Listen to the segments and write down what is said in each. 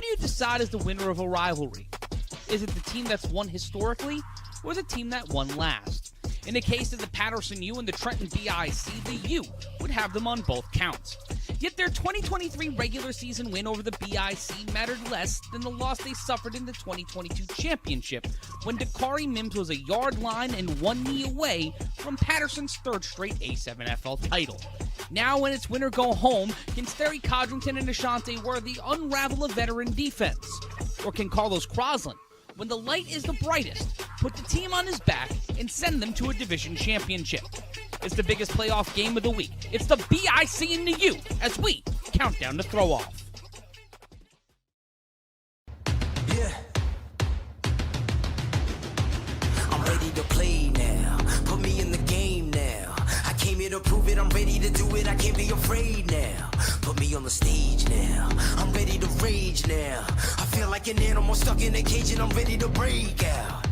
Who do you decide is the winner of a rivalry? Is it the team that's won historically, or the team that won last? In the case of the Patterson U and the Trenton Bic, the U would have them on both counts. Yet their 2023 regular season win over the BIC mattered less than the loss they suffered in the 2022 championship, when Dakari Mims was a yard line and 1 knee away from Patterson's third straight A7FL title. Now when it's win or go home, can Sterry Codrington and Ashante Worthy unravel a veteran defense? Or can Carlos Crosland, when the light is the brightest, put the team on his back and send them to a division championship? It's the biggest playoff game of the week. It's the BIC and the U as we count down the throw-off. Yeah. I'm ready to play now. Put me in the game now. I came here to prove it. I'm ready to do it. I can't be afraid now. Put me on the stage now. I'm ready to rage now. I feel like an animal stuck in a cage and I'm ready to break out.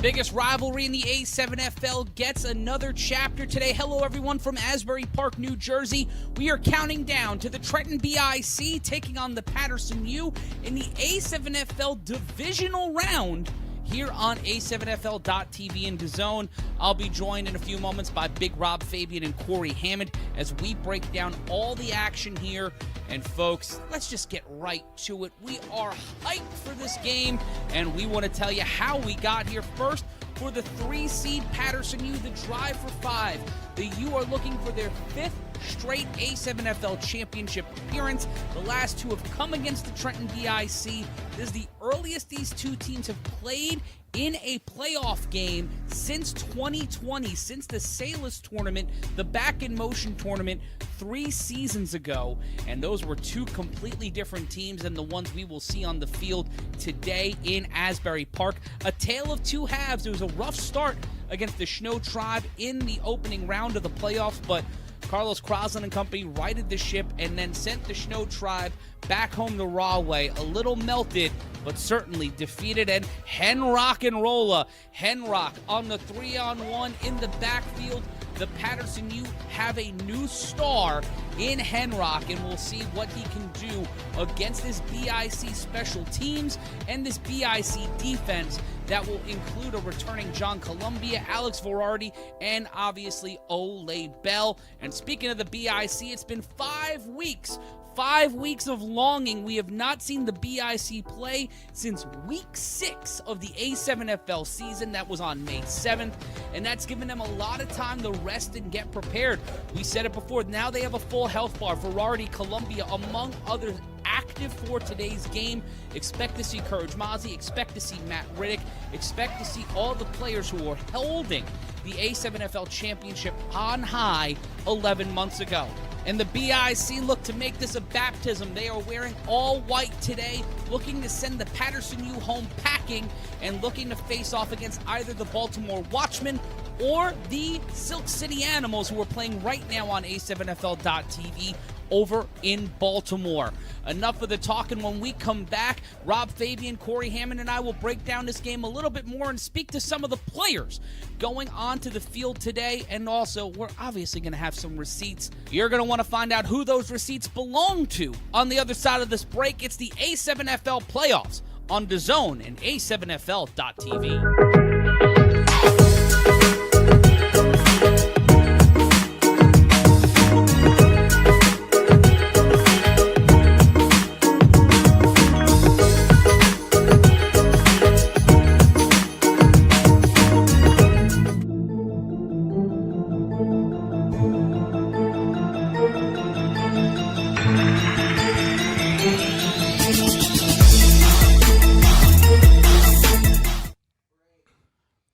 Biggest rivalry in the A7FL gets another chapter today. Hello, everyone from Asbury Park, New Jersey. We are counting down to the Trenton Bic taking on the Patterson U in the A7FL divisional round here on A7FL.TV and DAZN. I'll be joined in a few moments by Big Rob Fabian and Corey Hammond as we break down all the action here. And folks, let's just get right to it. We are hyped for this game, and we want to tell you how we got here. First, for the 3-seed Patterson U, the drive for 5. The U are looking for their 5th straight A7FL Championship appearance. The last 2 have come against the Trenton Bic. This is the earliest these two teams have played in a playoff game since 2020, since the Salus tournament, the Back in Motion tournament 3 seasons ago. And those were 2 completely different teams than the ones we will see on the field today in Asbury Park. A tale of 2 halves. It was a rough start against the Snow Tribe in the opening round of the playoffs, but Carlos Crosland and company righted the ship and then sent the Snow Tribe back home the raw way. A little melted, but certainly defeated. And Henrock and Rolla. Henrock on the 3-on-1 in the backfield. The Patterson U have a new star in Henrock, and we'll see what he can do against this BIC special teams and this BIC defense that will include a returning John Columbia, Alex Verardi, and obviously Ole Bell. And speaking of the BIC, it's been 5 weeks. 5 weeks of longing. We have not seen the BIC play since week 6 of the A7FL season. That was on May 7th, and that's given them a lot of time to rest and get prepared. We said it before, now they have a full health bar. Verardi, Columbia, among others, active for today's game. Expect to see Courage Mozzie, expect to see Matt Riddick, expect to see all the players who are holding the A7FL Championship on high 11 months ago. And the BIC look to make this a baptism. They are wearing all white today, looking to send the Patterson U home packing and looking to face off against either the Baltimore Watchmen or the Silk City Animals, who are playing right now on A7FL.TV over in Baltimore. Enough of the talking. When we come back, Rob Fabian, Corey Hammond, and I will break down this game a little bit more and speak to some of the players going onto the field today. And also, we're obviously going to have some receipts. You're going to want to find out who those receipts belong to. On the other side of this break, it's the A7FL playoffs on DAZN and A7FL.TV.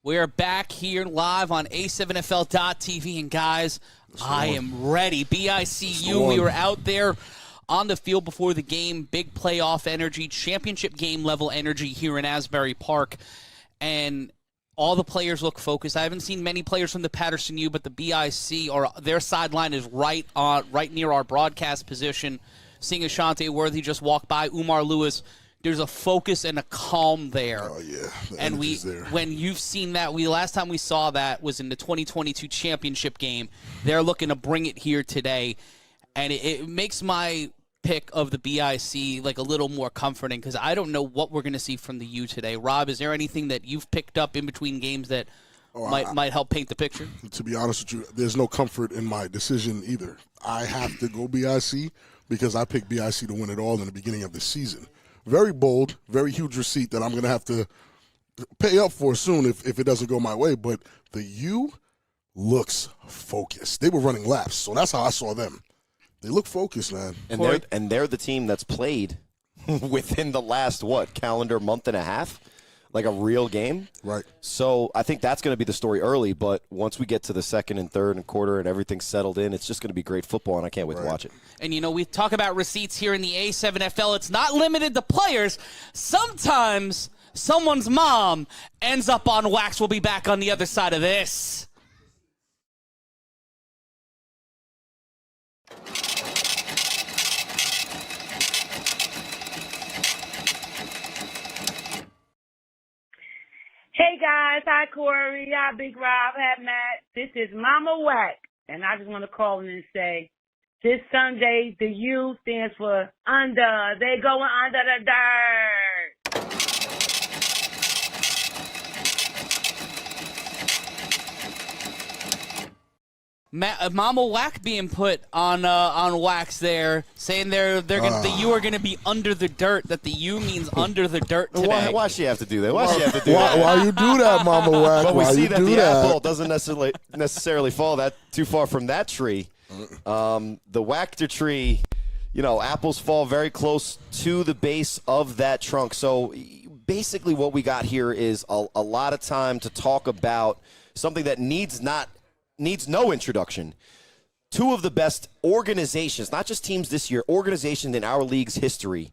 We are back here live on A7FL.TV, and guys, I am ready. BICU, we were out there on the field before the game, big playoff energy, championship game level energy here in Asbury Park, and all the players look focused. I haven't seen many players from the Patterson U, but the BIC, or their sideline is right near our broadcast position. Seeing Ashante Worthy just walk by, Umar Lewis there's a focus and a calm there. Oh, yeah. The and there. When you've seen that, last time we saw that was in the 2022 championship game. They're looking to bring it here today, and it makes my pick of the BIC like a little more comforting because I don't know what we're going to see from the U today. Rob, is there anything that you've picked up in between games that might help paint the picture? To be honest with you, there's no comfort in my decision either. I have to go BIC because I picked BIC to win it all in the beginning of the season. Very bold, very huge receipt that I'm going to have to pay up for soon if it doesn't go my way. But the U looks focused. They were running laps, so that's how I saw them. They look focused, man. And they're the team that's played within the last, calendar month and a half? Like a real game? Right. So I think that's going to be the story early, but once we get to the second and third and quarter and everything's settled in, it's just going to be great football, and I can't wait to watch it. And, we talk about receipts here in the A7FL. It's not limited to players. Sometimes someone's mom ends up on wax. We'll be back on the other side of this. Hey guys, hi Corey, hi Big Rob, hi Matt. This is Mama Whack, and I just want to call in and say, this Sunday the U stands for under. They going under the dirt. Mama Whack being put on wax there, saying the U are gonna be under the dirt. That the U means under the dirt today. Why she have to do that? Why she have to do that? Why you do that, Mama Whack? But we why see you that do the that? apple doesn't necessarily fall that too far from that tree. The Whacker tree, apples fall very close to the base of that trunk. So basically, what we got here is a lot of time to talk about something that needs no introduction. Two of the best organizations, not just teams this year, organizations in our league's history,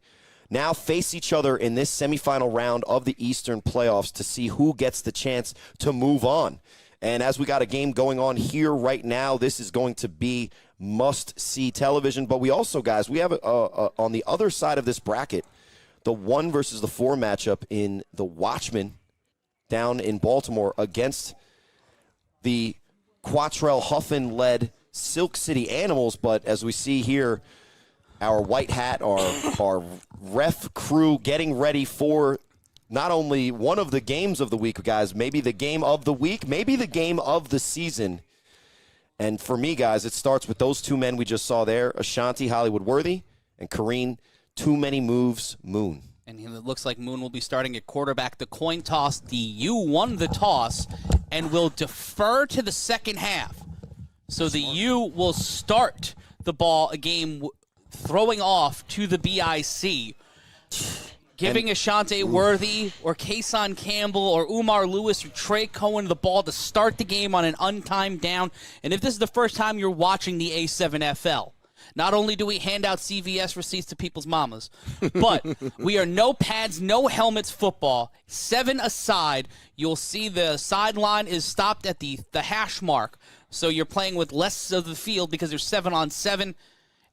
now face each other in this semifinal round of the Eastern playoffs to see who gets the chance to move on. And as we got a game going on here right now, this is going to be must-see television. But we also, guys, we have on the other side of this bracket, the 1 versus the 4 matchup in the Watchmen down in Baltimore against the Quattrell Huffin-led Silk City Animals. But as we see here, our white hat, our ref crew getting ready for not only one of the games of the week, guys, maybe the game of the week, maybe the game of the season. And for me, guys, it starts with those two men we just saw there, Ashanti Hollywood-Worthy and Kareen Too Many Moves Moon. And it looks like Moon will be starting at quarterback. The coin toss, the U won the toss and will defer to the second half. So the U will start the game throwing off to the BIC, giving Ashante Worthy or Kason Campbell or Umar Lewis or Trey Cohen the ball to start the game on an untimed down. And if this is the first time you're watching the A7FL, not only do we hand out CVS receipts to people's mamas, but we are no pads, no helmets football. 7 aside, you'll see the sideline is stopped at the hash mark. So you're playing with less of the field because there's 7-on-7,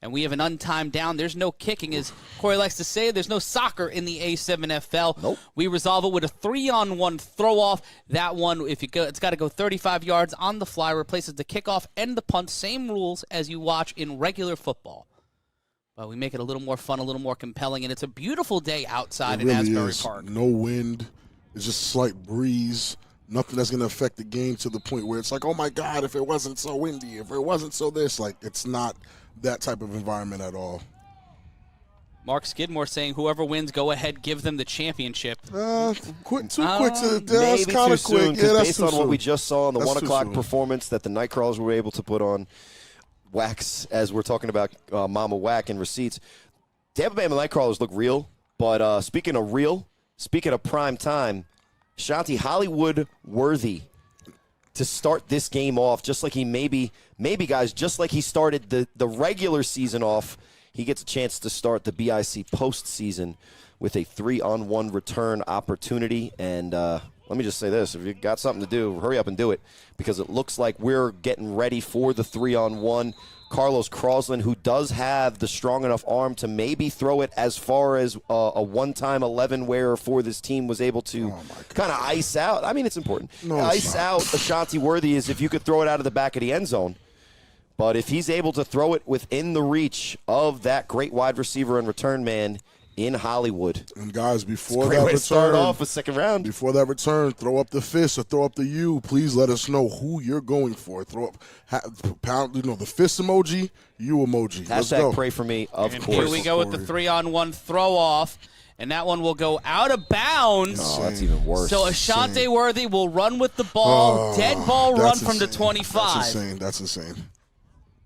and we have an untimed down. There's no kicking. As Corey likes to say, there's no soccer in the A7FL. Nope. We resolve it with a 3-on-1 throw-off. That one, it's got to go 35 yards on the fly, replaces the kickoff and the punt. Same rules as you watch in regular football. But we make it a little more fun, a little more compelling, and it's a beautiful day outside in Asbury Park. No wind. It's just a slight breeze. Nothing that's going to affect the game to the point where it's like, oh, my God, if it wasn't so windy, if it wasn't so this. Like, it's not that type of environment at all. Mark Skidmore saying whoever wins, go ahead, give them the championship. Quick. Maybe That's too soon, because based on soon. what we just saw in the 1 o'clock soon. performance that the Nightcrawlers were able to put on wax, as we're talking about Mama Whack and receipts, Tampa Bay Nightcrawlers look real. But speaking of prime time, Shanti Hollywood-Worthy to start this game off, just like he maybe guys, just like he started the regular season off, he gets a chance to start the BIC postseason with a 3-on-1 return opportunity. And let me just say this, if you got something to do, hurry up and do it, because it looks like we're getting ready for the 3-on-1. Carlos Crosland, who does have the strong enough arm to maybe throw it as far as a one-time 11 wearer for this team was able to kind of ice out. I mean, it's important. Ice out Ashanti Worthy is if you could throw it out of the back of the end zone. But if he's able to throw it within the reach of that great wide receiver and return man in Hollywood. And guys, before that return, to start off a second round. Before that return, throw up the fist or throw up the U. Please let us know who you're going for. Throw up, the fist emoji, U emoji. Let's go. Pray for me, of course. Here we go with the 3-on-1 throw off. And that one will go out of bounds. Oh, that's even worse. So Ashanti Worthy will run with the ball. Dead ball run from the 25. That's insane.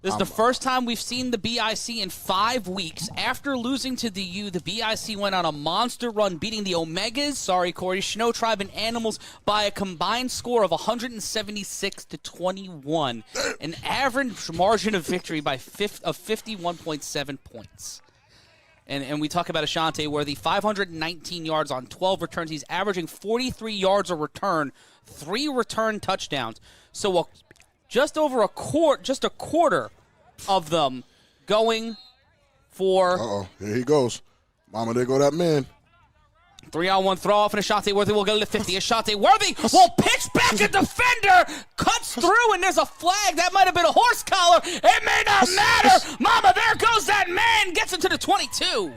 This is the first time we've seen the BIC in 5 weeks. After losing to the U, the BIC went on a monster run, beating the Omegas, Snow Tribe, and Animals by a combined score of 176-21. An average margin of victory of 51.7 points. And we talk about Ashanti Worthy, 519 yards on 12 returns. He's averaging 43 yards a return, 3 return touchdowns. So just a quarter of them going for. Here he goes. Mama, there go that man. 3-on-1 throw off, and Ashanti Worthy will go to the 50. Ashanti Worthy will pitch back a defender, cuts through, and there's a flag. That might have been a horse collar. It may not matter. Mama, there goes that man. Gets into the 22.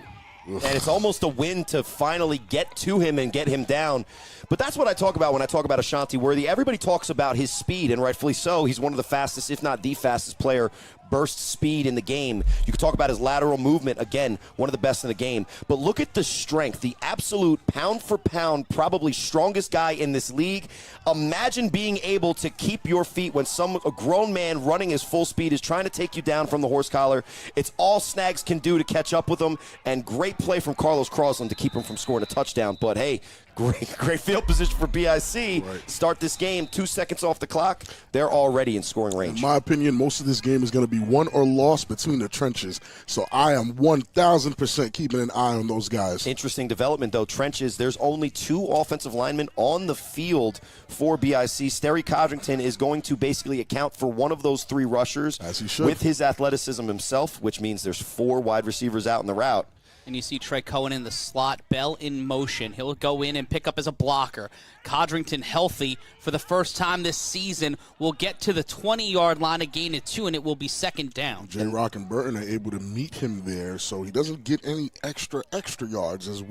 And it's almost a win to finally get to him and get him down. But that's what I talk about when I talk about Ashanti Worthy. Everybody talks about his speed, and rightfully so. He's one of the fastest, if not the fastest player, burst speed in the game. You can talk about his lateral movement, again, one of the best in the game. But look at the strength, the absolute pound-for-pound, probably strongest guy in this league. Imagine being able to keep your feet when a grown man running his full speed is trying to take you down from the horse collar. It's all Snags can do to catch up with him, and great play from Carlos Crosland to keep him from scoring a touchdown. But, hey, great field position for BIC. Right. Start this game, 2 seconds off the clock. They're already in scoring range. In my opinion, most of this game is going to be won or lost between the trenches. So I am 1,000% keeping an eye on those guys. Interesting development, though. Trenches, there's only 2 offensive linemen on the field for BIC. Sterry Codrington is going to basically account for one of those 3 rushers. As he should. With his athleticism himself, which means there's 4 wide receivers out in the route. And you see Trey Cohen in the slot, Bell in motion. He'll go in and pick up as a blocker. Codrington healthy for the first time this season will get to the 20-yard line, a gain of 2, and it will be second down. J-Rock and Burton are able to meet him there, so he doesn't get any extra yards as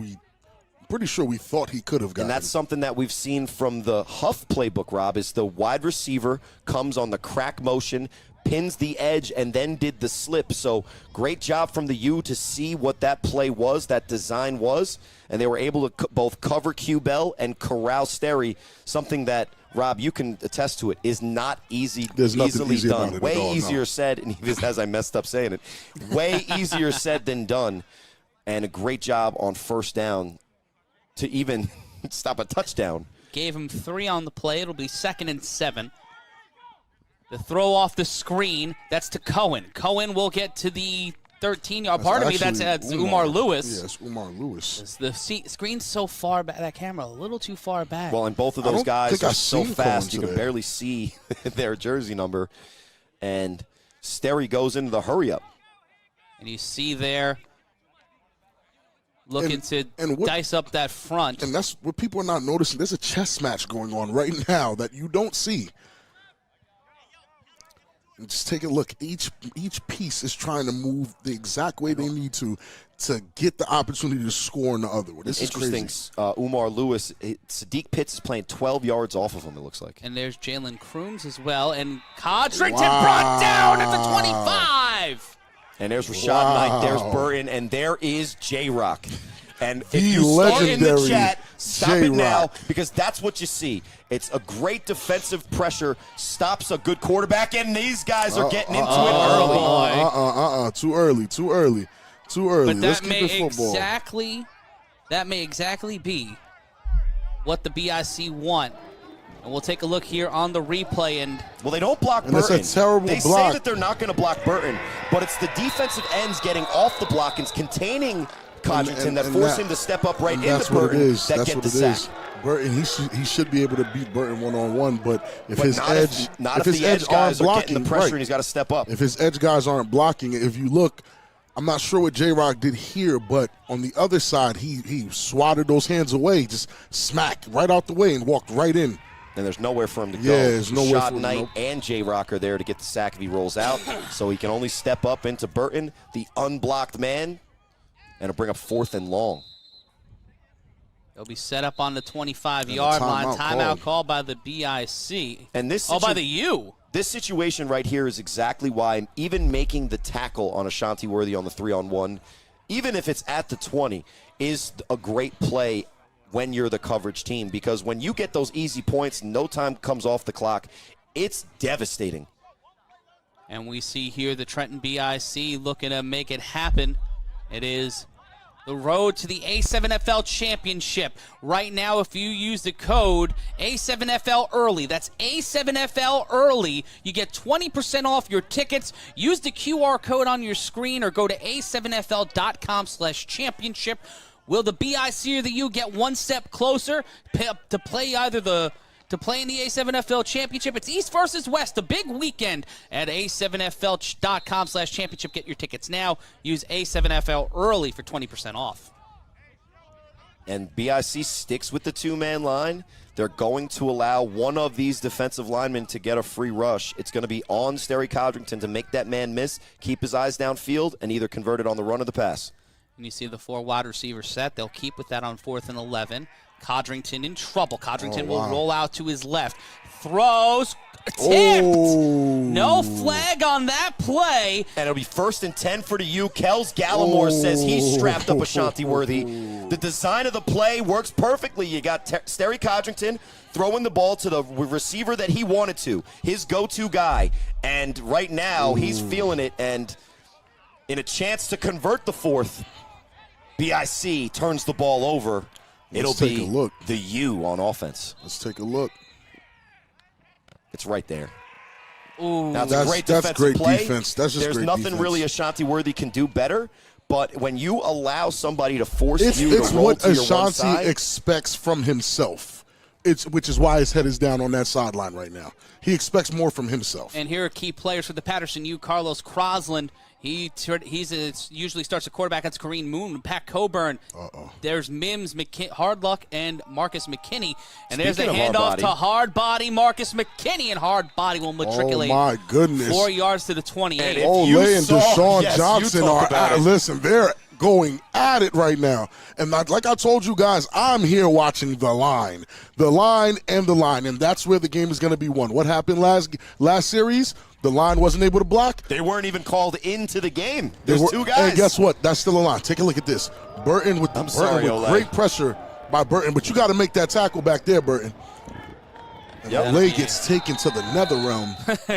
pretty sure we thought he could have gotten. And that's something that we've seen from the Huff playbook, Rob, is the wide receiver comes on the crack motion, pins the edge, and then did the slip. So great job from the U to see what that play was, that design was, and they were able to both cover Q Bell and corral Sterry, something that, Rob, you can attest to it, is not easily done. Way easier said, and even as I messed up saying it, way easier said than done. And a great job on first down to even stop a touchdown. Gave him 3 on the play. It'll be 2nd and 7. The throw off the screen, that's to Cohen. Cohen will get to the 13-yard. Pardon me, that's Umar Lewis. Yes, Umar Lewis. The screen's so far back, that camera a little too far back. Well, and both of those guys are so fast you can barely see their jersey number. And Sterry goes into the hurry-up. And you see there, looking to dice up that front. And that's what people are not noticing. There's a chess match going on right now that you don't see. Just take a look. Each piece is trying to move the exact way they need to get the opportunity to score in the other one. This is interesting. Umar Lewis, Sadiq Pitts is playing 12 yards off of him, it looks like. And there's Jalen Crooms as well. And Codrington brought down at the 25. And there's Rashad Knight, there's Burton, and there is J-Rock. And if you start in the chat, stop it now, because that's what you see. It's a great defensive pressure, stops a good quarterback, and these guys are getting into it early. Too early. But Let's keep it football. That may exactly be what the BIC want. And we'll take a look here on the replay. Well, they don't block Burton. It's a terrible block. They say that they're not going to block Burton, but it's the defensive ends getting off the block and containing Codrington that force him to step up right into Burton that get the sack. Burton, he should be able to beat Burton one-on-one, but if his edge guys aren't blocking, are getting the pressure, and he's got to step up. If his edge guys aren't blocking, if you look, I'm not sure what J-Rock did here, but on the other side, he swatted those hands away, just smacked right out the way and walked right in. And there's nowhere for him to go. Yeah, there's nowhere Shot for him. Knight and J-Rock are there to get the sack if he rolls out, so he can only step up into Burton, the unblocked man, and it'll bring up 4th and long. They'll be set up on the 25-yard line. Timeout called by the BIC. And this by the U. This situation right here is exactly why even making the tackle on Ashanti Worthy on the 3-on-1, even if it's at the 20, is a great play when you're the coverage team, because when you get those easy points, no time comes off the clock, it's devastating. And we see here the Trenton BIC looking to make it happen. It is the road to the A7FL Championship. Right now, if you use the code A7FL Early, that's A7FL Early, you get 20% off your tickets. Use the QR code on your screen or go to a7fl.com/championship. Will the BIC or the U get one step closer to play to play in the A7FL Championship? It's East versus West, the big weekend at a7fl.com/championship. Get your tickets now. Use A7FL Early for 20% off. And BIC sticks with the two-man line. They're going to allow one of these defensive linemen to get a free rush. It's going to be on Sterry Codrington to make that man miss, keep his eyes downfield, and either convert it on the run or the pass. And you see the 4 wide receiver set. They'll keep with that on 4th and 11. Codrington in trouble. Codrington will roll out to his left. Throws. Tipped. No flag on that play. And it'll be 1st and 10 for the U. Kels Gallimore says he's strapped up Ashanti Worthy. The design of the play works perfectly. You got Sterry Codrington throwing the ball to the receiver that he wanted to, his go-to guy. And right now he's feeling it. And in a chance to convert the 4th, BIC turns the ball over. It'll be the U on offense. Let's take a look. It's right there. Ooh. Now, that's great play. Defense. That's just There's great nothing defense. really Ashanti Worthy can do better, but when you allow somebody to force you to it's roll what to your one Ashanti side, expects from himself. Which is why his head is down on that sideline right now. He expects more from himself. And here are key players for the Patterson U. Carlos Crosland. He usually starts a quarterback. That's Kareem Moon, Pat Coburn. There's Mims, Hardluck, and Marcus McKinney. And there's the handoff to Hard Body Marcus McKinney, and Hard Body will matriculate. Oh my goodness! 4 yards to the 28. Olay and Deshaun Johnson listen, they're going at it right now. And like I told you guys, I'm here watching the line, and that's where the game is going to be won. What happened last series? The line wasn't able to block. They weren't even called into the game. There's 2 guys. And guess what? That's still a line. Take a look at this. Burton with great pressure by Burton, but you got to make that tackle back there, Burton. And Olay gets taken to the nether realm.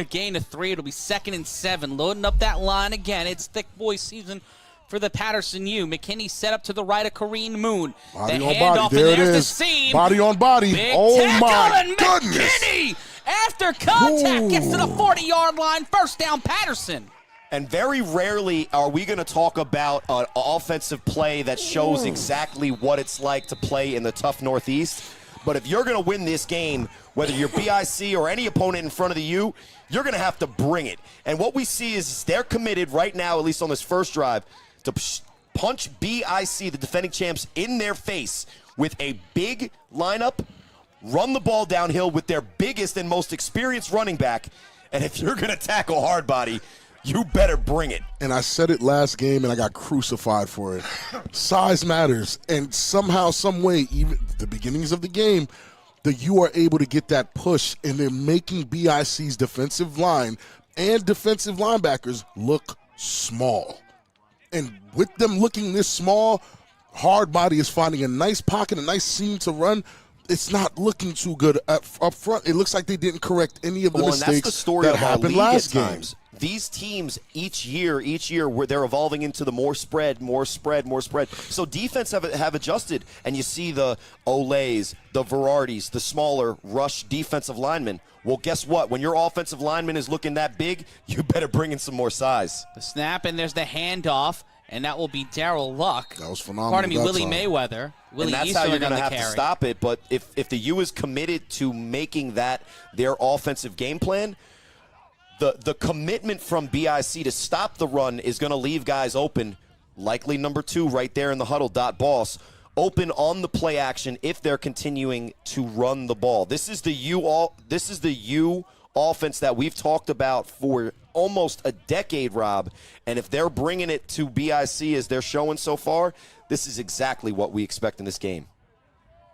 Gain of 3. It'll be 2nd and 7. Loading up that line again. It's thick boy season for the Patterson U. McKinney set up to the right of Kareem Moon. Body the on handoff, body. There and there's it the is. seam. Body on body. Big my goodness. McKinney, after contact, gets to the 40-yard line. First down, Patterson. And very rarely are we going to talk about an offensive play that shows exactly what it's like to play in the tough Northeast. But if you're going to win this game, whether you're BIC or any opponent in front of the U, you're going to have to bring it. And what we see is they're committed right now, at least on this first drive, to punch BIC, the defending champs, in their face with a big lineup, run the ball downhill with their biggest and most experienced running back. And if you're going to tackle hard body, you better bring it. And I said it last game, and I got crucified for it. Size matters. And somehow, some way, even at the beginnings of the game, you are able to get that push, and they're making BIC's defensive line and defensive linebackers look small. And with them looking this small, hard body is finding a nice pocket, a nice seam to run. It's not looking too good up front. It looks like they didn't correct any of the mistakes and that's the story that of our happened league last at game. times. These teams each year, where they're evolving into the more spread. So defense have adjusted, and you see the Olays, the Verardi's, the smaller rush defensive linemen. Well, guess what? When your offensive lineman is looking that big, you better bring in some more size. The snap, and there's the handoff. and that will be Darryl Luck. That was phenomenal. Pardon me, that Willie time. Mayweather. Willie And that's how you're going to have to stop it. But if the U is committed to making that their offensive game plan, the commitment from BIC to stop the run is going to leave guys open, likely number 2 right there in the huddle, Boss, open on the play action if they're continuing to run the ball. This is the U offense that we've talked about for almost a decade, Rob. And if they're bringing it to BIC as they're showing so far, this is exactly what we expect in this game.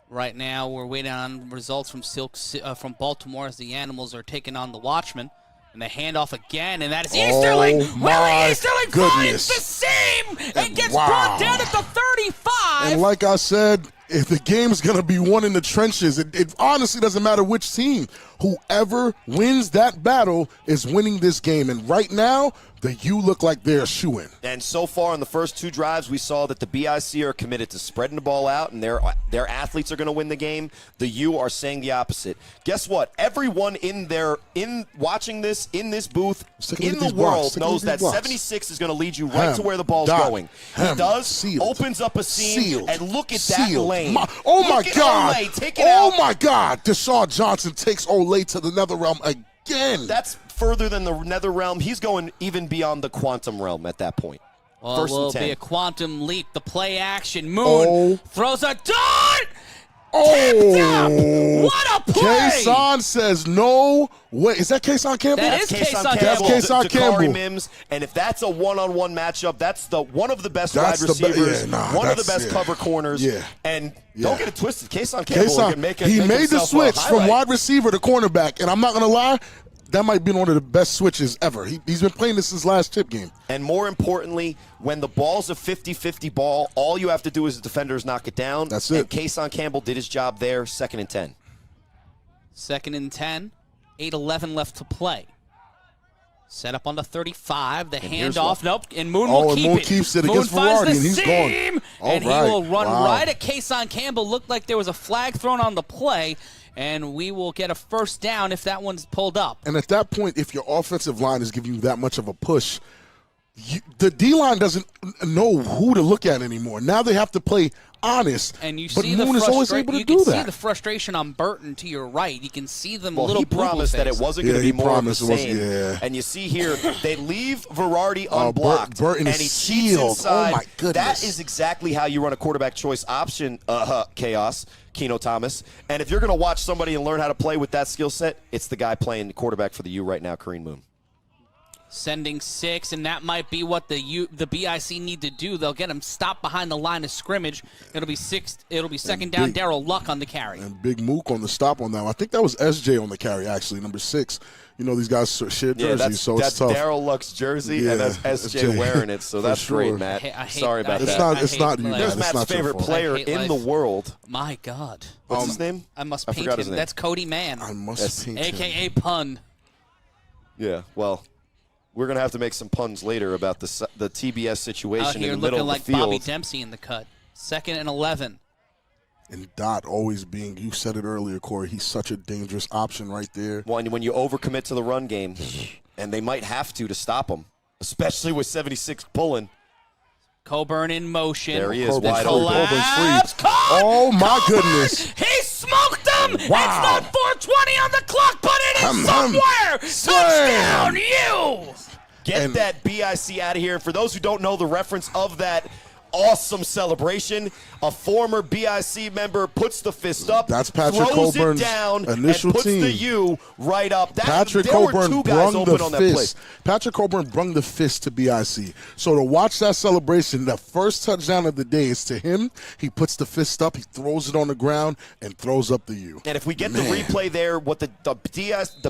Right now, we're waiting on results from Baltimore as the Animals are taking on the Watchmen. And the handoff again, and that is Easterling. Willie Easterling finds the seam and gets brought down at the 35. And like I said, if the game's going to be won in the trenches, it honestly doesn't matter which team. Whoever wins that battle is winning this game. And right now, the U look like they're shoo-in. And so far in the first 2 drives, we saw that the BIC are committed to spreading the ball out, and their athletes are going to win the game. The U are saying the opposite. Guess what? Everyone watching this in this booth in the world knows that 76 is going to lead you right to where the ball's going. He does, sealed, opens up a seam, and look at that lane. Oh my God! Olay, take it out. My God! Deshaun Johnson takes Olay to the nether realm again. That's further than the nether realm. He's going even beyond the quantum realm at that point. Well, First it will and 10. be a quantum leap. The play action. Moon throws a dart. Oh, what a play! Kason says no way. Is that Kason Campbell? That is Kason Campbell. That's Kason Dakari Campbell. Mims, and if that's a one-on-one matchup, that's one of the best wide receivers, one of the best cover corners. Yeah. And don't get it twisted, Kason Campbell can make he made the switch from wide receiver to cornerback, and I'm not going to lie, that might be one of the best switches ever. He's been playing this since last chip game. And more importantly, when the ball's a 50-50 ball, all you have to do as a defender is knock it down. That's it. And Kason Campbell did his job there, 2nd and 10. 2nd and 10, 8:11 left to play. Set up on the 35, the handoff, nope, and Moon will keep it. Moon keeps it Moon against finds Ferrari, the and he's seam, gone. and he will run right at Kason Campbell. Looked like there was a flag thrown on the play, and we will get a first down if that one's pulled up. And at that point, if your offensive line is giving you that much of a push, the D-line doesn't know who to look at anymore. Now they have to play honest, and you but see Moon is always able to do that. You can see the frustration on Burton to your right. You can see them a little he promised that it wasn't going to be more of the same. And you see here, they leave Verardi unblocked, Burton and is he sealed. cheats inside. Oh, my goodness. That is exactly how you run a quarterback choice option, chaos, Keno Thomas. And if you're going to watch somebody and learn how to play with that skill set, it's the guy playing quarterback for the U right now, Kareem Moon. Sending 6, and that might be what the BIC need to do. They'll get him stopped behind the line of scrimmage. It'll be 2nd down. Darryl Luck on the carry. And Big Mook on the stop on that one. I think that was SJ on the carry, actually, number 6. You know, these guys share jerseys, so it's tough. That's Darryl Luck's jersey, and that's SJ wearing it, so that's great, Matt. Sorry about that. It's not you, Matt. There's Matt's favorite player in the world. My God. What's his name? I forgot his name. That's Cody Mann. I must paint him. A.K.A. Pun. Yeah, well, we're going to have to make some puns later about the TBS situation in the middle of the field. Bobby Dempsey in the cut. 2nd and 11. And Dot always being, you said it earlier, Corey, he's such a dangerous option right there. When you overcommit to the run game, and they might have to stop him, especially with 76 pulling. Coburn in motion. There he is, wide open. Oh, my goodness. He smoked him. Wow. It's not 4:20 on the clock, but it is somewhere. Touchdown, you. Get that BIC out of here. For those who don't know the reference of that awesome celebration, a former BIC member puts the fist up, that's Patrick throws Coburn's it down, initial and puts team. the U right up. Patrick Coburn brung the fist. Patrick Coburn brung the fist to BIC. So to watch that celebration, the first touchdown of the day is to him. He puts the fist up, he throws it on the ground, and throws up the U. And if we get the replay there, what the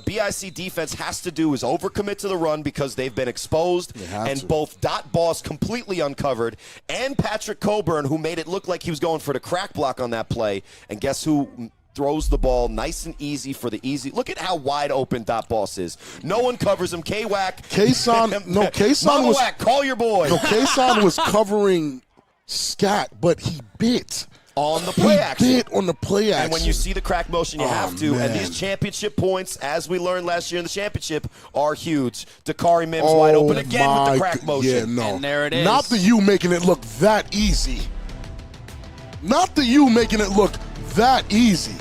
BIC defense has to do is overcommit to the run because they've been exposed, and both Dot Boss completely uncovered, and Patrick Coburn, who made it look like he was going for the crack block on that play. And guess who throws the ball nice and easy for the easy? Look at how wide open Dot Boss is. No one covers him. K-Wack. Kason was call your boy. No, Kason was covering Scat, but he bit. on the play action. He did on the play action. And when you see the crack motion, you have to. Man. And these championship points, as we learned last year in the championship, are huge. Dakari Mims wide open again with the crack motion. Yeah, no. And there it is. Not the U making it look that easy. Not the U making it look that easy.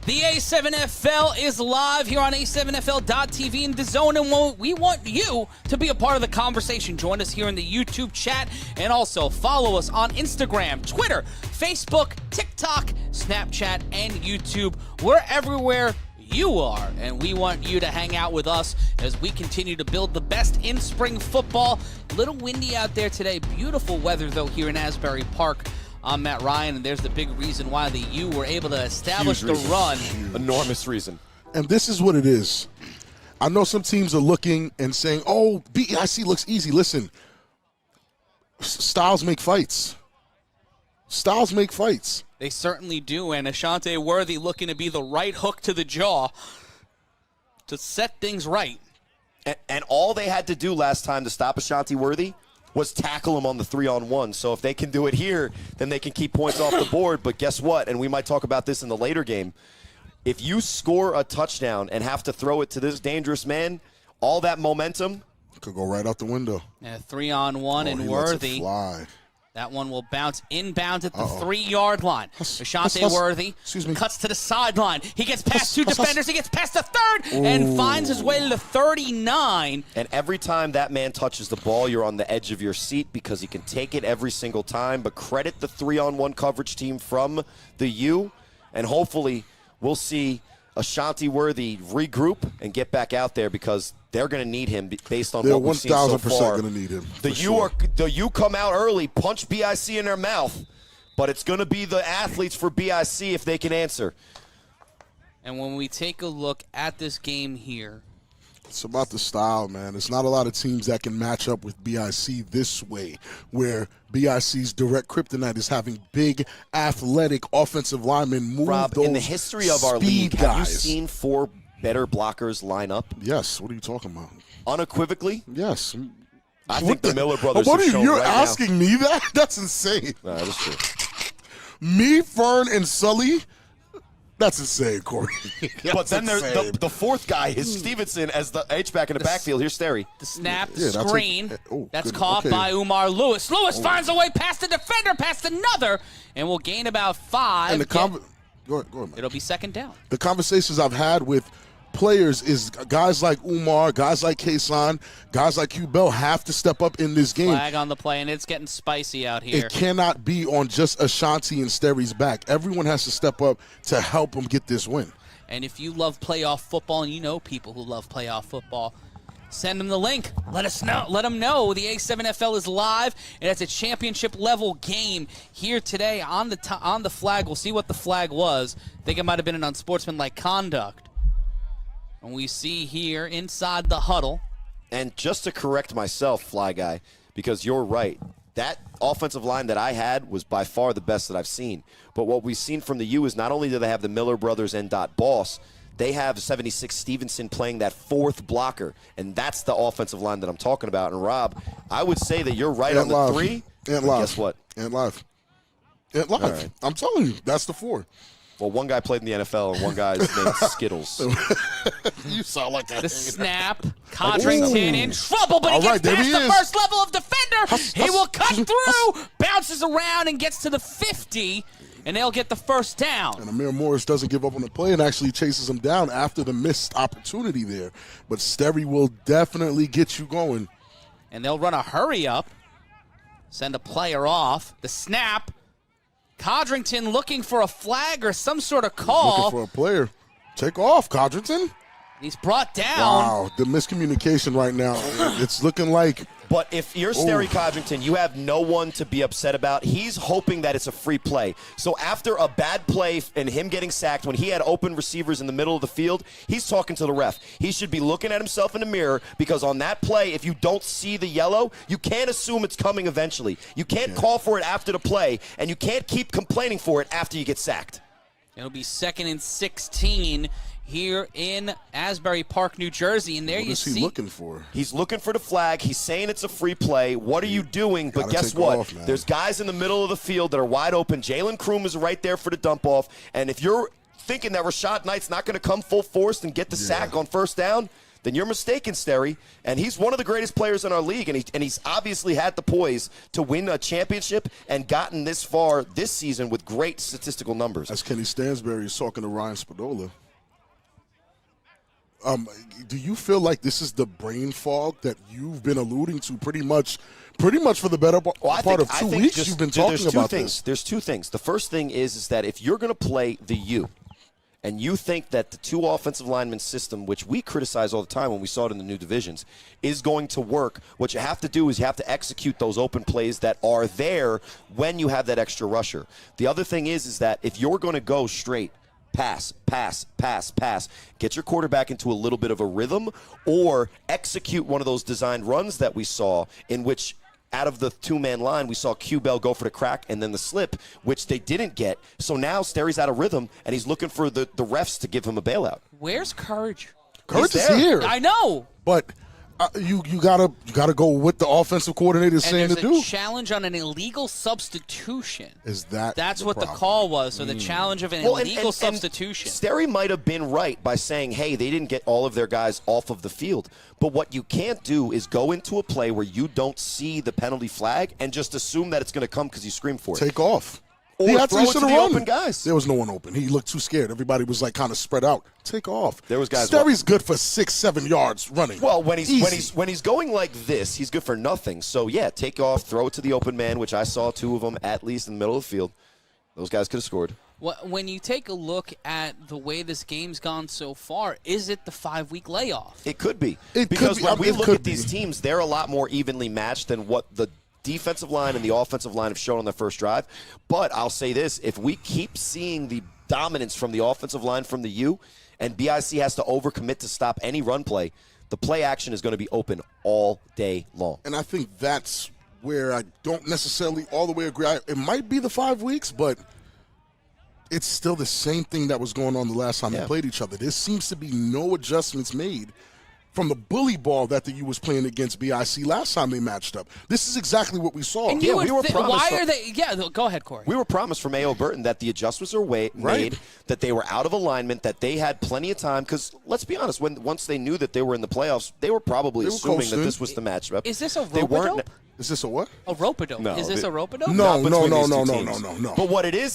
The A7FL is live here on A7FL.TV in the zone, and we want you to be a part of the conversation. Join us here in the YouTube chat, and also follow us on Instagram, Twitter, Facebook, TikTok, Snapchat, and YouTube. We're everywhere you are, and we want you to hang out with us as we continue to build the best in spring football. A little windy out there today. Beautiful weather, though, here in Asbury Park. I'm Matt Ryan, and there's the big reason why the U were able to establish the run. Enormous reason. And this is what it is. I know some teams are looking and saying, oh, BIC looks easy. Listen, styles make fights. Styles make fights. They certainly do, and Ashante Worthy looking to be the right hook to the jaw to set things right. And all they had to do last time to stop Ashanti Worthy was tackle him on the 3-on-1. So if they can do it here, then they can keep points off the board. But guess what? And we might talk about this in the later game. If you score a touchdown and have to throw it to this dangerous man, all that momentum could go right out the window. And 3-on-1 and he Worthy. lets it fly. That one will bounce inbounds at the 3-yard line. Ashante Worthy cuts to the sideline. He gets past two defenders. He gets past the third and finds his way to the 39. And every time that man touches the ball, you're on the edge of your seat because he can take it every single time. But credit the 3-on-1 coverage team from the U, and hopefully we'll see Ashanti Worthy regroup and get back out there because they're going to need him based on what we've seen so far. They're 1,000% going to need him. The U come out early, punch BIC in their mouth, but it's going to be the athletes for BIC if they can answer. And when we take a look at this game here, it's about the style, man. It's not a lot of teams that can match up with BIC this way, where BIC's direct kryptonite is having big, athletic offensive linemen move Rob, those in the history of our league, guys. have you seen 4 better blockers line up? Yes. What are you talking about? Unequivocally? Yes. I think the Miller brothers What have are shown you right asking me that? That's insane. That is true. Me, Fern, and Sully? That's insane, Corey. But then the fourth guy is Stevenson as the H-back in the backfield. Here's Sterry. The snap, screen, that's good. caught by Umar Lewis. Lewis finds a way past the defender, past another, and will gain about 5. And go ahead, man. It'll be second down. The conversations I've had with players is guys like Umar, guys like Kason, guys like Q Bell have to step up in this game. Flag on the play, and it's getting spicy out here. It cannot be on just Ashanti and Sterry's back. Everyone has to step up to help them get this win. And if you love playoff football, and you know people who love playoff football, send them the link. Let us know. Let them know the A7FL is live, and it's a championship-level game here today on the flag. We'll see what the flag was. I think it might have been an unsportsmanlike conduct. And we see here inside the huddle. And just to correct myself, Fly Guy, because you're right, that offensive line that I had was by far the best that I've seen. But what we've seen from the U is not only do they have the Miller brothers and Dot Boss, they have 76 Stevenson playing that 4th blocker, and that's the offensive line that I'm talking about. And Rob, I would say that you're right on the 3. And live. Guess what? And live. And live. Right. I'm telling you, that's the 4. Well, one guy played in the NFL, and one guy's named Skittles. You sound like that. The snap. Codrington in trouble, but he gets past the first level of defender. He will cut through, bounces around, and gets to the 50, and they'll get the first down. And Amir Morris doesn't give up on the play and actually chases him down after the missed opportunity there. But Sterry will definitely get you going. And they'll run a hurry up, send a player off. The snap. Codrington looking for a flag or some sort of call. Looking for a player. Take off, Codrington. He's brought down. Wow, the miscommunication right now. It's looking like. But if you're Sterry Codrington, you have no one to be upset about. He's hoping that it's a free play. So after a bad play and him getting sacked, when he had open receivers in the middle of the field, he's talking to the ref. He should be looking at himself in the mirror because on that play, if you don't see the yellow, you can't assume it's coming eventually. You can't call for it after the play, and you can't keep complaining for it after you get sacked. It'll be 2nd and 16 here in Asbury Park, New Jersey. And there What you is see. he looking for? He's looking for the flag. He's saying it's a free play. What are you doing? But Gotta guess take what? off, man. There's guys in the middle of the field that are wide open. Jalen Kroom is right there for the dump off. And if you're thinking that Rashad Knight's not going to come full force and get the sack on first down, then you're mistaken, Sterry. And he's one of the greatest players in our league, and he's obviously had the poise to win a championship and gotten this far this season with great statistical numbers. As Kenny Stansberry is talking to Ryan Spadola. Do you feel like this is the brain fog that you've been alluding to pretty much for the better part of 2 weeks? You've been talking about this. There's two things. The first thing is that if you're going to play the U, and you think that the two offensive lineman system, which we criticize all the time when we saw it in the new divisions, is going to work, what you have to do is you have to execute those open plays that are there when you have that extra rusher. The other thing is that if you're going to go straight, pass, get your quarterback into a little bit of a rhythm, or execute one of those designed runs that we saw in which out of the two-man line, we saw Q-Bell go for the crack and then the slip, which they didn't get. So now Sterry's out of rhythm, and he's looking for the refs to give him a bailout. Where's Courage? Courage is here. I know. But you gotta go with the offensive coordinator is saying to And do. there's a challenge on an illegal substitution. That's what the problem? call was? So the challenge of an illegal substitution. Sterry might have been right by saying, hey, they didn't get all of their guys off of the field. But what you can't do is go into a play where you don't see the penalty flag and just assume that it's going to come because you scream for it. Take off. Or He had throw it to the run. open guys. There was no one open. He looked too scared. Everybody was like kind of spread out. Take off. There was guys. Sterry's good for 6-7 yards running. Well, when Easy. he's going like this, he's good for nothing. So yeah, take off, throw it to the open man, which I saw two of them at least in the middle of the field. Those guys could have scored. When you take a look at the way this game's gone so far, is it the 5-week layoff? It could be. It because could be. when we It look could at these be. teams, they're a lot more evenly matched than what the defensive line and the offensive line have shown on their first drive. But I'll say this, if we keep seeing the dominance from the offensive line from the U, and BIC has to overcommit to stop any run play, the play action is going to be open all day long. And I think that's where I don't necessarily all the way agree. It might be the 5 weeks, but it's still the same thing that was going on the last time they played each other. There seems to be no adjustments made from the bully ball that the U was playing against BIC last time they matched up. This is exactly what we saw. And Yeah, you would we were promised why some- are they? Yeah, go ahead, Corey. We were promised from A.O. Burton that the adjustments were made, that they were out of alignment, that they had plenty of time. Because let's be honest, once they knew that they were in the playoffs, they were probably assuming that coasting. this was the matchup. Is this a They rope-a-dope? weren't. Is this a what? A rope-a-dope. No, Is this a rope-a-dope? No, Not no, between no, these no, two no, teams. no. But what it is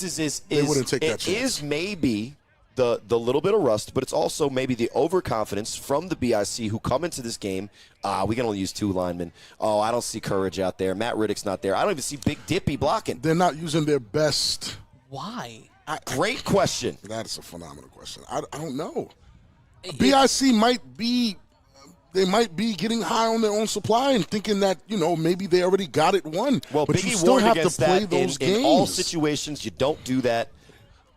They wouldn't take that it chance. is maybe the little bit of rust, but it's also maybe the overconfidence from the BIC who come into this game. We can only use two linemen. Oh, I don't see Courage out there. Matt Riddick's not there. I don't even see Big Dippy blocking. They're not using their best. Why? Great question. That's a phenomenal question. I don't know. BIC might be getting high on their own supply and thinking that, maybe they already got it won. Well, but Biggie you still warned have to against play that those games. in all situations. You don't do that.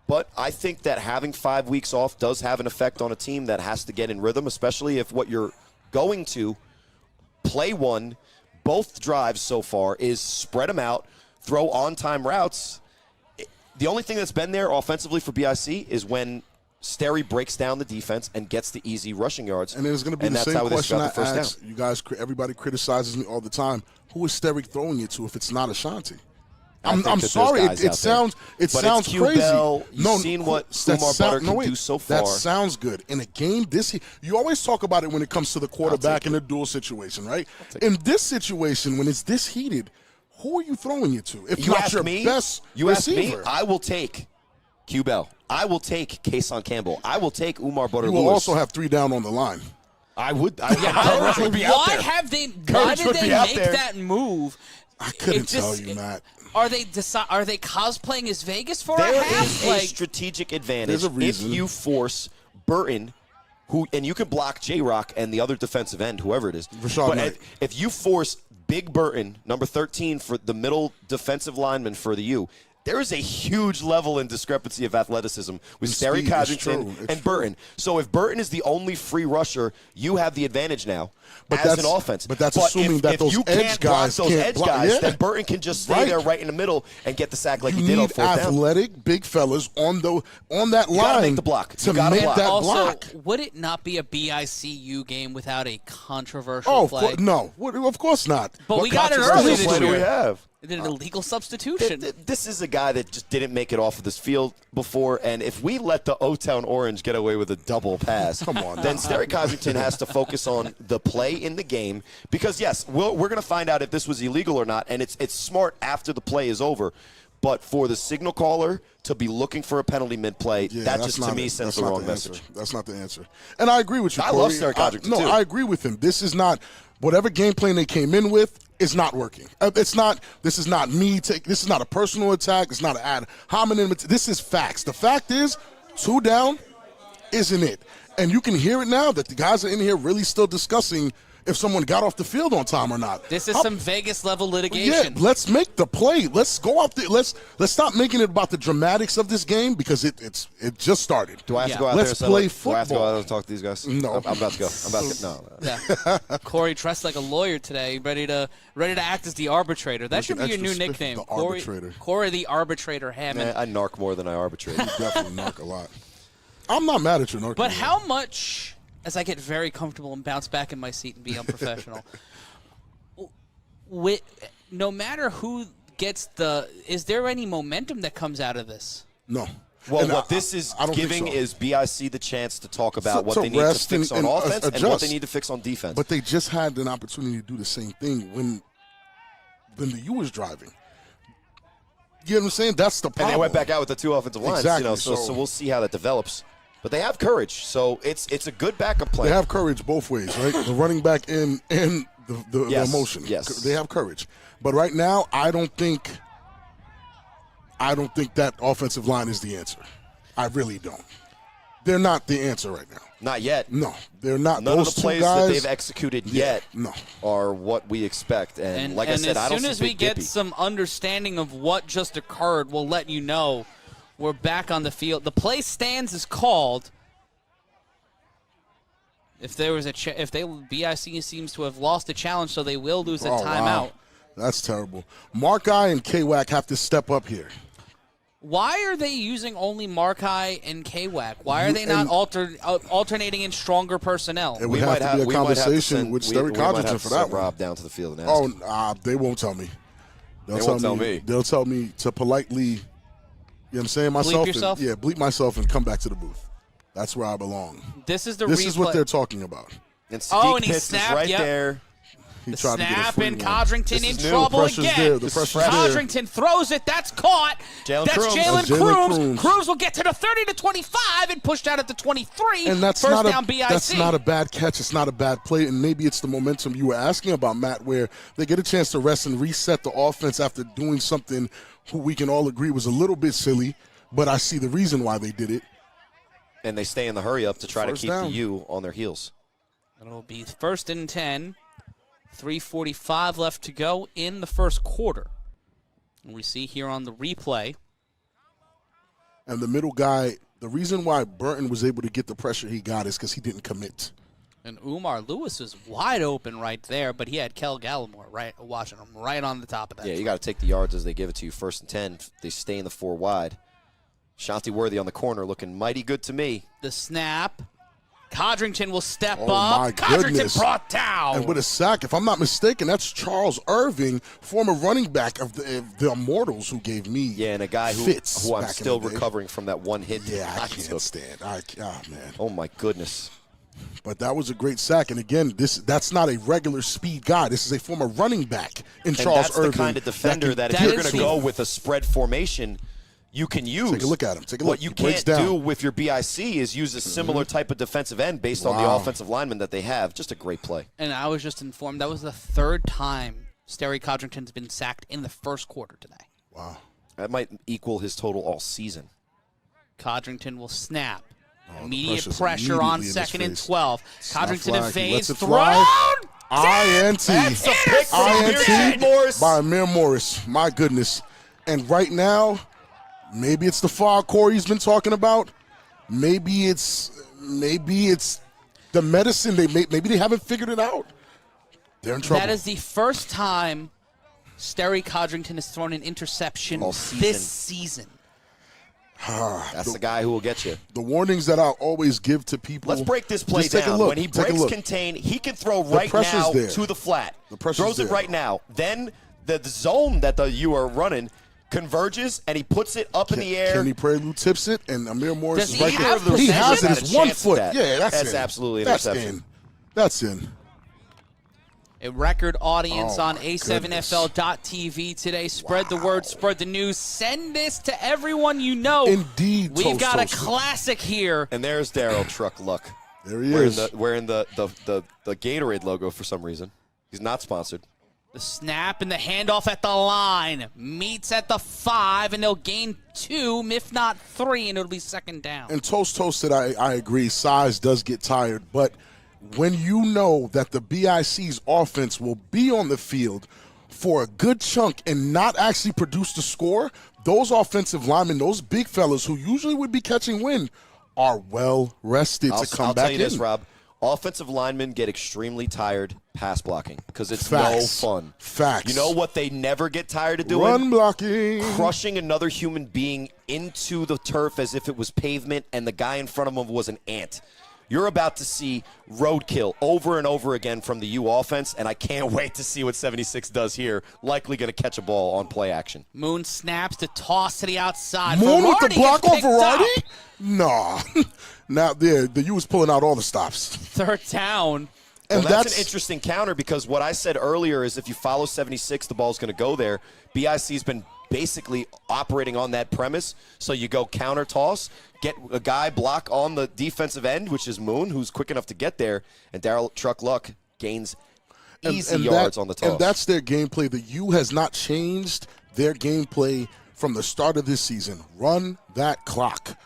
But I think that having 5 weeks off does have an effect on a team that has to get in rhythm, especially if what you're going to play one, both drives so far, is spread them out, throw on-time routes. The only thing that's been there offensively for BIC is when Sterry breaks down the defense and gets the easy rushing yards. And there's going to be the that's same how they question I got the first ask down. you guys. Everybody criticizes me all the time. Who is Sterry throwing it to if it's not Ashanti? I'm sorry. It sounds crazy. You've seen what Umar Butter can do so far. That sounds good. In a game, you always talk about it when it comes to the quarterback in a duel situation, right? In this situation, when it's this heated, who are you throwing it to? If not your best you receiver. ask me, I will take Q-Bell. I will take Kason Campbell. I will take Umar Butter You Lewis. will also have 3 down on the line. I would. Courage would be out Why there. why did would they be out make there. that move? I couldn't tell you, Matt. Are they cosplaying as Vegas for a There half? is a strategic advantage There's a if reason. you force Burton, and you can block J-Rock and the other defensive end, whoever it is. Rashad But Knight. if you force Big Burton, number 13, for the middle defensive lineman for the U, there is a huge level in discrepancy of athleticism with Sterry speed, it's Codrington true, and Burton. So if Burton is the only free rusher, you have the advantage now as an offense. But that's assuming that those edge guys can't block. Yeah. Then Burton can just stay there right in the middle and get the sack like he did on fourth down. You need athletic big fellas on that line. Gotta make the block. To make that block. Also, would it not be a BICU game without a controversial play? Of course not. But we got it early this What do we year. have? They did an illegal substitution. This is a guy that just didn't make it off of this field before, and if we let the O-Town Orange get away with a double pass, then Sterry Codrington has to focus on the play in the game because, yes, we're going to find out if this was illegal or not, and it's smart after the play is over. But for the signal caller to be looking for a penalty mid-play, that just, to me, sends the wrong message. That's not the answer. And I agree with you, I Corey. love Sterry Codrington, too. I agree with him. This is not – whatever game plan they came in with is not working. It's not – this is not me – this is not a personal attack. It's not an ad hominem. This is facts. The fact is 2 down isn't it. And you can hear it now that the guys are in here really still discussing – if someone got off the field on time or not. This is some Vegas-level litigation. Yeah, let's make the play. Let's go out there. Let's stop making it about the dramatics of this game because it just started. Do I have to go out let's there? Play football. Do I have to go out and talk to these guys? No. I'm about to go. No. Yeah. Corey dressed like a lawyer today, ready to act as the arbitrator. That should be your new nickname. The arbitrator. Corey the arbitrator Hammond. I narc more than I arbitrate. You definitely narc a lot. I'm not mad at you, narc. But how much... As I get very comfortable and bounce back in my seat and be unprofessional, no matter who gets is there any momentum that comes out of this? No. Well, what this is giving is BIC the chance to talk about what they need to fix on offense and what they need to fix on defense. But they just had an opportunity to do the same thing when the U was driving. You know what I'm saying? That's the problem. And they went back out with the 2 offensive lines. Exactly. So we'll see how that develops. But they have courage, so it's a good backup plan. They have courage both ways, right? The running back and the emotion. Yes. They have courage. But right now, I don't think that offensive line is the answer. I really don't. They're not the answer right now. Not yet. No, they're not. None Those of the two plays guys, that they've executed yet are what we expect. And like I said, I don't see as soon as we get some understanding of what just occurred, we'll let you know. We're back on the field. The play stands is called. If there was BIC seems to have lost a challenge, so they will lose a timeout. Wow. That's terrible. Markai and KWAC have to step up here. Why are they using only Markai and KWAC? Why are they not alternating in stronger personnel? It would have to be a conversation with Sterry Codrington for that one. Rob down to the field and ask him. They won't tell me. They won't tell me. They'll tell me to politely. You know what I'm saying? Bleep yourself? Bleep myself and come back to the booth. That's where I belong. This is what they're talking about. And Sadiq and he Pitts snapped, is right there. He tried to get a free and one. Codrington in trouble again. The pressure's Codrington throws it. That's caught. That's Jalen Crooms. Crooms will get to the 30 to 25 and pushed out at the 23. And that's First not down BIC. That's not a bad catch. It's not a bad play. And maybe it's the momentum you were asking about, Matt, where they get a chance to rest and reset the offense after doing something who we can all agree was a little bit silly. But I see the reason why they did it. And they stay in the hurry up to try to keep the U on their heels. It'll be 1st and 10. 3:45 left to go in the first quarter. And we see here on the replay. And the middle guy, the reason why Burton was able to get the pressure he got is because he didn't commit. And Umar Lewis is wide open right there, but he had Kel Gallimore watching him right on the top of that. Yeah, you got to take the yards as they give it to you. 1st and 10. They stay in the 4 wide. Shanti Worthy on the corner looking mighty good to me. The snap. Codrington will step up. My Codrington goodness. brought down. And with a sack, if I'm not mistaken, that's Charles Irving, former running back of the Immortals, who gave me and a guy who I'm still recovering from that one hit. Yeah, I can't stand. Man. Oh, my goodness. But that was a great sack. And, again, that's not a regular speed guy. This is a former running back in Charles Irving. That's the kind of defender that if you're going to go with a spread formation – you can use. Take a look at him. Take a look. What you can't do with your BIC is use a similar type of defensive end based on the offensive lineman that they have. Just a great play. And I was just informed that was the 3rd time Sterry Codrington's been sacked in the first quarter today. Wow. That might equal his total all season. Codrington will snap. Immediate pressure on 2nd and 12. Codrington evades. Thrown. INT. That's a pick from INT Morris. by Amir Morris. My goodness. And right now, Maybe it's the fog Corey's been talking about. Maybe it's the medicine. Maybe they haven't figured it out. They're in trouble. That is the first time Sterry Codrington has thrown an interception this season. That's the guy who will get you. The warnings that I'll always give to people. Let's break this play just take down. A look. When he Take a breaks look. contain, he can throw right now there. to the flat. The pressure's Throws it there. right now. Then the zone that the U are running converges, and he puts it up in the air. Kenny Prelude tips it, and Amir Morris Does is he right have there. He has it. Not a It's 1 chance foot. at that. Yeah, that's in. Absolutely an That's interception. in. That's in. A record audience Oh, on my A7FL.TV today. Spread the word, spread the news. Send this to everyone you know. Indeed, We've got a Toast. classic here. And there's Daryl Truck Luck. There he is. Wearing the Gatorade logo for some reason. He's not sponsored. The snap and the handoff at the line. Meets at the 5, and they'll gain 2, if not 3, and it'll be second down. And Toasted, I agree. Size does get tired, but when you know that the BIC's offense will be on the field for a good chunk and not actually produce the score, those offensive linemen, those big fellas who usually would be catching wind, are well rested to come I'll back tell you in. this, Rob. Offensive linemen get extremely tired pass blocking because it's Facts. no fun. Facts. You know what they never get tired of doing? Run blocking. Crushing another human being into the turf as if it was pavement and the guy in front of him was an ant. You're about to see roadkill over and over again from the U offense, and I can't wait to see what 76 does here. Likely going to catch a ball on play action. Moon snaps to toss to the outside. Moon with the Verardi block gets on picked Verardi? up. Nah. Now, the U was pulling out all the stops. Third down. Well, And that's an interesting counter because what I said earlier is if you follow 76, the ball's going to go there. BIC's been basically operating on that premise. So you go counter toss, get a guy block on the defensive end, which is Moon, who's quick enough to get there, and Daryl Truck Luck gains easy yards on the toss. And that's their gameplay. The U has not changed their gameplay from the start of this season. Run that clock.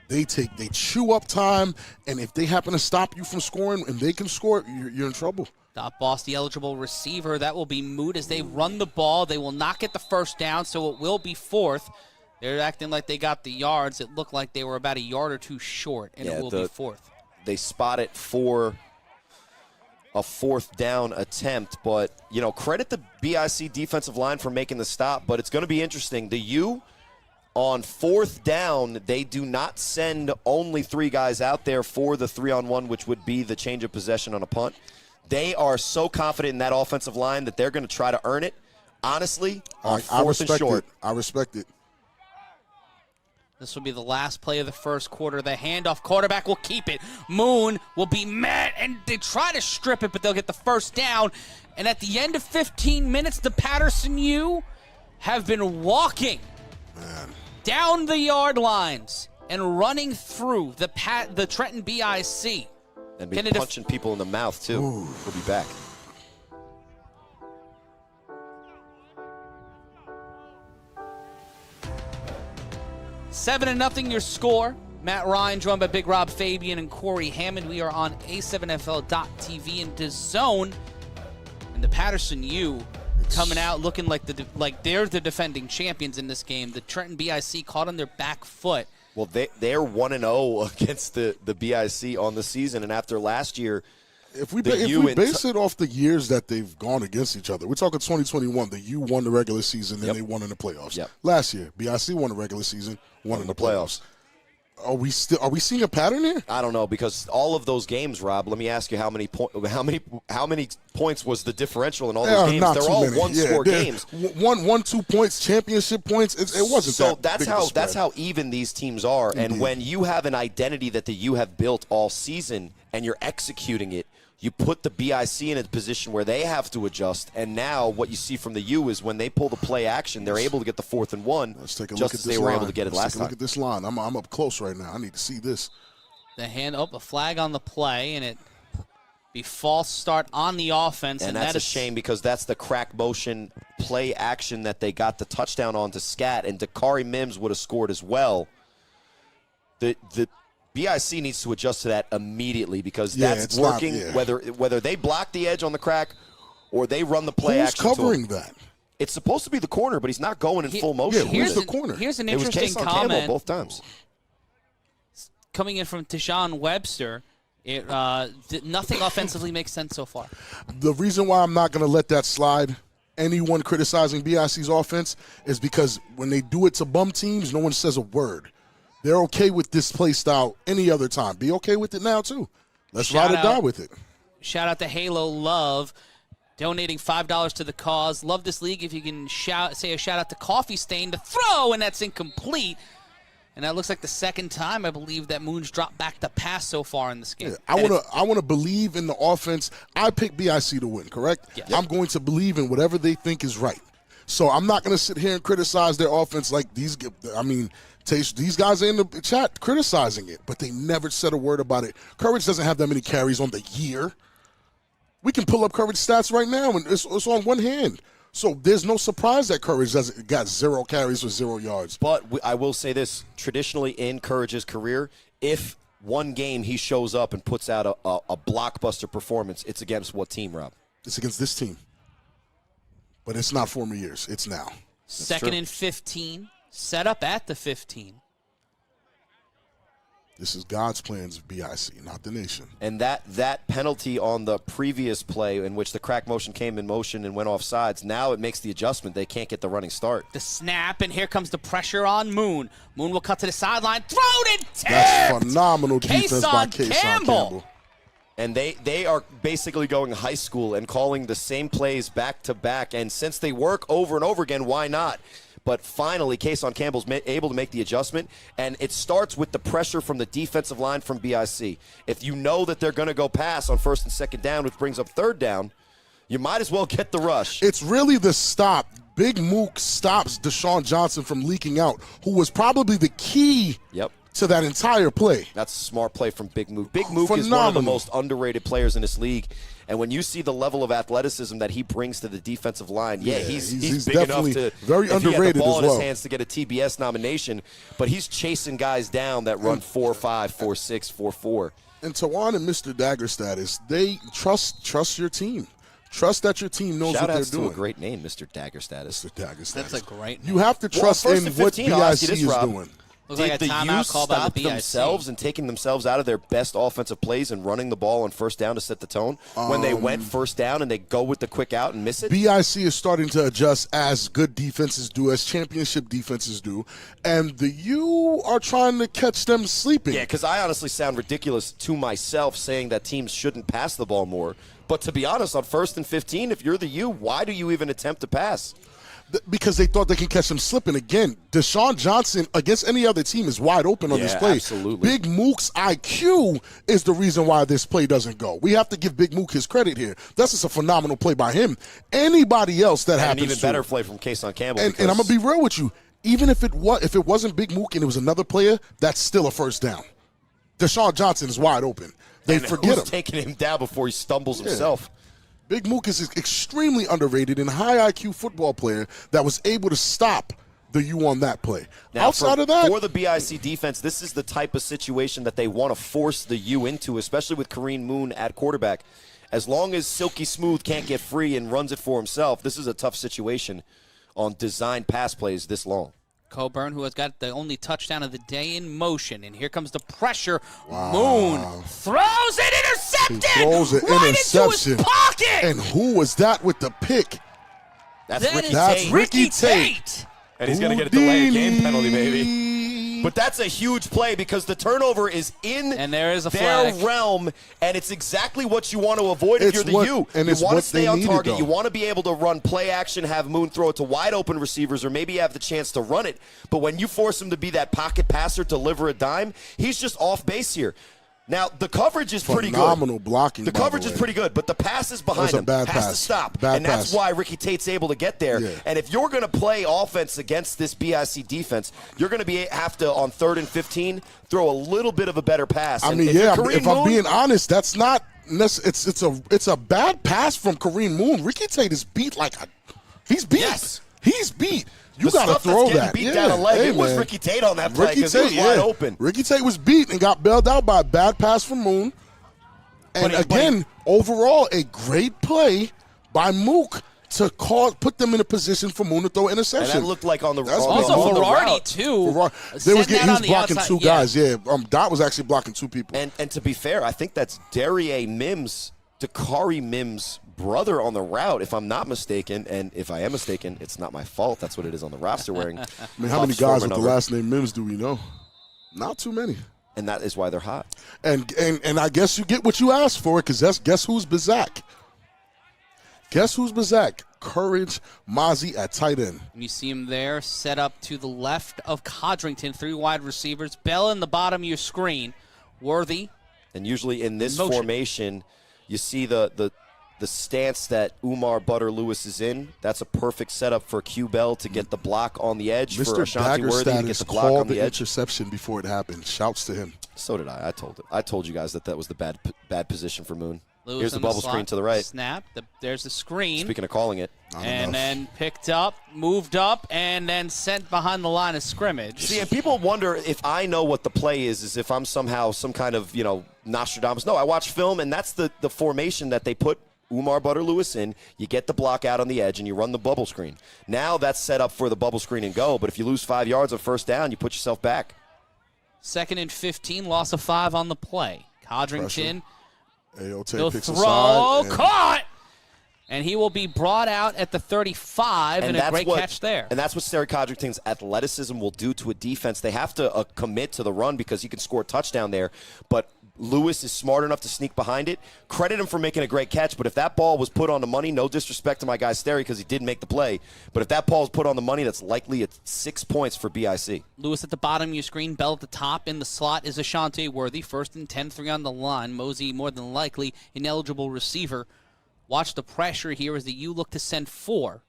They chew up time, and if they happen to stop you from scoring and they can score, you're in trouble. Dot Boss, the eligible receiver. That will be moot as they run the ball. They will not get the first down, so it will be fourth. They're acting like they got the yards. It looked like they were about a yard or two short, and it will be fourth. They spot it for a fourth down attempt, but, credit the BIC defensive line for making the stop, but it's going to be interesting. The U, on fourth down, they do not send only 3 guys out there for the 3-on-1, which would be the change of possession on a punt. They are so confident in that offensive line that they're going to try to earn it, honestly, on fourth and short. I respect it. This will be the last play of the first quarter. The handoff, quarterback will keep it. Moon will be mad, and they try to strip it, but they'll get the first down. And at the end of 15 minutes, the Patterson U have been walking down the yard lines and running through the Trenton Bic. And be punching people in the mouth, too. Ooh. We'll be back. Seven and nothing your score. Matt Ryan joined by Big Rob Fabian and Corey Hammond. We are on A7FL.TV and DAZN. And the Patterson U coming out looking like they're the defending champions in this game. The Trenton Bic caught on their back foot. Well, they're 1-0 against the BIC on the season, and after last year, if we base it off the years that they've gone against each other, we're talking 2021. The U won the regular season, and they won in the playoffs. Yep. Last year, BIC won the regular season, won in the playoffs. Are we seeing a pattern here? I don't know, because all of those games, Rob. Let me ask you how many points was the differential in all those games? They're all one-score games. 1-2 points, championship points. It wasn't so. that That's how even these teams are. Indeed. And when you have an identity that the U have built all season, and you're executing it, you put the BIC in a position where they have to adjust. And now what you see from the U is when they pull the play action, they're able to get the 4th and 1. Let's take a just look at as this they were line. able to get it last time. Look at this line. I'm up close right now. I need to see this. The hand up, a flag on the play, and it be false start on the offense. And that's a shame because that's the crack motion play action that they got the touchdown on to Scat, and Dakari Mims would have scored as well. The BIC needs to adjust to that immediately because that's working. Whether they block the edge on the crack or they run the play action. Who's covering that? It's supposed to be the corner, but he's not going in full motion. Yeah, with who's it. the corner? Here's an It was interesting Kason Campbell comment both times. coming in from Tashawn Webster. Nothing offensively makes sense so far. The reason why I'm not going to let that slide, anyone criticizing BIC's offense, is because when they do it to bum teams, no one says a word. They're okay with this play style any other time. Be okay with it now, too. Let's ride or die with it. Shout out to Halo Love, donating $5 to the cause. Love this league. If you can say a shout out to Coffee Stain to throw, and that's incomplete. And that looks like the second time, I believe, that Moon's dropped back to pass so far in this game. Yeah, I want to believe in the offense. I picked BIC to win, correct? Yes. I'm going to believe in whatever they think is right. So I'm not going to sit here and criticize their offense like these. I mean, these guys are in the chat criticizing it, but they never said a word about it. Courage doesn't have that many carries on the year. We can pull up Courage stats right now, and it's on one hand. So there's no surprise that Courage got 0 carries for 0 yards. But I will say this, traditionally in Courage's career, if one game he shows up and puts out a blockbuster performance, it's against what team, Rob? It's against this team. But it's not former years. It's now. Second and 15, set up at the 15. This is God's plans of BIC, not the nation. And that penalty on the previous play in which the crack motion came in motion and went off sides, now it makes the adjustment. They can't get the running start. The snap, and here comes the pressure on Moon. Moon will cut to the sideline. Thrown and tipped! That's phenomenal defense by Kason Kason Campbell. And they are basically going high school and calling the same plays back to back. And since they work over and over again, why not? But finally, Kason Campbell's able to make the adjustment, and it starts with the pressure from the defensive line from BIC. If you know that they're going to go pass on first and second down, which brings up third down, you might as well get the rush. It's really the stop. Big Mook stops Deshaun Johnson from leaking out, who was probably the key to that entire play. That's a smart play from Big Mook. Big Mook is one of the most underrated players in this league. And when you see the level of athleticism that he brings to the defensive line, he's big enough to very underrated the ball as in well. his hands to get a TBS nomination. But he's chasing guys down that run 4.5, 4.6, 4.4. And Tawan and Mr. Dagger status, they trust your team. Trust that your team knows what they're doing. To a great name, Mr. Dagger status. Mr. Dagger status. That's a great name. You have to trust in what BIC is doing. Did the U stop themselves and taking themselves out of their best offensive plays and running the ball on first down to set the tone when they went first down and they go with the quick out and miss it? BIC is starting to adjust as good defenses do, as championship defenses do, and the U are trying to catch them sleeping. Yeah, because I honestly sound ridiculous to myself saying that teams shouldn't pass the ball more. But to be honest, on first and 15, if you're the U, why do you even attempt to pass? Because they thought they can catch him slipping again. Deshaun Johnson against any other team is wide open on this play. Absolutely. Big Mook's IQ is the reason why this play doesn't go. We have to give Big Mook his credit here. That's just a phenomenal play by him. Anybody else that happens an even better play from Kason Campbell. And I'm gonna be real with you. Even if it wasn't Big Mook and it was another player, that's still a first down. Deshaun Johnson is wide open. They forget him. Taking him down before he stumbles himself. Big Mook is an extremely underrated and high IQ football player that was able to stop the U on that play. Now, outside of that, for the BIC defense, this is the type of situation that they want to force the U into, especially with Kareem Moon at quarterback. As long as Silky Smooth can't get free and runs it for himself, this is a tough situation on designed pass plays this long. Coburn, who has got the only touchdown of the day in motion. And here comes the pressure. Wow. Moon throws it, intercepted! He throws an right interception. into his pocket! And who was that with the pick? That's Ricky Tate. And he's going to get a delay of game penalty, maybe. But that's a huge play because the turnover is in and there is a their flag. realm, and it's exactly what you want to avoid if you're the U. And you want to stay on target. Though. You want to be able to run play action, have Moon throw it to wide open receivers, or maybe have the chance to run it. But when you force him to be that pocket passer, deliver a dime, he's just off base here. Now, the coverage is pretty good. Phenomenal blocking, The coverage is pretty good, but the pass is behind him. Bad has pass. to stop. Bad and that's pass. why Ricky Tate's able to get there. Yeah. And if you're going to play offense against this BIC defense, you're going to have to, on 3rd and 15, throw a little bit of a better pass. I And mean, if I'm Moon, being honest, that's not it's a bad pass from Kareem Moon. Ricky Tate is beat he's beat. Yes. He's beat. You the got to stuff throw that's getting that. beat down a leg. Hey, it was man. Ricky Tate on that play because it was wide open. Ricky Tate was beat and got bailed out by a bad pass from Moon. And again, overall, a great play by Mook to put them in a position for Moon to throw interception. And that looked like on the also Ferrari too. He was blocking outside. two guys. Yeah, Dot was actually blocking two people. And to be fair, I think that's Darier Mims, Dakari Mims' brother on the route, if I'm not mistaken. And if I am mistaken, it's not my fault. That's what it is on the roster wearing. I mean, how many guys with the last name Mims do we know? Not too many. And that is why they're hot. And I guess you get what you asked for, because guess who's Bizak? Guess who's Bizak? Courage Mozzie at tight end. You see him there, set up to the left of Codrington, 3 wide receivers. Bell in the bottom of your screen. Worthy. And usually in this formation, you see the stance that Umar Butter Lewis is in. That's a perfect setup for Q Bell to get the block on the edge. Mr. For Ashanti Worthy to get the block on the edge. Interception before it happened. Shouts to him. So did I. I told you guys that was the bad position for Moon. Lewis Here's the bubble screen to the right. Snap. There's the screen. Speaking of calling it. And then picked up, moved up, and then sent behind the line of scrimmage. See, and people wonder if I know what the play is if I'm somehow some kind of, Nostradamus. No, I watch film, and that's the formation that they put Umar Butter Lewis in. You get the block out on the edge, and you run the bubble screen. Now that's set up for the bubble screen and go, but if you lose 5 yards on first down, you put yourself back. 2nd and 15, loss of 5 on the play. Codrington. He'll throw, aside caught! And he will be brought out at the 35, and a great catch there. And that's what Sterry Codrington's athleticism will do to a defense. They have to commit to the run because he can score a touchdown there. But Lewis is smart enough to sneak behind it. Credit him for making a great catch, but if that ball was put on the money, no disrespect to my guy Sterry because he did make the play, but if that ball is put on the money, that's likely at 6 points for BIC. Lewis at the bottom of your screen, Bell at the top. In the slot is Ashanti Worthy. 1st and 10, 3 on the line. Mosey more than likely ineligible receiver. Watch the pressure here as the U look to send 4.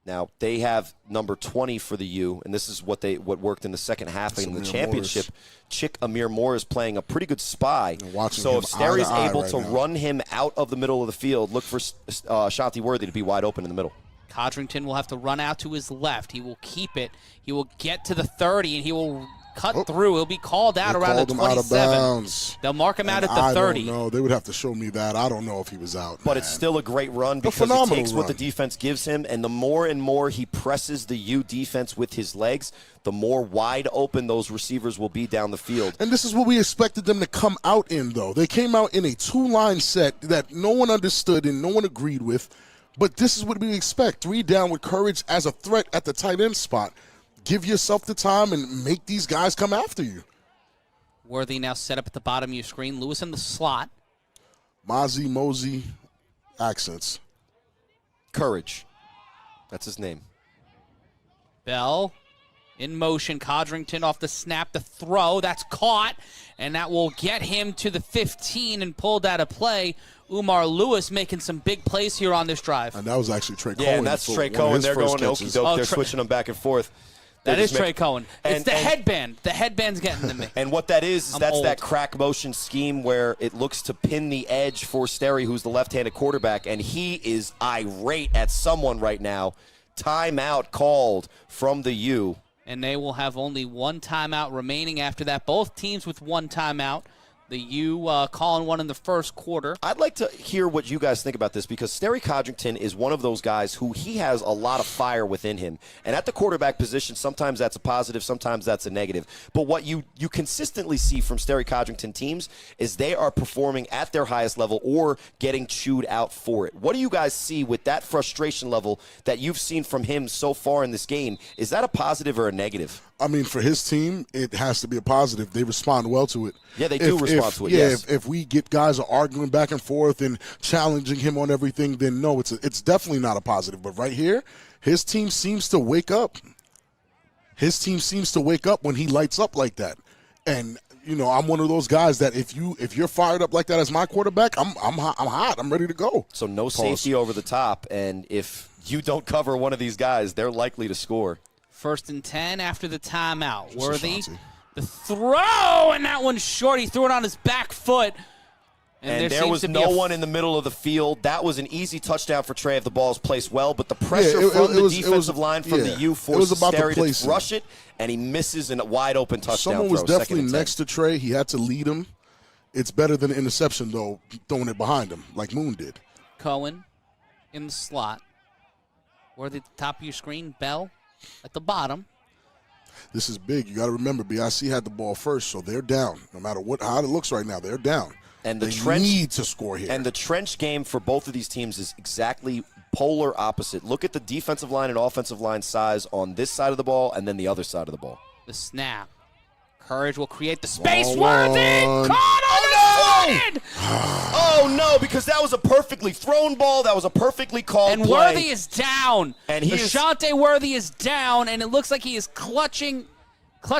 Now, they have number 20 for the U, and this is what worked in the second half in the championship. Chick Amir Moore is playing a pretty good spy. So if Sterry is able to run him out of the middle of the field, look for Shanti Worthy to be wide open in the middle. Codrington will have to run out to his left. He will keep it. He will get to the 30, and he will cut through. He'll be called out around the 27. They'll mark him out at the 30. I don't know. They would have to show me that. I don't know if he was out. But it's still a great run because he takes what the defense gives him, and the more and more he presses the U defense with his legs, the more wide open those receivers will be down the field. And this is what we expected them to come out in, though. They came out in a 2-line set that no one understood and no one agreed with. But this is what we expect. 3 down with Courage as a threat at the tight end spot. Give yourself the time and make these guys come after you. Worthy now set up at the bottom of your screen. Lewis in the slot. Mosey, accents. Courage. That's his name. Bell in motion. Codrington off the snap. The throw. That's caught. And that will get him to the 15 and pulled out of play. Umar Lewis making some big plays here on this drive. And that was actually Trey Cohen. Yeah, and that's Trey Cohen. They're going okey doke. They're switching them back and forth. That is Trey Cohen. It's the headband. The headband's getting to me. And what that is that's that crack motion scheme where it looks to pin the edge for Sterry, who's the left-handed quarterback, and he is irate at someone right now. Timeout called from the U. And they will have only 1 timeout remaining after that. Both teams with 1 timeout. The U calling one in the first quarter. I'd like to hear what you guys think about this because Sterry Codrington is one of those guys who he has a lot of fire within him. And at the quarterback position, sometimes that's a positive, sometimes that's a negative. But what you consistently see from Sterry Codrington teams is they are performing at their highest level or getting chewed out for it. What do you guys see with that frustration level that you've seen from him so far in this game? Is that a positive or a negative? I mean, for his team, it has to be a positive. They respond well to it. Yeah, they do respond to it, yes. If we get guys arguing back and forth and challenging him on everything, then no, it's definitely not a positive. But right here, his team seems to wake up. His team seems to wake up when he lights up like that. And, I'm one of those guys that if you're fired up like that as my quarterback, I'm hot. I'm ready to go. So no safety over the top, and if you don't cover one of these guys, they're likely to score. 1st and 10 after the timeout. Worthy, the throw, and that one's short. He threw it on his back foot. And there was no one in the middle of the field. That was an easy touchdown for Trey if the ball is placed well, but the pressure from the defensive line from the U forces Sterry to rush it, and he misses a wide-open touchdown Someone was definitely next to Trey. He had to lead him. It's better than an interception, though, throwing it behind him like Moon did. Cohen in the slot. Worthy at the top of your screen, Bell at the bottom. This is big. You got to remember, BIC had the ball first, so they're down. No matter how it looks right now, they're down. And they need to score here. And the trench game for both of these teams is exactly polar opposite. Look at the defensive line and offensive line size on this side of the ball and then the other side of the ball. The snap. Courage will create the space. Ball Worthy one. caught on the Oh, no, because that was a perfectly thrown ball. That was a perfectly called And play. Worthy is down. And he is- Ashante Worthy is down, and it looks like he is clutching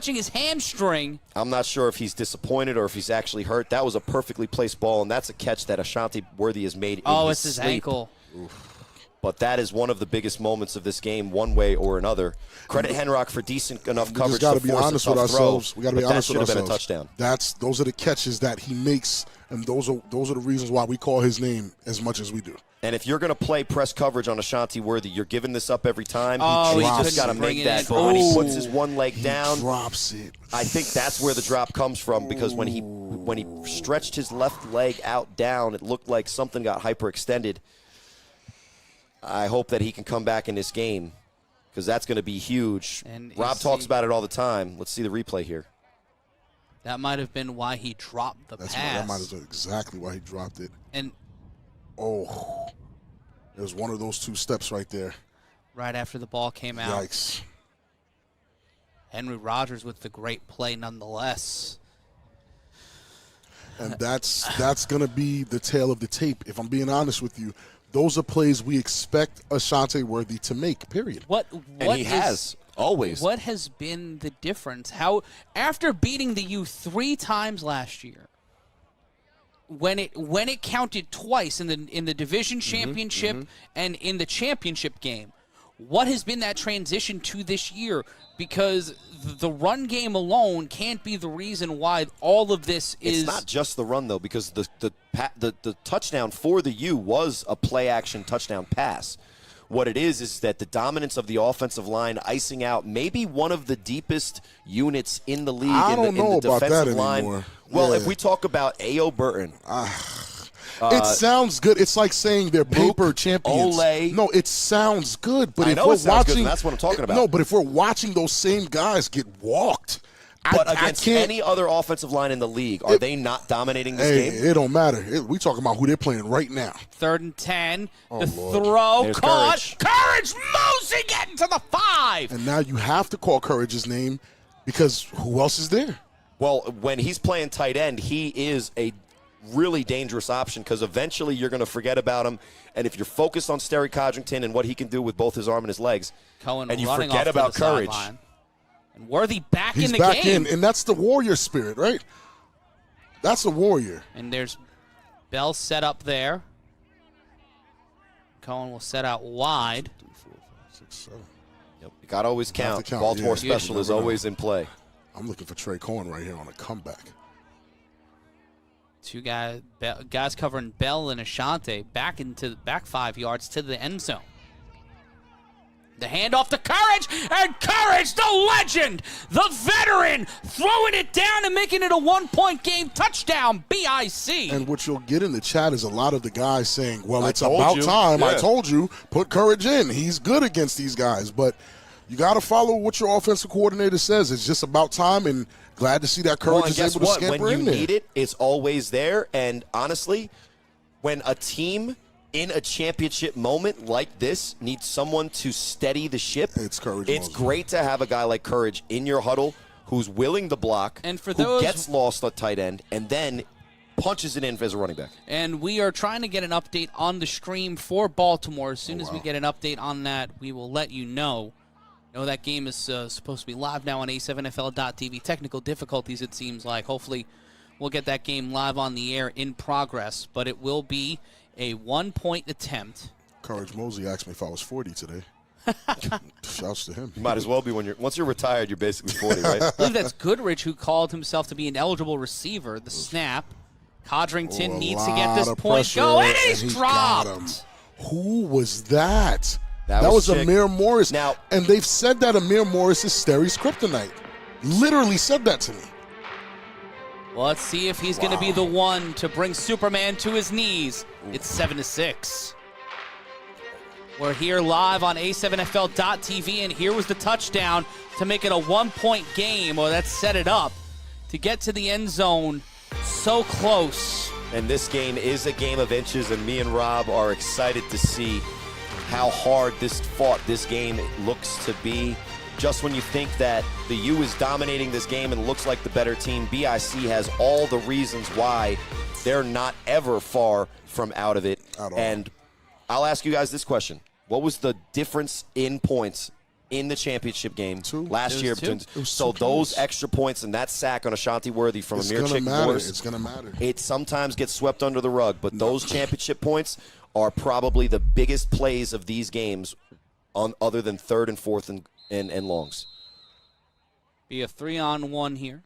his hamstring. I'm not sure if he's disappointed or if he's actually hurt. That was a perfectly placed ball, and that's a catch that Ashante Worthy has made in It's his sleep. ankle. But that is one of the biggest moments of this game, one way or another. Credit Henrock for decent enough coverage We got to to be force honest a with tough ourselves. throw. We got to be but honest with that should have ourselves. been a touchdown. Those are the catches that he makes, and those are the reasons why we call his name as much as we do. And if you're going to play press coverage on Ashante Worthy, you're giving this up every time. Oh, he he just got to couldn't bring make it that. in. But when he Oh. puts his one leg He down, drops it. I think that's where the drop comes from, because when he stretched his left leg out down, it looked like something got hyperextended. I hope that he can come back in this game, because that's going to be huge. And Rob talks about it all the time. Let's see the replay here. That might have been why he dropped the That pass. might have been exactly why he dropped it. And Oh, it was one of those two steps right there. right after the ball came out, Yikes. Henry Rogers with the great play nonetheless. And that's going to be the tail of the tape. If I'm being honest with you, those are plays we expect Ashante Worthy to make, period. And he has, always. What has been the difference? How, after beating the U 3 times last year, when it counted twice in the division championship and in the championship game, what has been that transition to this year? Because the run game alone can't be the reason why all of this is. It's not just the run, though, because the touchdown for the U was a play-action touchdown pass. What it is that the dominance of the offensive line icing out maybe one of the deepest units in the league I in don't the know about defensive that line. anymore. Well, Yeah. if we talk about A.O. Burton, It sounds good. It's like saying they're paper champions. Ole. No, it sounds good. But I if know we're it sounds good, watching, and that's what I'm talking about. No, but if we're watching those same guys get walked, but I against can't. any other offensive line in the league, are they not dominating this Hey, game? it don't matter. We talking about who they're playing right now. 3rd and 10. Oh, the Lord. throw There's caught. Courage mosey getting to the 5. And now you have to call Courage's name because who else is there? Well, when he's playing tight end, he is a really dangerous option, because eventually you're going to forget about him. And if you're focused on Sterry Codrington and what he can do with both his arm and his legs, Cohen and you running forget off to about the Courage, sideline. And Worthy back He's in the back game. in, and that's the warrior spirit, right? That's a warrior. And there's Bell set up there. Cohen will set out wide. 3, 4, 5, 6, 7. you got to always You have count. to count, Baltimore yeah. special You is never know. always in play. I'm looking for Trey Cohen right here on a comeback. Two guys covering Bell and Ashante back 5 yards to the end zone. The handoff to Courage, and Courage, the legend, the veteran, throwing it down and making it a 1-point game. Touchdown, BIC. And what you'll get in the chat is a lot of the guys saying, well, I it's told about you. time. I Yeah. told you, put Courage in. He's good against these guys. But you got to follow what your offensive coordinator says. It's just about time, and glad to see that Courage Well, and is guess able to what? scamper When you in there. need it, it's always there. And honestly, when a team in a championship moment like this needs someone to steady the ship, It's Courage It's Moses. great to have a guy like Courage in your huddle who's willing to block, And for who those- gets lost at tight end, and then punches it in as a running back. And we are trying to get an update on the stream for Baltimore. As soon as we get an update on that, we will let you know. I know that game is supposed to be live now on A7FL.tv. Technical difficulties, it seems like. Hopefully, we'll get that game live on the air in progress. But it will be a 1-point attempt. Courage Mosey asked me if I was 40 today. Shouts to him. You might as well be once you're retired, you're basically 40, right? I believe that's Goodrich who called himself to be an eligible receiver. The snap. Codrington A needs to get lot this of point pressure, going, and he's he got him. dropped. Who was that? That That was was Chick. Amir Morris. Now- and they've said that Amir Morris is Sterry's kryptonite. Literally said that to me. Well, let's see if he's going to be the one to bring Superman to his knees. It's 7-6. We're here live on A7FL.TV, and here was the touchdown to make it a 1-point game, or that set it up to get to the end zone so close. And this game is a game of inches, and me and Rob are excited to see how hard this game looks to be. Just when you think that the U is dominating this game and looks like the better team, BIC has all the reasons why they're not ever far from out of it. At all. And I'll ask you guys this question. What was the difference in points in the championship game last year? So those extra points and that sack on Ashanti Worthy from Amir Chick-Morris, it's going to matter. It sometimes gets swept under the rug, but those championship points are probably the biggest plays of these games other than third and fourth and longs. Be a 3-on-1 here.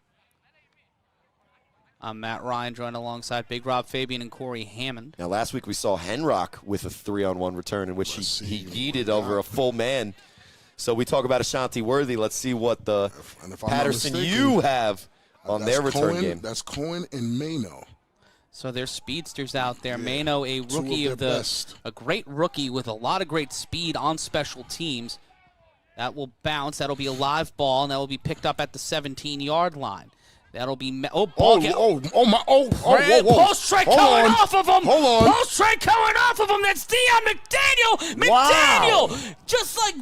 I'm Matt Ryan, joined alongside Big Rob Fabian and Corey Hammond. Now, last week we saw Henrock with a 3-on-1 return in which he yeeted over a full man. So we talk about Ashanti Worthy. Let's see what the Patterson U have on their return game. That's Cohen and Mano. So there's speedsters out there. Mano, a rookie a great rookie with a lot of great speed on special teams. That will bounce. That'll be a live ball, and that will be picked up at the 17-yard line. That'll be post straight coming off of him. Hold on. Post straight coming off of him. That's Dion McDaniel. Wow. Just like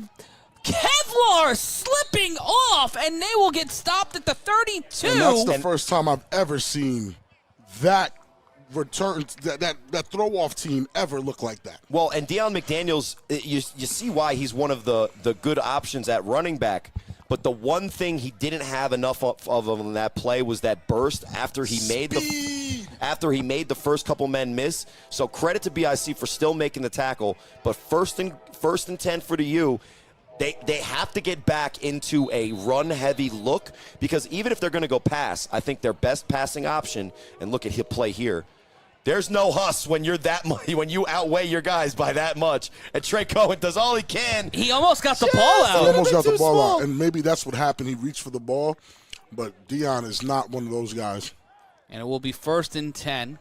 Kevlar slipping off, and they will get stopped at the 32. And that's the first time I've ever seen that return, that throw-off team ever look like that. Well, and Dion McDaniels, you see why he's one of the good options at running back. But the one thing he didn't have enough of in that play was that burst after he made the first couple men miss. So credit to BIC for still making the tackle. But first and 10 for the U. They have to get back into a run-heavy look because even if they're going to go pass, I think their best passing option, and look at his play here, there's no huss when you're when you outweigh your guys by that much. And Trey Cohen does all he can. He almost got the ball out. He almost got the ball out, and maybe that's what happened. He reached for the ball, but Dion is not one of those guys. And it will be 1st and 10.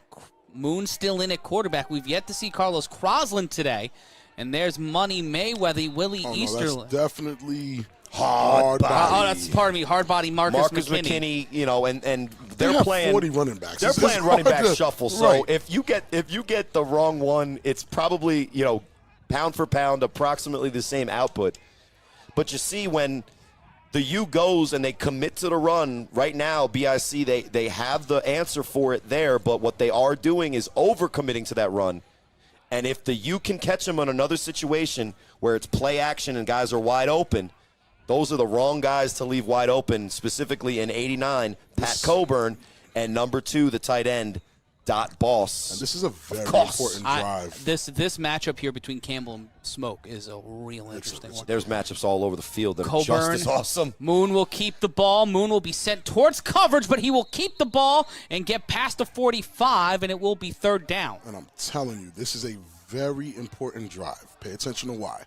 Moon still in at quarterback. We've yet to see Carlos Crosland today. And there's Money Mayweather, Willie Easterling. That's definitely hard body. Hard body Marcus McKinney. You know, and they're have playing 40 running backs. They're playing running back shuffle. So right. if you get the wrong one, it's probably, pound for pound, approximately the same output. But you see when the U goes and they commit to the run, right now, BIC, they have the answer for it there, but what they are doing is over-committing to that run. And if the U can catch them on another situation where it's play action and guys are wide open, those are the wrong guys to leave wide open, specifically in 89, Pat Coburn, and number 2, the tight end, Dot Boss. And this is a very important drive. This matchup here between Campbell and Smoke is a real interesting one. There's matchups all over the field that Coburn, are just as awesome. Moon will keep the ball. Moon will be sent towards coverage, but he will keep the ball and get past the 45, and it will be 3rd down. And I'm telling you, this is a very important drive. Pay attention to why.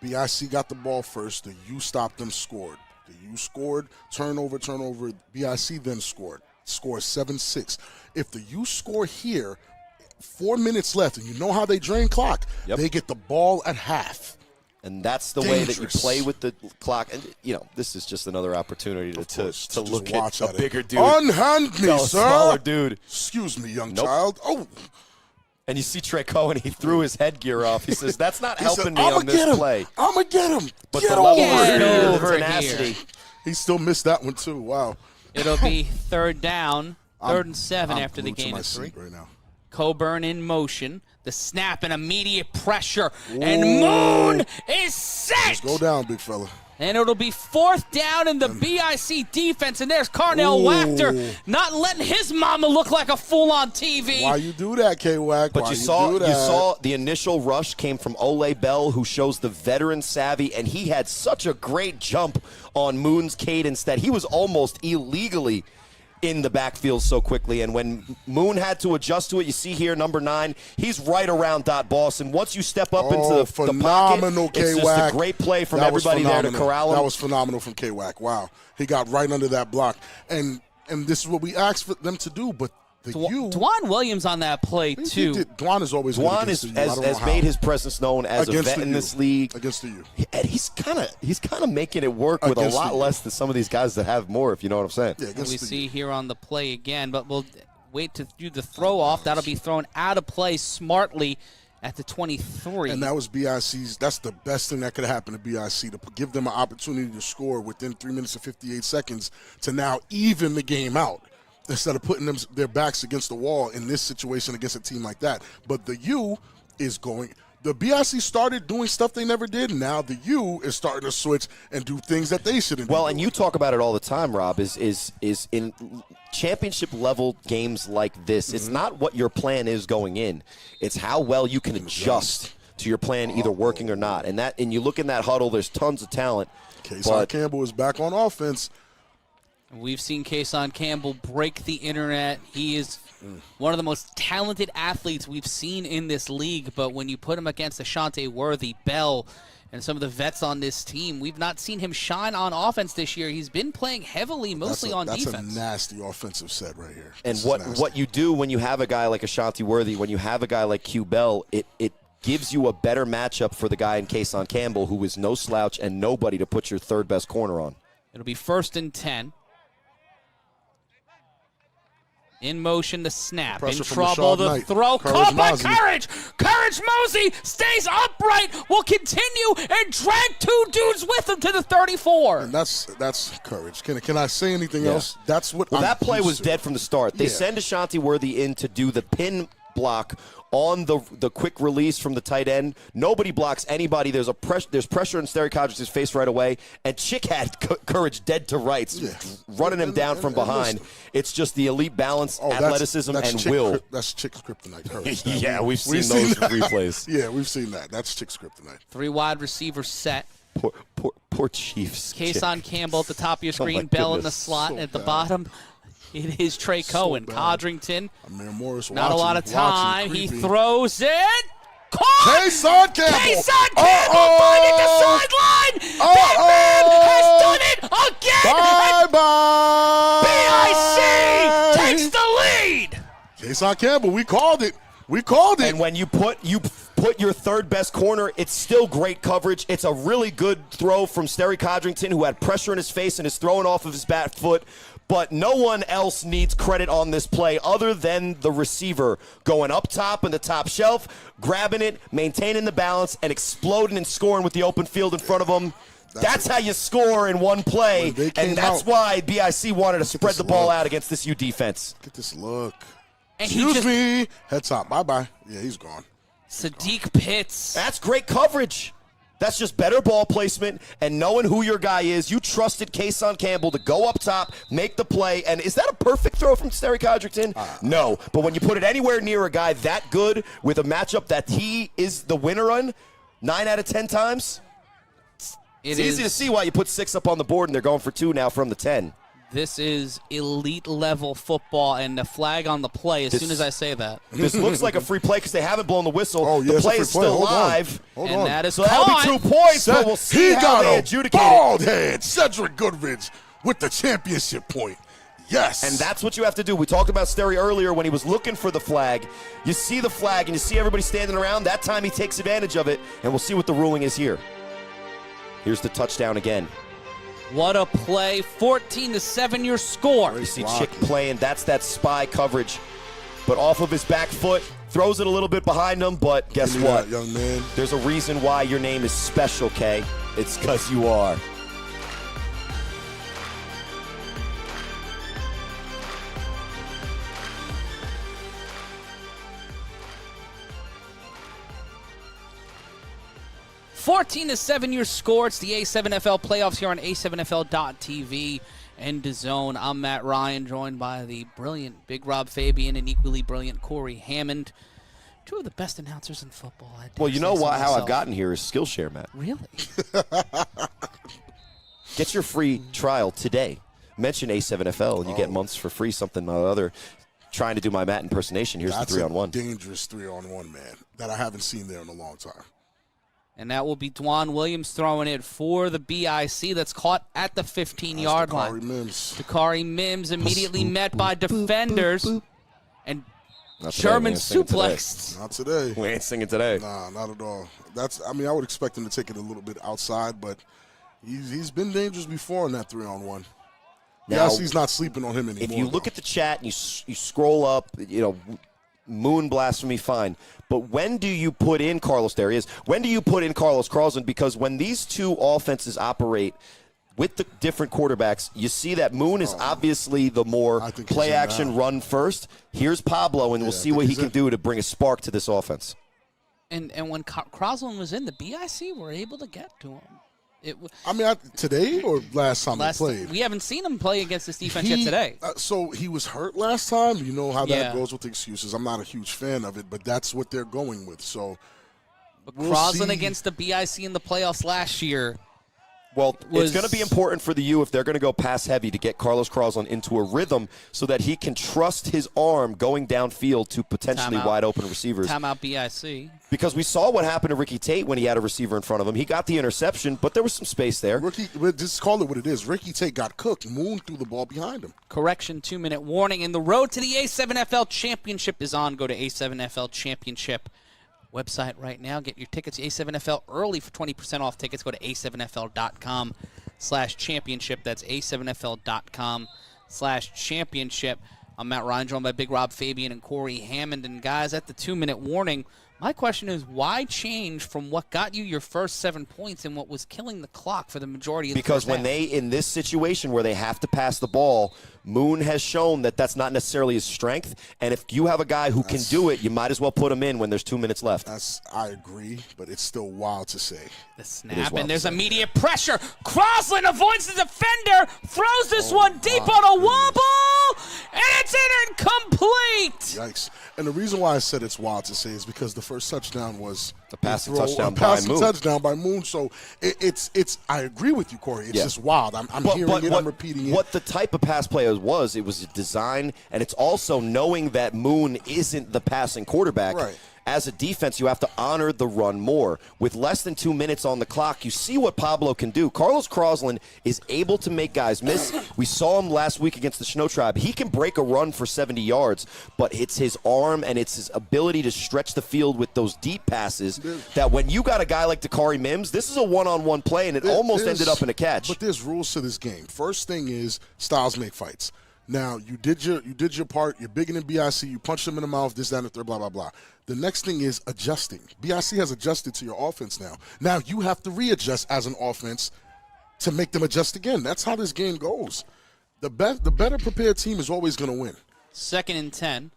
BIC got the ball first. The U stopped them, scored. The U scored, turnover. BIC then scored. Score 7-6. If the U score here, 4 minutes left, and you know how they drain clock, they get the ball at half. And that's the way that you play with the clock. And, this is just another opportunity to look at a bigger dude. Unhand me, sir. Smaller dude. Excuse me, young child. Oh. And you see Trey Cohen, he threw his headgear off. He says, that's not helping me on this play. I'm going to get him. But get the level of speed, the tenacity. He still missed that one, too. Wow. It'll be 3rd down, 3rd and 7 after the gain of 3. Right now. Coburn in motion. The snap and immediate pressure. Ooh. And Moon is set. Let's go down, big fella. And it'll be 4th down in the BIC defense. And there's Carnell Wachter not letting his mama look like a fool on TV. Why you do that, K-Wack? But you saw the initial rush came from Ole Bell, who shows the veteran savvy, and he had such a great jump on Moon's cadence that he was almost illegally in the backfield so quickly. And when Moon had to adjust to it, you see here, number 9, he's right around Dot Boss. And once you step up into the pocket, it's just a great play from everybody there to corral him. That was phenomenal from K-Wack. Wow. He got right under that block. And this is what we asked for them to do, but Dwan Williams on that play, too. Dwan is always Dwan has made his presence known as a vet in this league. Against the U. And he's kind of making it work with a lot less than some of these guys that have more, if you know what I'm saying. Yeah, we see here on the play again, but we'll wait to do the throw off. That'll be thrown out of play smartly at the 23. And that was BIC's. That's the best thing that could happen to BIC, to give them an opportunity to score within 3 minutes and 58 seconds to now even the game out, instead of putting their backs against the wall in this situation against a team like that. But the U is going. The BIC started doing stuff they never did. Now the U is starting to switch and do things that they shouldn't do. Well, and you talk about it all the time, Rob, is in championship level games like this, it's not what your plan is going in. It's how well you can adjust to your plan, either working or not. And you look in that huddle, there's tons of talent. Kason Campbell is back on offense. We've seen Kason Campbell break the internet. He is one of the most talented athletes we've seen in this league, but when you put him against Ashante Worthy, Bell, and some of the vets on this team, we've not seen him shine on offense this year. He's been playing heavily, mostly on defense. That's a nasty offensive set right here. And what you do when you have a guy like Ashanti Worthy, when you have a guy like Q Bell, it gives you a better matchup for the guy in Kason Campbell, who is no slouch and nobody to put your third best corner on. It'll be 1st and 10. In motion, the snap. Pressure in from trouble, Rashad the Knight. throw. Courage Caught by Mosey. Courage. Courage Mosey stays upright, will continue, and drag 2 dudes with him to the 34. And that's courage. Can I say anything else? That's what. Well, that play was dead from the start. They send Ashanti Worthy in to do the pin block on the quick release from the tight end. Nobody blocks anybody. There's pressure in Sterry Codrick's face right away, and Chick had Courage dead to rights, running him down from behind. It's just the elite balance, athleticism, and will. That's Chick's kryptonite. Courage. Yeah, we've seen those replays. Yeah, we've seen that. That's Chick's kryptonite. 3 wide receivers set. Poor Chiefs. Kason Campbell at the top of your screen, Bell in the slot at the bottom. It is Trey Cohen. Codrington. Amir Morris not a lot of time. He throws it. Caught! Kason Campbell! Kason Campbell finding the sideline! That man has done it again! Bye-bye! BIC takes the lead! Kason Campbell, we called it. We called it. And when you put your third best corner, it's still great coverage. It's a really good throw from Sterry Codrington, who had pressure in his face and is throwing off of his back foot. But no one else needs credit on this play other than the receiver going up top in the top shelf, grabbing it, maintaining the balance, and exploding and scoring with the open field in front of him. That's how you score in one play, and that's why BIC wanted to spread the ball out against this U defense. Get this look. And Excuse me. Head top. Bye-bye. Yeah, he's gone. Sadiq Pitts. That's great coverage. That's just better ball placement and knowing who your guy is. You trusted Kason Campbell to go up top, make the play. And is that a perfect throw from Sterry Codrington? No. But when you put it anywhere near a guy that good with a matchup that he is the winner on 9 out of 10 times, it's easy to see why you put 6 up on the board and they're going for 2 now from the 10. This is elite level football, and the flag on the play as soon as I say that. This looks like a free play because they haven't blown the whistle. Oh, yeah, the play is still live. Hold and on. that is so that'll be 2 points, but we'll see how they adjudicate it. Bald head, Cedric Goodridge with the championship point. Yes. And that's what you have to do. We talked about Sterry earlier when he was looking for the flag. You see the flag, and you see everybody standing around. That time he takes advantage of it, and we'll see what the ruling is here. Here's the touchdown again. What a play. 14-7 your score. You see Chick playing. That's that spy coverage. But off of his back foot, throws it a little bit behind him, but guess what? Young man. There's a reason why your name is special, Kay. It's because you are. $14-7 your score. It's the A7FL playoffs here on A7FL.TV and DAZN. I'm Matt Ryan, joined by the brilliant Big Rob Fabian and equally brilliant Corey Hammond. 2 of the best announcers in football. Well, you know how I've gotten here is Skillshare, Matt. Really? Get your free trial today. Mention A7FL and you get months for free, something or other. Trying to do my Matt impersonation. Here's the 3-on-1. Dangerous 3-on-1, man, that I haven't seen there in a long time. And that will be Dwan Williams throwing it for the BIC that's caught at the 15-yard line. Dakari Mims. Dakari Mims immediately met by defenders. Not today. German We ain't singing today. suplexed. Not today. We ain't singing today. Nah, not at all. I mean, I would expect him to take it a little bit outside, but he's been dangerous before in that 3-on-1. Now, Yes, he's not sleeping on him anymore. If you look at the chat and you scroll up, Moon blasphemy, fine. But when do you put in Carlos? There he is. When do you put in Carlos Carlson? Because when these two offenses operate with the different quarterbacks, you see that Moon is obviously the more play action run first. Here's Pablo, and we'll see what he can do to bring a spark to this offense. And when Crosland was in, the BIC were able to get to him. Today or last time he played? We haven't seen him play against this defense yet today. So he was hurt last time. You know how that goes with excuses. I'm not a huge fan of it, but that's what they're going with. So, Crosland against the BIC in the playoffs last year. Well, it's going to be important for the U if they're going to go pass heavy to get Carlos Crosland into a rhythm so that he can trust his arm going downfield to potentially wide open receivers. Timeout BIC. Because we saw what happened to Ricky Tate when he had a receiver in front of him. He got the interception, but there was some space there. Just call it what it is. Ricky Tate got cooked. Moon threw the ball behind him. Correction, 2-minute warning. And the road to the A7FL Championship is on. Go to A7FL Championship website right now. Get your tickets. A7FL early for 20% off tickets. Go to a7fl.com/championship. That's a7fl.com/championship. I'm Matt Ryan, joined by Big Rob Fabian and Corey Hammond. And guys, at the 2-minute warning, my question is, why change from what got you your first 7 points and what was killing the clock for the majority of the Because when they, in this situation where they have to pass the ball, Moon has shown that that's not necessarily his strength. And if you have a guy who can do it, you might as well put him in when there's 2 minutes left. I agree, but it's still wild to say. The snap, and there's immediate pressure. Crosland avoids the defender, throws this one deep on a wobble, and it's incomplete. Yikes. And the reason why I said it's wild to say is because the first touchdown was a passing touchdown by Moon. So it's I agree with you, Corey. It's just wild. I'm hearing it, I'm repeating it. What the type of pass play was, it was a design, and it's also knowing that Moon isn't the passing quarterback. Right. As a defense, you have to honor the run more. With less than 2 minutes on the clock, you see what Pablo can do. Carlos Crosland is able to make guys miss. We saw him last week against the Snow Tribe. He can break a run for 70 yards, but it's his arm and it's his ability to stretch the field with those deep passes that when you got a guy like Dakari Mims, this is a one-on-one play, and it almost ended up in a catch. But there's rules to this game. First thing is styles make fights. Now, you did your part. You're big in the BIC. You punched them in the mouth, this, that, and the third, blah, blah, blah. The next thing is adjusting. BIC has adjusted to your offense now. Now, you have to readjust as an offense to make them adjust again. That's how this game goes. The better prepared team is always going to win. 2nd and 10.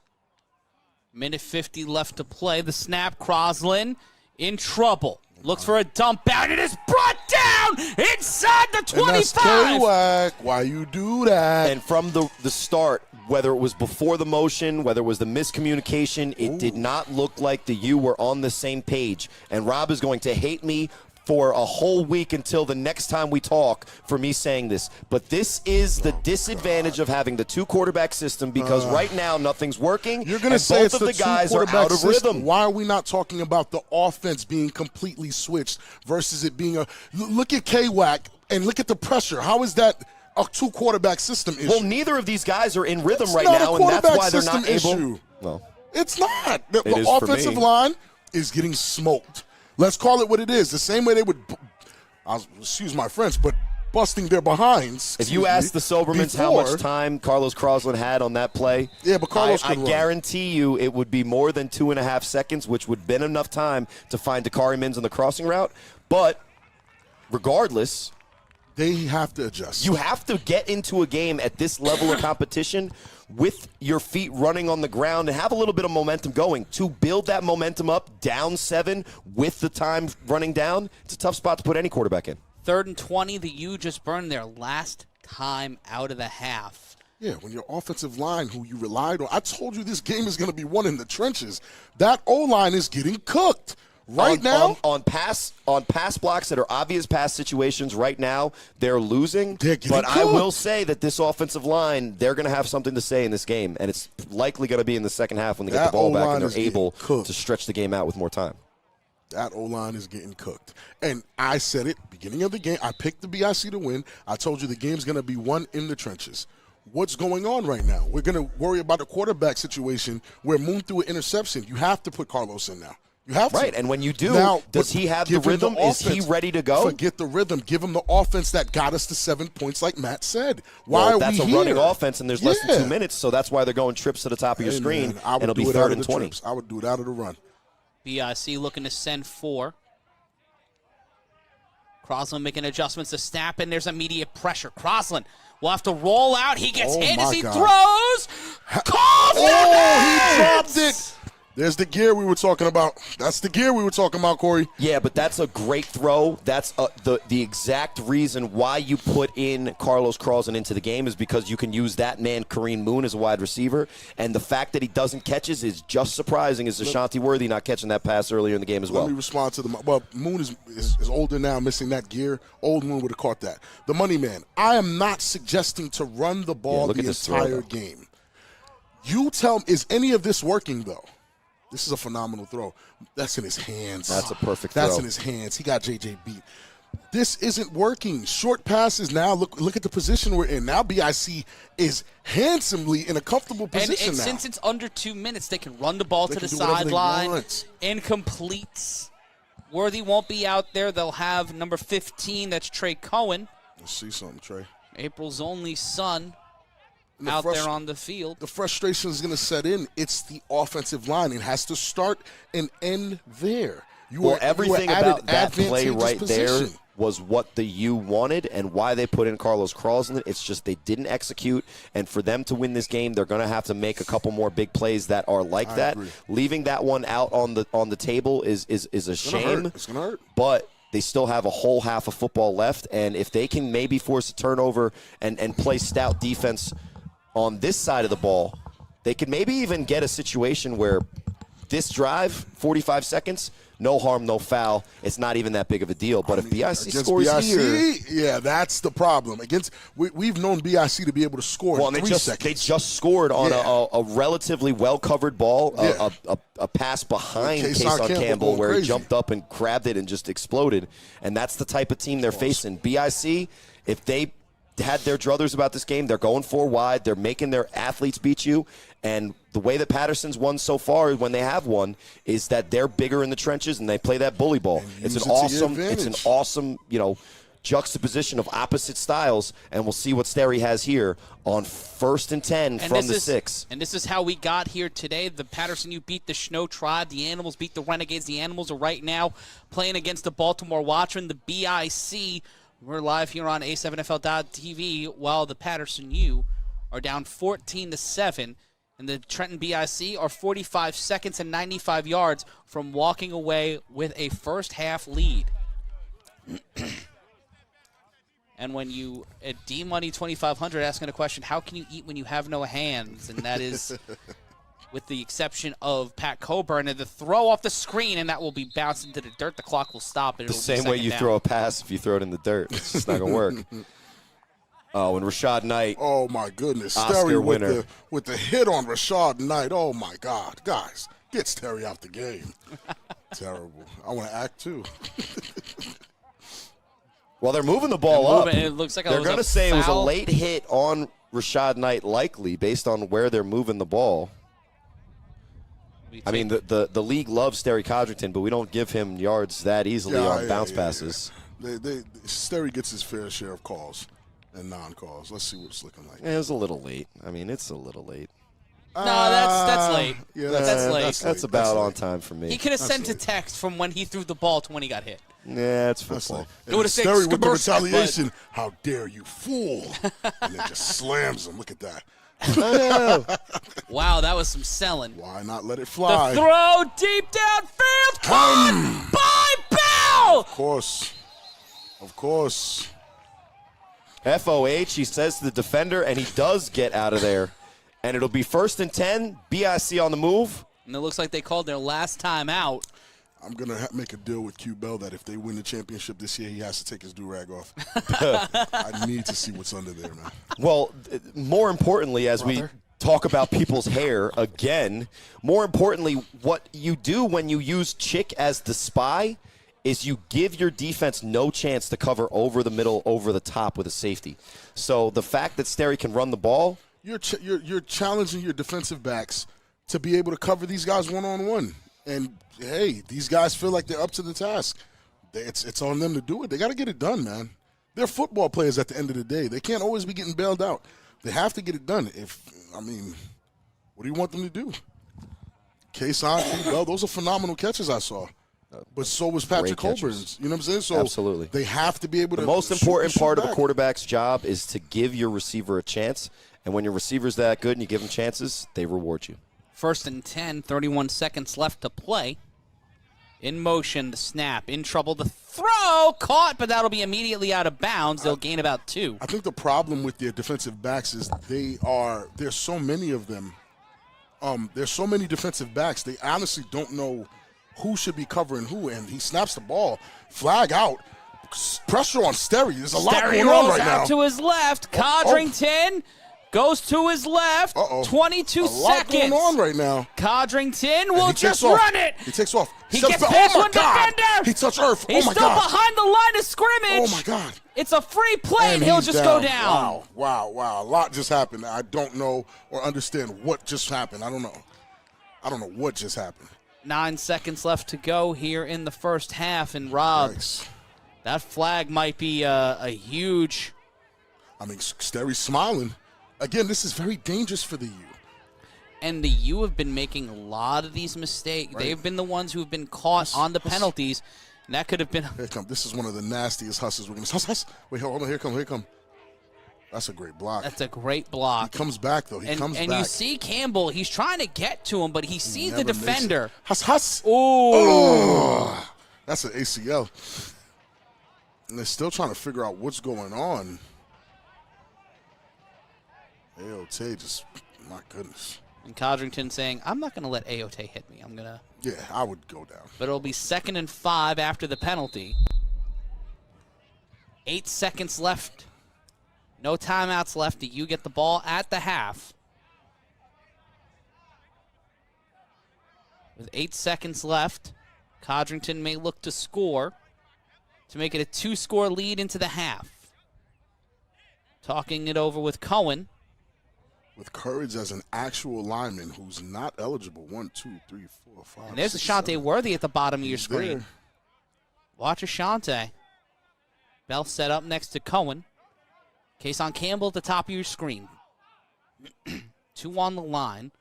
Minute 50 left to play. The snap, Crosland in trouble. Looks for a dump out. It is brought down inside the 25. And that's K-Wack. Why you do that? And from the start, whether it was before the motion, whether it was the miscommunication, it did not look like the U were on the same page. And Rob is going to hate me for a whole week until the next time we talk for me saying this. But this is the disadvantage of having the two quarterback system because right now nothing's working. You're going to say both of the guys are out of rhythm. Why are we not talking about the offense being completely switched versus it being a – look at K-Wack and look at the pressure. How is that a two-quarterback system issue? Well, neither of these guys are in rhythm right not now, and that's why they're not able – issue. Well, it's not. The is for offensive me. line is getting smoked. Let's call it what it is. The same way they would – excuse my French, but busting their behinds. If you ask the Sobermans how much time Carlos Crosland had on that play, but Carlos I guarantee you it would be more than 2.5 seconds, which would have been enough time to find Dakari Mims on the crossing route. But regardless, they have to adjust. You have to get into a game at this level of competition with your feet running on the ground and have a little bit of momentum going. To build that momentum up, down 7 with the time running down, it's a tough spot to put any quarterback in. 3rd and 20, the U just burned their last time out of the half. Yeah, when your offensive line, who you relied on, I told you this game is going to be won in the trenches. That O-line is getting cooked. Right now, on pass blocks that are obvious pass situations right now, they're losing. But I will say that this offensive line, they're going to have something to say in this game, and it's likely going to be in the second half when they get the ball back and they're able to stretch the game out with more time. That O-line is getting cooked. And I said it, beginning of the game, I picked the BIC to win. I told you the game's going to be won in the trenches. what's going on right now. We're going to worry about the quarterback situation where Moon threw an interception. You have to put Carlos in now. You have to. Right, and when you do, now, does he have the give him rhythm? Is he offense. ready to go? Forget the rhythm. Give him the offense that got us to 7 points, like Matt said. Why Well, are that's we a here? running offense, and there's less than Yeah. 2 minutes, so that's why they're going trips to the top of your Hey, screen, man, I and would it'll be do it 3rd out of and the 20. trips. I would do it out of the run. BIC looking to send 4. Crosland making adjustments to snap, and there's immediate pressure. Crosland will have to roll out. He gets Oh, hit as my he God. throws. Calls Oh, he dropped it. There's the gear we were talking about. That's the gear we were talking about, Corey. Yeah, but that's a great throw. That's the exact reason why you put in Carlos Crosland into the game is because you can use that man, Kareem Moon, as a wide receiver. And the fact that he doesn't catches is just surprising. Is Ashanti Worthy not catching that pass earlier in the game as well? Let me respond to the well. Moon is older now, missing that gear. Old Moon would have caught that. The money man. I am not suggesting to run the ball look the at this throw, entire though. game. You tell me, is any of this working though? This is a phenomenal throw. That's in his hands. That's a perfect That's throw. in his hands. He got JJ beat. This isn't working. Short passes now. Look at the position we're in. Now BIC is handsomely in a comfortable position And now. since it's under 2 minutes, they can run the ball They to the can do whatever they sideline. want. Incompletes. Worthy won't be out there. They'll have number 15. That's Trey Cohen, Let's see something, Trey. April's only son, And the out frust- there on the field. The frustration is going to set in. It's the offensive line. It has to start and end there. Well, everything about that play advantageous right there position. was what the U wanted and why they put in Carlos Crosland. It's just they didn't execute, and for them to win this game, they're going to have to make a couple more big plays that are like I that. agree. Leaving that one out on the table is a It's gonna shame. hurt. It's going to hurt. But they still have a whole half of football left, and if they can maybe force a turnover and play stout defense on this side of the ball, they could maybe even get a situation where this drive, 45 seconds, no harm, no foul. It's not even that big of a deal. But if BIC Against scores BIC, here, yeah, that's the problem. We've known BIC to be able to score well, in and 3 they seconds. just scored on Yeah. a relatively well-covered ball, Yeah. a pass behind Kason Kason Campbell Campbell going where he crazy. jumped up and grabbed it and just exploded. And that's the type of team they're facing. BIC, if they had their druthers about this game, they're going 4 wide. They're making their athletes beat you. And the way that Patterson's won so far, when they have won, is that they're bigger in the trenches and they play that bully ball. It's use an it to your awesome, advantage. juxtaposition of opposite styles, and we'll see what Sterry has here on 1st and 10 from the 6. And this is how we got here today. The Patterson U beat the Schno Tribe. The Animals beat the Renegades. The Animals are right now playing against the Baltimore Watchman, the BIC. We're live here on A7FL.TV while the Patterson U are down 14-7. And the Trenton BIC are 45 seconds and 95 yards from walking away with a first-half lead. And when you, at D-Money 2500, asking a question, how can you eat when you have no hands? And that is, with the exception of Pat Coburn, and the throw off the screen, and that will be bounced into the dirt. The clock will stop. The same way you throw a pass if you throw it in the dirt. It's just not going to work. Oh, and Rashad Knight. Oh, my goodness. Oscar Sterry winner. with the hit on Rashad Knight. Oh, my God. Guys, get Sterry out the game. Terrible. I want to act, too. Well, they're moving the ball up. It looks like they're going to say it was a late hit on Rashad Knight, likely, based on where they're moving the ball. I mean, the league loves Sterry Codrington, but we don't give him yards that easily on bounce passes. Sterry gets his fair share of calls and non-calls. Let's see what it's looking like. It was a little late. I mean, it's a little late. No, that's late. Yeah, that's late. That's about on time for me. He could have sent a late. text from when he threw the ball to when he got hit. Yeah, it's That's football. like, It would've said Sterry with the Skibber's retaliation. How dare you, fool! And then just slams him. Look at that. Wow, that was some selling. Why not let it The fly? throw deep downfield, caught by Bell! Of course. FOH, he says to the defender, and he does get out of there. And it'll be 1st and 10, BIC on the move. And it looks like they called their last time out. I'm going to make a deal with Q Bell that if they win the championship this year, he has to take his do-rag off. I need to see what's under there, man. Well, more importantly, as we talk about people's hair again, more importantly, what you do when you use Chick as the spy is you give your defense no chance to cover over the middle, over the top with a safety. So the fact that Sterry can run the ball, you're challenging your defensive backs to be able to cover these guys one-on-one. And, hey, these guys feel like they're up to the task. It's on them to do it. They got to get it done, man. They're football players at the end of the day. They can't always be getting bailed out. They have to get it done. What do you want them to do? Kason, Bell, those are phenomenal catches I saw. But so was Patrick Colburn's. You know what I'm saying? So absolutely. They have to be able to. The most important part of the quarterback's job is to give your receiver a chance. And when your receiver's that good and you give them chances, they reward you. 1st and 10, 31 seconds left to play. In motion, the snap. In trouble, the throw. Caught, but that'll be immediately out of bounds. They'll gain about 2. I think the problem with their defensive backs is there's so many of them. There's so many defensive backs. They honestly don't know who should be covering who, and he snaps the ball. Flag out. Pressure on Sterry. There's a lot going on right now. Out to his left. Codrington goes to his left. 22 seconds. A lot going on right now. Codrington will just run it. He takes off. He gets past one defender. He touched earth. He's still behind the line of scrimmage. Oh, my God. It's a free play, and he'll just go down. Wow. A lot just happened. I don't know or understand what just happened. I don't know what just happened. 9 seconds left to go here in the first half, and Rob, that flag might be a huge. Sterry's smiling. Again, this is very dangerous for the U. And the U have been making a lot of these mistakes. Right. They've been the ones who have been caught on the penalties, and that could have been. Here come. This is one of the nastiest hustles we're going to. Wait, hold on. Here come. That's a great block. That's a great block. He comes back, though. He comes back. And you see Campbell, he's trying to get to him, but he sees the defender. Huss. Oh. That's an ACL. And they're still trying to figure out what's going on. Aote just, my goodness. And Codrington saying, I'm not going to let Aote hit me. I'm going to. Yeah, I would go down. But it'll be 2nd and 5 after the penalty. 8 seconds left. No timeouts left. You get the ball at the half. With 8 seconds left, Codrington may look to score to make it a 2-score lead into the half. Talking it over with Cohen. With Courage as an actual lineman who's not eligible. 1, 2, 3, 4, 5. And there's Ashante Worthy at the bottom of your screen. There. Watch Ashante. Bell set up next to Cohen. Kason Campbell at the top of your screen. 2 on the line.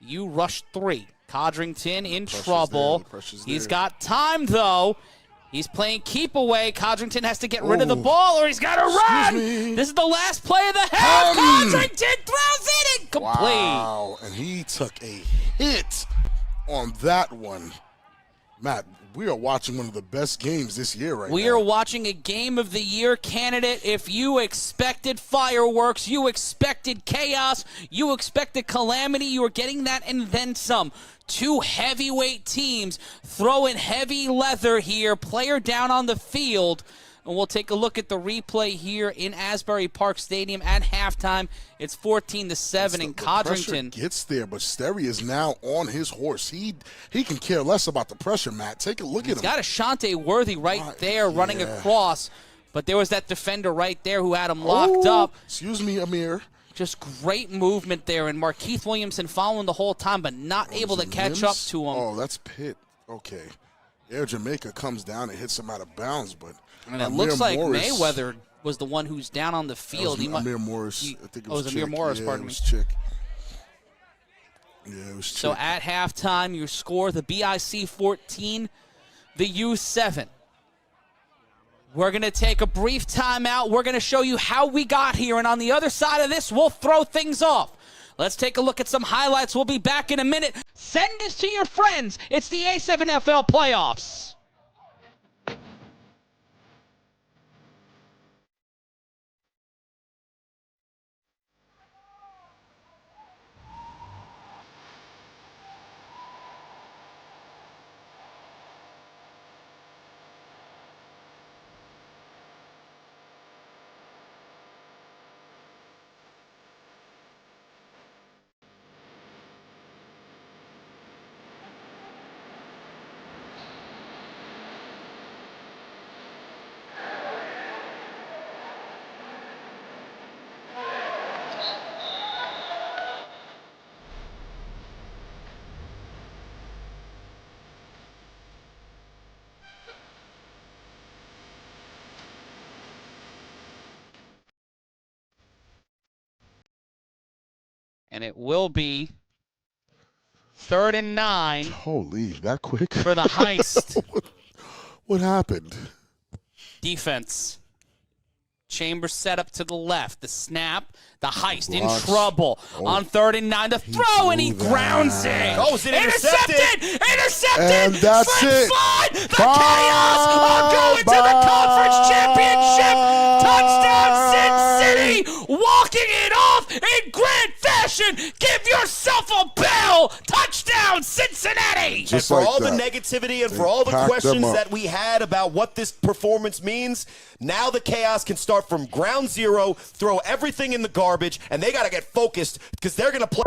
You rush 3. Codrington in trouble. He's got time, though. He's playing keep away. Codrington has to get rid of the ball, or he's got to run. This is the last play of the half. Codrington throws it incomplete. Wow, and he took a hit on that one. Matt, we are watching one of the best games this year right now. We are watching a Game of the Year candidate. If you expected fireworks, you expected chaos, you expected calamity, you are getting that and then some. 2 heavyweight teams throwing heavy leather here. Player down on the field. And we'll take a look at the replay here in Asbury Park Stadium at halftime. It's 14-7, and Codrington gets there, but Sterry is now on his horse. He can care less about the pressure, Matt. Take a look at him. He's got Ashante Worthy right there running across, but there was that defender right there who had him locked up. Excuse me, Amir. Just great movement there, and Markeith Williamson following the whole time, but not able to catch up to him. Oh, that's Pitt. Okay. Air Jamaica comes down and hits him out of bounds, but and it looks like Mayweather was the one who's down on the field. Amir Morris. I think it was Amir Morris, pardon me. Yeah, it was Chick. So at halftime, your score, the BIC 14, the U 7. We're going to take a brief timeout. We're going to show you how we got here, and on the other side of this, we'll throw things off. Let's take a look at some highlights. We'll be back in a minute. Send this to your friends. It's the A7FL playoffs. And it will be 3rd and 9 Holy, that quick? for the heist. What happened? Defense. Chambers set up to the left. The snap. The heist Blocks. in trouble. On 3rd and 9. The throw, and he threw that. grounds it. Oh, is it intercepted? Intercepted! And that's Slip it. slide! The Chaos are going to the conference championship! Touchdown, Sin City! Walking it off in grand fashion! Give yourself a bell! Touchdown, Cincinnati! And Just for like all that. the negativity and They for all the packed them questions up. that we had about what this performance means, now the Chaos can start from ground zero, throw everything in the garbage, and they got to get focused because they're going to play.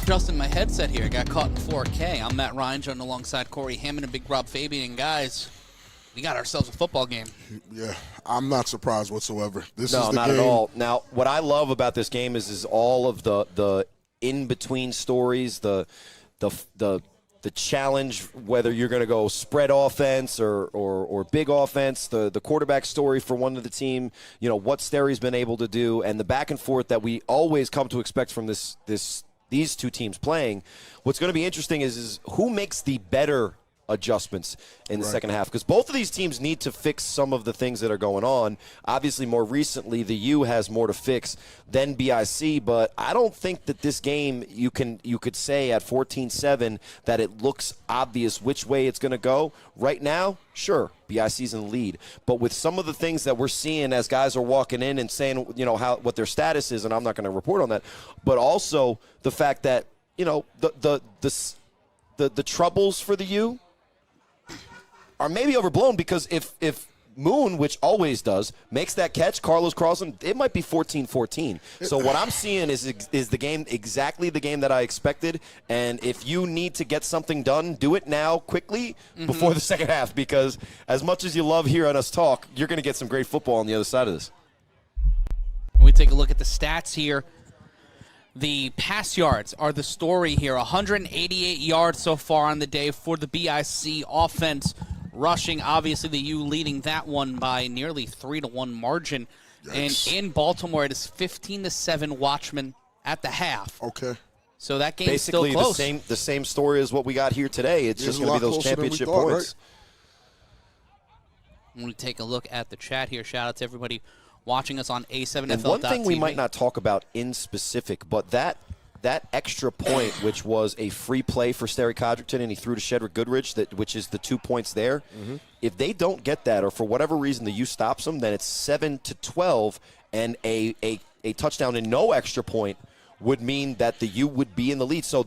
Adjusting my headset here. Got caught in 4K. I'm Matt Ryan, joined alongside Corey Hammond and Big Rob Fabian. And guys, we got ourselves a football game. Yeah, I'm not surprised whatsoever. This No, is the not game. at all. Now, what I love about this game is all of the in-between stories, the challenge, whether you're going to go spread offense or big offense, the quarterback story for one of the team, what Sterry's been able to do, and the back and forth that we always come to expect from these two teams playing. What's going to be interesting is who makes the better adjustments in the second half, because both of these teams need to fix some of the things that are going on. Obviously, more recently, the U has more to fix than BIC, but I don't think that this game you could say at 14-7 that it looks obvious which way it's going to go. Right now, sure, BIC's in the lead, but with some of the things that we're seeing as guys are walking in and saying, what their status is, and I'm not going to report on that, but also the fact that the troubles for the U are maybe overblown, because if Moon, which always does, makes that catch, Carlos Carlson, it might be 14-14. So what I'm seeing is the game, exactly the game that I expected. And if you need to get something done, do it now quickly before the second half, because as much as you love hearing us talk, you're going to get some great football on the other side of this. When we take a look at the stats here, the pass yards are the story here. 188 yards so far on the day for the BIC offense. Rushing, obviously, the U leading that one by nearly 3-1 margin. Yikes. And in Baltimore, it is 15-7 Watchmen at the half. Okay. So that game's Basically still close. the same story as what we got here today. It's just going to be those championship points. When we take a look at the chat here, shout out to everybody watching us on A7FL.TV. And one thing we might not talk about in specific, but that extra point, which was a free play for Sterry Codrington, and he threw to Shedrick Goodrich, which is the 2 points there. If they don't get that, or for whatever reason the U stops them, then it's 7-12, and a touchdown and no extra point would mean that the U would be in the lead. So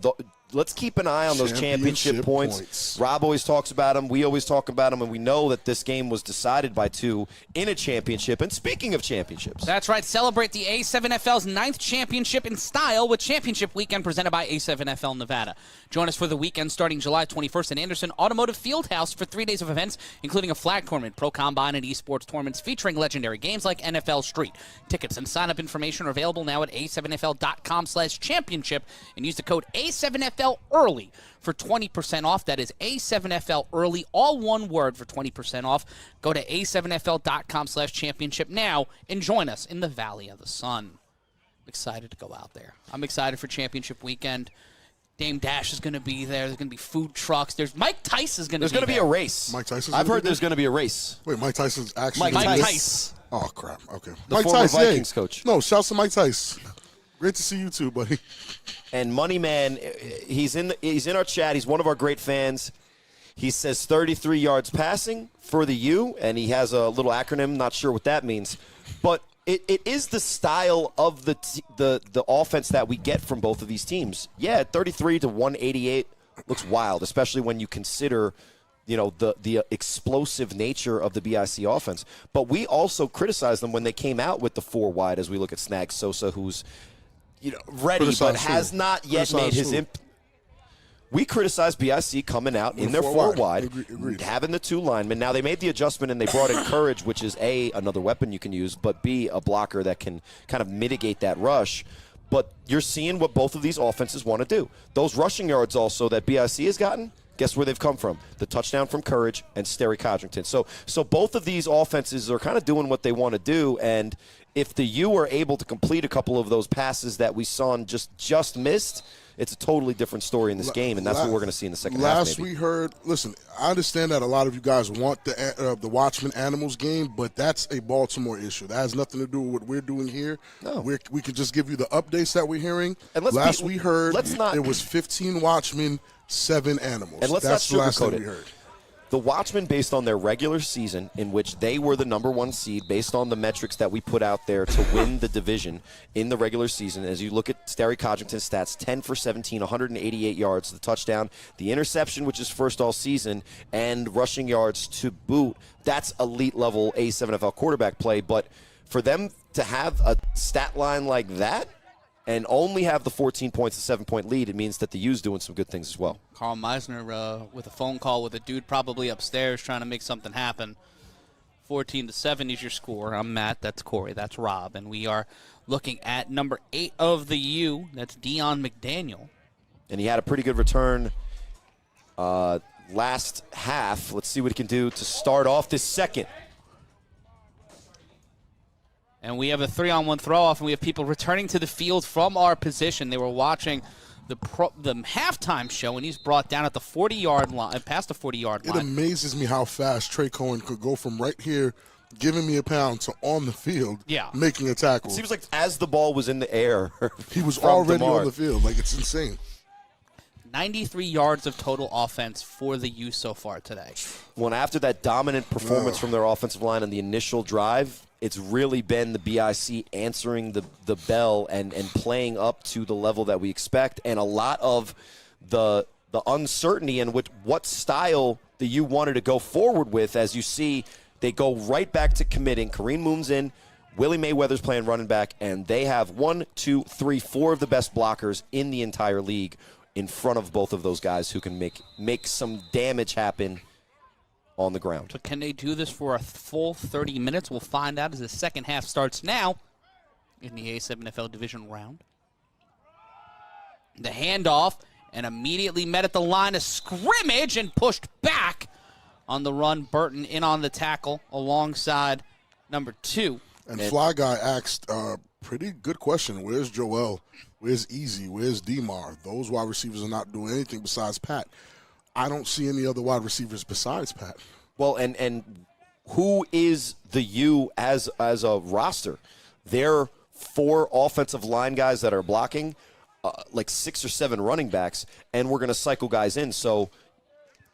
let's keep an eye on those championship points. Rob always talks about them. We always talk about them, and we know that this game was decided by 2 in a championship. And speaking of championships, That's right. Celebrate the A7FL's 9th championship in style with Championship Weekend presented by A7FL Nevada. Join us for the weekend starting July 21st in Anderson Automotive Fieldhouse for 3 days of events, including a flag tournament, pro combine, and esports tournaments featuring legendary games like NFL Street. Tickets and sign-up information are available now at a7fl.com/championship, and use the code A7FL early for 20% off. That is A7FL early, all one word, for 20% off. Go to a7fl.com/championship now and join us in the Valley of the Sun. I'm excited to go out there. I'm excited for championship weekend. Dame Dash is going to be there. There's going to be food trucks. There's Mike Tice is going to be there. there's going to be a race. Mike Tyson's I've gonna heard be there's going to be a race. Wait, Mike Tyson's actually Mike gonna be- Tice. Oh, crap. Okay. The Mike former Tice, yay. Vikings coach. No, shouts to Mike Tice. Great to see you too, buddy. And Money Man, he's in our chat. He's one of our great fans. He says 33 yards passing for the U, and he has a little acronym. Not sure what that means, but it is the style of the offense that we get from both of these teams. Yeah, 33 to 188 looks wild, especially when you consider the explosive nature of the BIC offense. But we also criticized them when they came out with the 4 wide, as we look at Snag Sosa, who's ready, but has not yet made his impact. We criticized BIC coming out in their four wide, Agreed. having the two linemen. Now, they made the adjustment and they brought in Courage, which is A, another weapon you can use, but B, a blocker that can kind of mitigate that rush. But you're seeing what both of these offenses want to do. Those rushing yards also that BIC has gotten, guess where they've come from? The touchdown from Courage and Sterry Codrington. So both of these offenses are kind of doing what they want to do, and if the U are able to complete a couple of those passes that we saw and just missed, it's a totally different story in this game, and that's what we're going to see in the second half. Last we heard, listen, I understand that a lot of you guys want the Watchmen Animals game, but that's a Baltimore issue. That has nothing to do with what we're doing here. No. We can just give you the updates that we're hearing. And we heard it was 15 Watchmen, 7 Animals. And let's that's not the last sugarcoat thing it. we heard. The Watchmen, based on their regular season, in which they were the number 1 seed, based on the metrics that we put out there to win the division in the regular season, as you look at Sterry Codrington's stats, 10 for 17, 188 yards, the touchdown, the interception, which is first all season, and rushing yards to boot, that's elite-level A7FL quarterback play. But for them to have a stat line like that and only have the 14 points, a 7-point lead, it means that the U's doing some good things as well. Carl Meisner with a phone call with a dude probably upstairs trying to make something happen. 14-7 is your score. I'm Matt. That's Corey. That's Rob. And we are looking at number 8 of the U. That's Dion McDaniel. And he had a pretty good return last half. Let's see what he can do to start off this second. And we have a 3-on-1 throw-off, and we have people returning to the field from our position. They were watching the halftime show, and he's brought down at the 40-yard line, past the 40-yard line. It amazes me how fast Trey Cohen could go from right here, giving me a pound, to on the field, making a tackle. It seems like as the ball was in the air, he was already on the field. Like, it's insane. 93 yards of total offense for the U so far today. Well, after that dominant performance from their offensive line on the initial drive, it's really been the BIC answering the bell and playing up to the level that we expect, and a lot of the uncertainty and what style the U wanted to go forward with. As you see, they go right back to committing. Kareem Moon's in, Willie Mayweather's playing running back, and they have 1, 2, 3, 4 of the best blockers in the entire league in front of both of those guys who can make some damage happen on the ground. But can they do this for a full 30 minutes? We'll find out as the second half starts now in the A7FL divisional round. The handoff, and immediately met at the line of scrimmage and pushed back on the run. Burton in on the tackle alongside number 2. And Fly Guy asked a pretty good question. Where's Joel? Where's Easy? Where's DeMar? Those wide receivers are not doing anything besides Pat. I don't see any other wide receivers besides Pat. Well, and who is the U as a roster? They're 4 offensive line guys that are blocking, like 6 or 7 running backs, and we're going to cycle guys in. So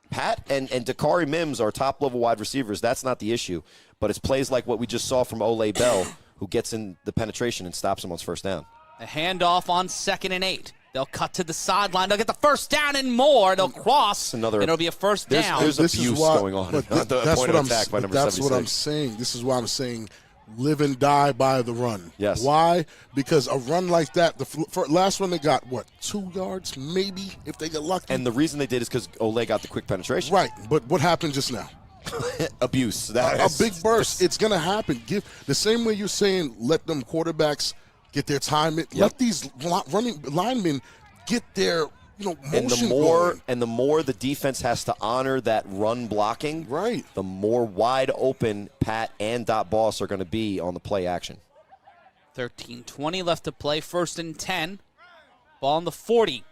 Pat and Dakari Mims are top-level wide receivers. That's not the issue. But it's plays like what we just saw from Ole Bell, who gets in the penetration and stops him on first down. A handoff on 2nd and 8. They'll cut to the sideline. They'll get the first down and more. They'll cross, and it'll be a first down. There's abuse going on at the point of attack by number 76. That's what I'm saying. This is why I'm saying live and die by the run. Yes. Why? Because a run like that, the last one they got, 2 yards maybe, if they get lucky? And the reason they did is because Ole got the quick penetration. Right, but what happened just now? Abuse. A big burst. It's going to happen. The same way you're saying let them quarterbacks get their time. Let these running linemen get their motion going. And the more the defense has to honor that run blocking, right, the more wide open Pat and Dot Boss are going to be on the play action. 13:20 left to play. 1st and 10. Ball on the 40.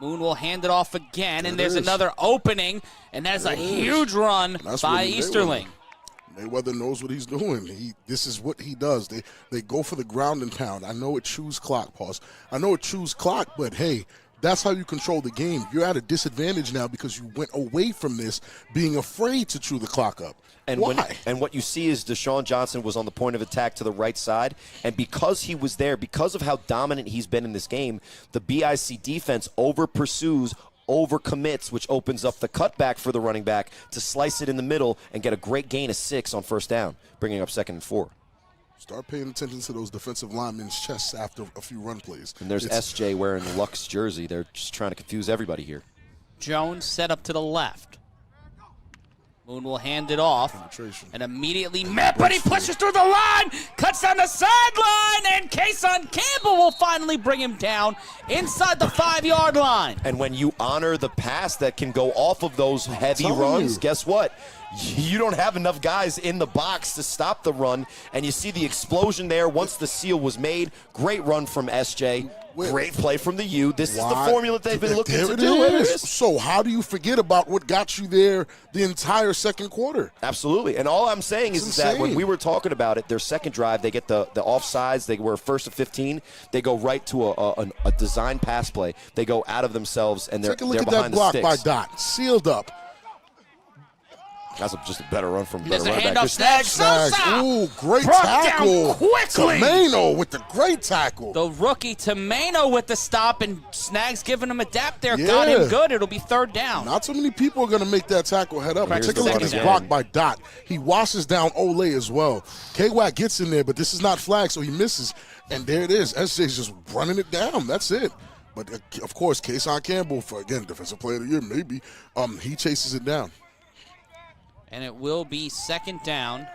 Moon will hand it off again, and there's another opening, and that's a huge run by Easterling. Mayweather knows what he's doing. This is what he does. They go for the ground and pound. I know it chews clock, pause. I know it chews clock, but hey, that's how you control the game. You're at a disadvantage now because you went away from this being afraid to chew the clock up. And why? And what you see is Deshaun Johnson was on the point of attack to the right side, and because he was there, because of how dominant he's been in this game, the BIC defense over-pursues, over-commits, which opens up the cutback for the running back to slice it in the middle and get a great gain of 6 on first down, bringing up 2nd and 4. Start paying attention to those defensive linemen's chests after a few run plays. And there's SJ wearing Luck's jersey. They're just trying to confuse everybody here. Jones set up to the left. Moon will hand it off. Penetration. And immediately met, but he pushes through the line, cuts down the sideline, and Kason Campbell will finally bring him down inside the 5-yard line. And when you honor the pass that can go off of those heavy telling runs, you. guess what? You don't have enough guys in the box to stop the run, and you see the explosion there once the seal was made. Great run from SJ. Great play from the U. This is the formula they've been looking to do. There it is. So how do you forget about what got you there the entire second quarter? Absolutely. And all I'm saying is that when insane. we were talking about it, their second drive, they get the offsides. They were first of 15. They go right to a design pass play. They go out of themselves, and they're Take a look at that behind the block sticks. by Dot. Sealed up. That's just a better run from a There's better a running back. handoff, Snags. Sosa Ooh, great brought tackle. down quickly. Tomeno with the great tackle. The rookie Tomeno with the stop, and Snags giving him a dap there. Got him good. It'll be third down. Not so many people are going to make that tackle head up. Here's Take a the look at this second block down. by Dot. He washes down Ole as well. K-Wack gets in there, but this is not flag, so he misses. And there it is. SJ's just running it down. That's it. But, of course, Kason Campbell, for, again, Defensive Player of the Year, maybe, he chases it down. And it will be second down.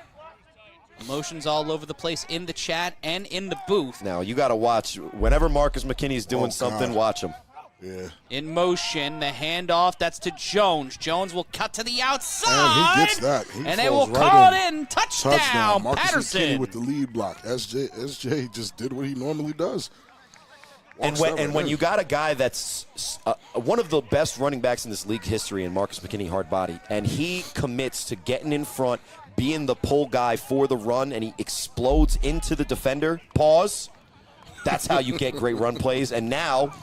Emotions all over the place in the chat and in the booth. Now, you got to watch. Whenever Marcus McKinney's doing something, watch him. Yeah. In motion, the handoff, that's to Jones. Jones will cut to the outside. And he gets that. He and they falls will right call in. it in. Touchdown, Marcus Patterson. McKinney with the lead block. SJ just did what he normally does. And when you got a guy that's one of the best running backs in this league history, and Marcus McKinney, hard body, and he commits to getting in front, being the pull guy for the run, and he explodes into the defender. Pause. That's how you get great run plays. And now,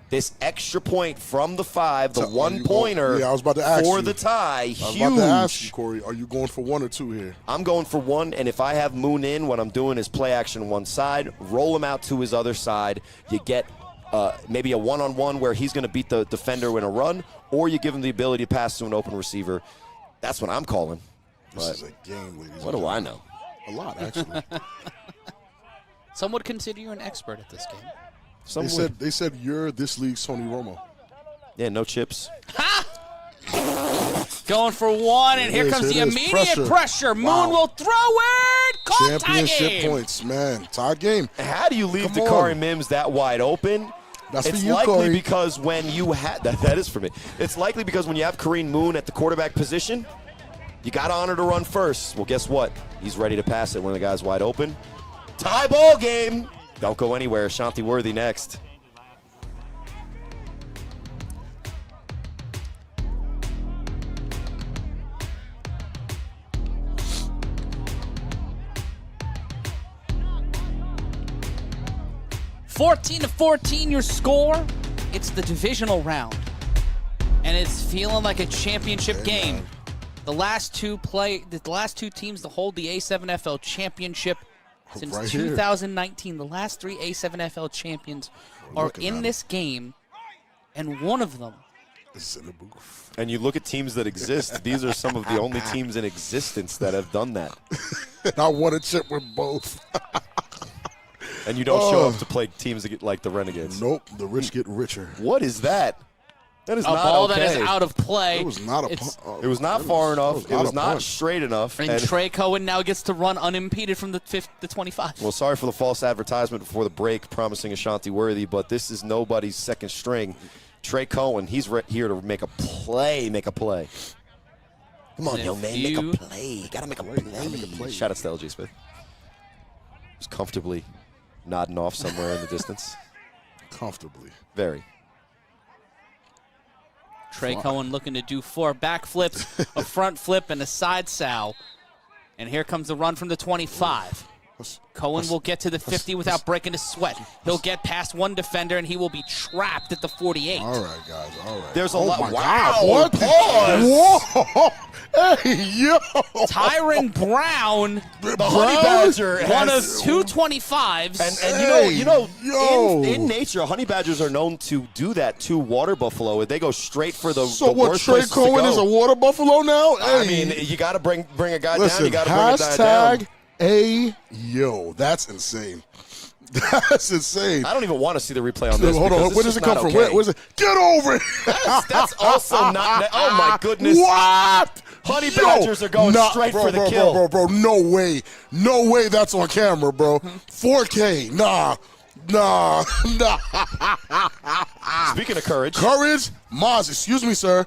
this extra point from the 5, the one-pointer I was about to ask for you. the tie, I was huge. about to ask you, Corey, are you going for 1 or 2 here? I'm going for 1, and if I have Moon in, what I'm doing is play action one side, roll him out to his other side. You get maybe a one-on-one where he's going to beat the defender in a run, or you give him the ability to pass to an open receiver. That's what I'm calling. This is a game, ladies. What do I know? A lot, actually. Some would consider you an expert at this game. They said you're this league's Tony Romo. Yeah, no chips. Going for 1, and here It is, comes it the is. immediate pressure. Moon Wow. will throw it. Call tie Championship game. points, man. Tie game. How do you leave Come Dakari on. Mims that wide open? That's It's for you, likely Corey. because when you have that is for me. It's likely because when you have Kareem Moon at the quarterback position, you got to honor to run first. Well, guess what? He's ready to pass it when the guy's wide open. Tie ball game. Don't go anywhere. Shanti Worthy next. (14-14) your score. It's the divisional round, and it's feeling like a championship game. The last two teams to hold the A7FL Championship since Right here. 2019. The last 3 A7FL champions are looking in at this game, and one of them It's in the booth. And you look at teams that exist. These are some of the only teams in existence that have done that. And I want to chip with both. And you don't show up to play teams that get like the Renegades. Nope, the rich get richer. What is that? That is a not ball okay. that is out of play. It was not a It's- punt. It was not far enough. It was not straight enough. And Trey Cohen now gets to run unimpeded from the 25. Well, sorry for the false advertisement before the break promising Ashanti Worthy, but this is nobody's second string. Trey Cohen, he's here to make a play. Come on, young man, make a play. Gotta make a play. Shout out to LG Smith. He's comfortably nodding off somewhere in the distance. Comfortably. Very. Trey Cohen looking to do 4 backflips, a front flip, and a side sow. And here comes the run from the 25. Cohen will get to the 50 without breaking a sweat. He'll get past one defender, and he will be trapped at the 48. All right, guys. All right. There's a Oh lot. my Wow. God, what? Pause. Whoa. Hey, yo. Tyron Brown, The Honey Badger one of has, 2 25s. and you know, yo. in nature, honey badgers are known to do that to water buffalo. They go straight for the So the what, worst Trey places to Cohen go. is a water buffalo now? I Hey. mean, you got to bring a guy down. Listen, You got to bring a guy down. Yo, that's insane. That's insane. I don't even want to see the replay on this. Hold on. Where does it come from? Okay. Where's it? Get over it. That's also not. Oh my goodness. What? Honey Badgers are going straight for the kill. Bro. No way. No way that's on camera, bro. 4K. Nah. Speaking of courage. Courage. Maz, excuse me, sir.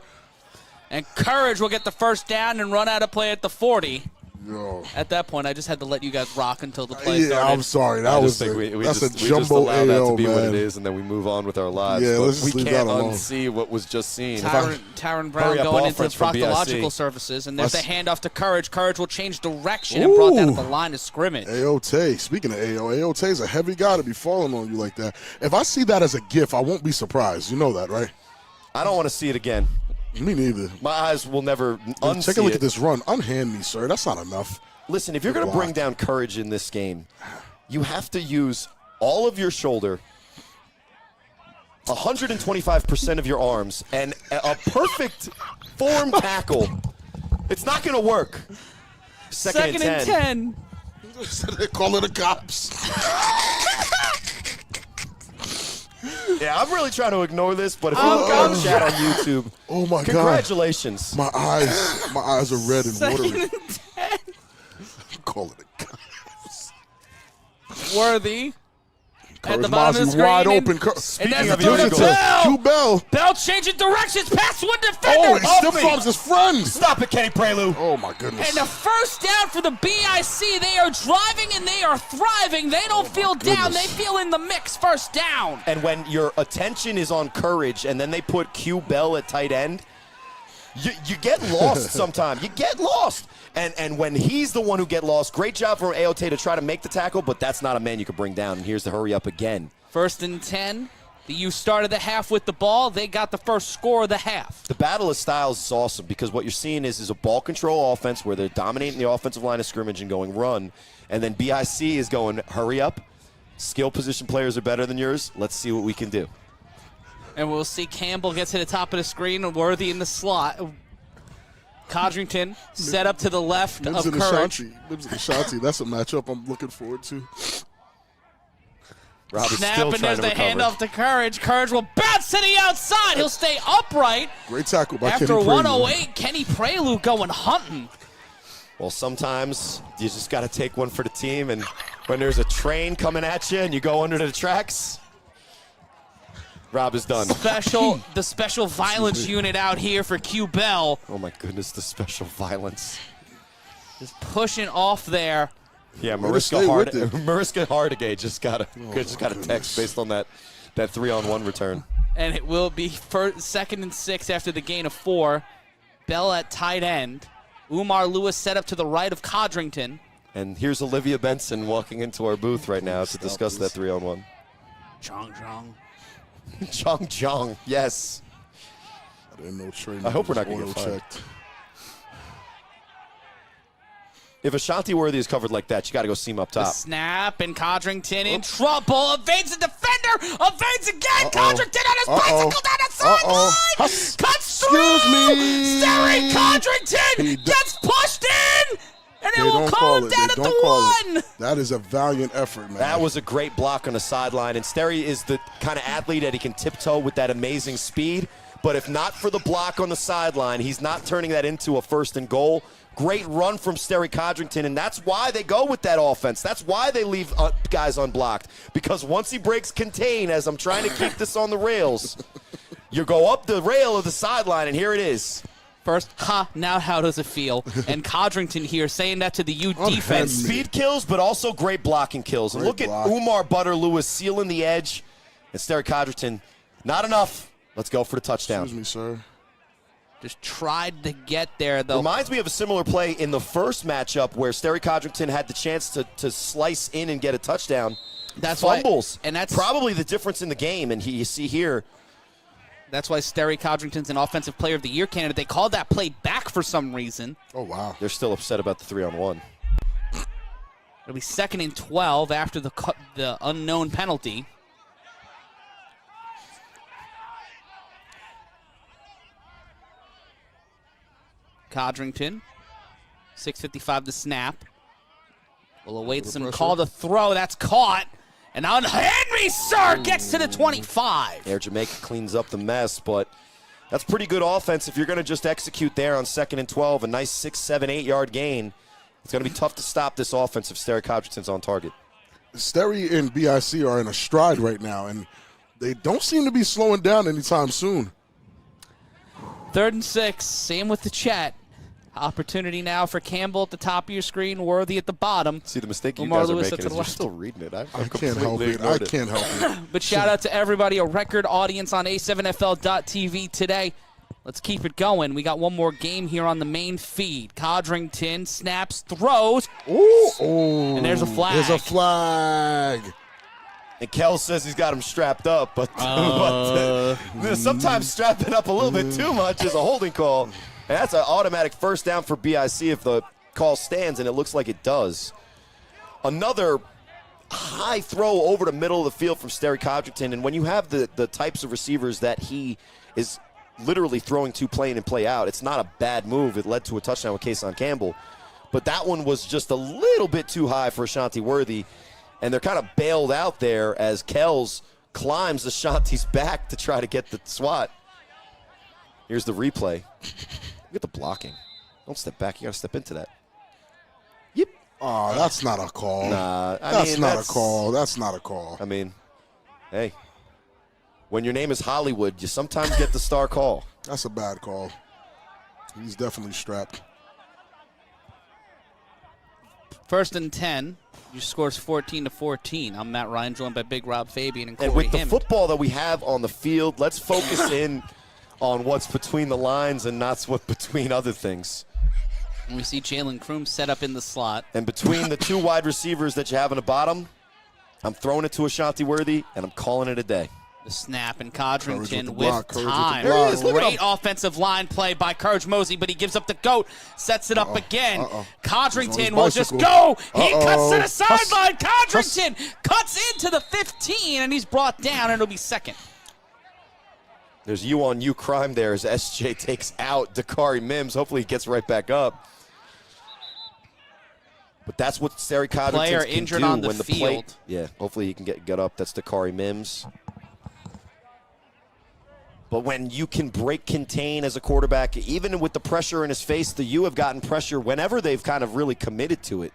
And Courage will get the first down and run out of play at the 40. Yo. At that point, I just had to let you guys rock until the play Yeah, started. I'm sorry. That was that's a just jumbo allow that to AO, be man. what it is, and then we move on with our lives. Yeah, but let's just we leave can't that alone. unsee what was just seen. Tyron Brown Hurry up, going into offense from proctological BIC. services, and there's the That's- handoff to Courage. Courage will change direction and brought down Ooh. at the line of scrimmage. AOT. Speaking of AOT is a heavy guy to be falling on you like that. If I see that as a GIF, I won't be surprised. You know that, right? I don't want to see it again. Me neither. My eyes will never unsee Take a look it. at this run. Unhand me, sir. That's not enough. Listen, if you're going to bring down Courage in this game, you have to use all of your shoulder, 125% of your arms, and a perfect form tackle. It's not going to work. Second and 10. They call it the cops. Yeah, I'm really trying to ignore this, but if you look on the chat on YouTube, Oh my God. congratulations. My eyes are red and Second watery. and 10. Call it the cops. Worthy. At the Courage bottom of the Mozzie screen. wide and- open. And that's Speaking the of throw to illegal. Bell. Q Bell. Bell changing directions past one defender. Oh, he stiff me. arms his friend. Stop it, Kenny Prelude. Oh my goodness. And a first down for the BIC. They are driving and they are thriving. They don't feel down. They goodness. feel in the mix. First down. And when your attention is on Courage and then they put Q Bell at tight end, you get lost sometimes. You get lost. And when he's the one who get lost, great job from AOT to try to make the tackle, but that's not a man you can bring down. And here's the hurry up again. First and 10. The U started the half with the ball. They got the first score of the half. The battle of styles is awesome because what you're seeing is a ball control offense where they're dominating the offensive line of scrimmage and going run. And then BIC is going hurry up. Skill position players are better than yours. Let's see what we can do. And we'll see Campbell get to the top of the screen and Worthy in the slot. Codrington set up to the left Mims of and Courage. Ashanti. That's a matchup I'm looking forward to. Rob is Snap, still and trying there's to the recover. handoff to Courage. Courage will bounce to the outside. He'll stay upright. Great tackle by After Kenny Prelude. 108, Kenny Prelude going hunting. Well, sometimes you just got to take one for the team, and when there's a train coming at you and you go under the tracks, Rob is done. The special violence unit out here for Q Bell. Oh my goodness, the special violence. Just pushing off there. Yeah, Way to stay with it. Mariska Hardigay just got a text based on that 3-on-1 return. And it will be second and 6 after the gain of 4. Bell at tight end. Umar Lewis set up to the right of Codrington. And here's Olivia Benson walking into our booth right now to discuss that 3-on-1. Chong. Chong Chong, yes. I didn't know training. I hope we're not gonna oil get fined. checked. If Ashanti Worthy is covered like that, you got to go seam up The top. snap, and Codrington in trouble. Evades the defender. Evades again. Uh-oh. Codrington on his Uh-oh. bicycle down the sideline. Huss. Cuts Excuse through. me. Sterry He Codrington d- gets pushed in. And They it will don't call call him it. down They at don't the call 1. it. That is a valiant effort, man. That was a great block on the sideline, and Sterry is the kind of athlete that he can tiptoe with that amazing speed. But if not for the block on the sideline, he's not turning that into a first and goal. Great run from Sterry Codrington, and that's why they go with that offense. That's why they leave guys unblocked. Because once he breaks contain, as I'm trying to keep this on the rails, you go up the rail of the sideline, and here it is. First, now how does it feel? And Codrington here saying that to the U Unhand defense. me. Speed kills, but also great blocking kills. And Great look block. at Umar Butter-Lewis sealing the edge. And Sterry Codrington, not enough. Let's go for the touchdown. Excuse me, sir. Just tried to get there, though. Reminds me of a similar play in the first matchup where Sterry Codrington had the chance to slice in and get a touchdown. That's why- Fumbles. and that's- probably the difference in the game. And you see here, That's why Sterry Codrington's an Offensive Player of the Year candidate. They called that play back for some reason. Oh, wow. they're still upset about the 3-on-1. It'll be second and 12 after the unknown penalty. Codrington, 6:55 to snap. We'll await some call to throw. That's caught. And now Henry Sir gets to the 25. Air Jamaica cleans up the mess, but that's pretty good offense if you're going to just execute there on 2nd and 12. A nice 6, 7, 8-yard gain. It's going to be tough to stop this offense if Sterry Codrington's on target. Sterry and BIC are in a stride right now, and they don't seem to be slowing down anytime soon. 3rd and 6. Same with the chat. Opportunity now for Campbell at the top of your screen, Worthy at the bottom. See the mistake Lamar you guys Lewis are making to the is you're left. still reading it. I can't help it. I can't help it. But shout out to everybody, a record audience on A7FL.TV today. Let's keep it going. We got one more game here on the main feed. Codrington snaps, throws. Ooh. And there's a flag. There's a flag. And Kel says he's got him strapped up, but sometimes strapping up a little bit too much is a holding call. And that's an automatic first down for BIC if the call stands, and it looks like it does. Another high throw over the middle of the field from Sterry Codrington, and when you have the types of receivers that he is literally throwing to play in and play out, it's not a bad move. It led to a touchdown with Kason Campbell. But that one was just a little bit too high for Ashanti Worthy, and they're kind of bailed out there as Kells climbs Ashanti's back to try to get the swat. Here's the replay. Look at the blocking. Don't step back. You got to step into that. Yep. Oh, that's not a call. Nah, that's not a call. That's not a call. I mean, hey, when your name is Hollywood, you sometimes get the star call. That's a bad call. He's definitely strapped. 1st and 10. Your score's 14-14. I'm Matt Ryan, joined by Big Rob Fabian and Corey And with the Hammond. football that we have on the field, let's focus in on what's between the lines and not what's between other things. And we see Jalen Kroom set up in the slot. And between the two wide receivers that you have in the bottom, I'm throwing it to Ashanti Worthy, and I'm calling it a day. The snap, and Courage Codrington with with the block, Courage with the time. block. There he is, look at Great him. offensive line play by Courage Mosey, but he gives up the goat, sets it up again. Codrington He's on will his just bicycle. go. He cuts to the Cuss. sideline. Codrington cuts into the 15, and he's brought down, and it'll be 2nd. There's U-on-U crime there as SJ takes out Dakari Mims. Hopefully he gets right back up. But that's what Sterry Codrington Player can injured do on the when the field. plate. Yeah, hopefully he can get up. That's Dakari Mims. But when you can break contain as a quarterback, even with the pressure in his face, the U have gotten pressure whenever they've kind of really committed to it.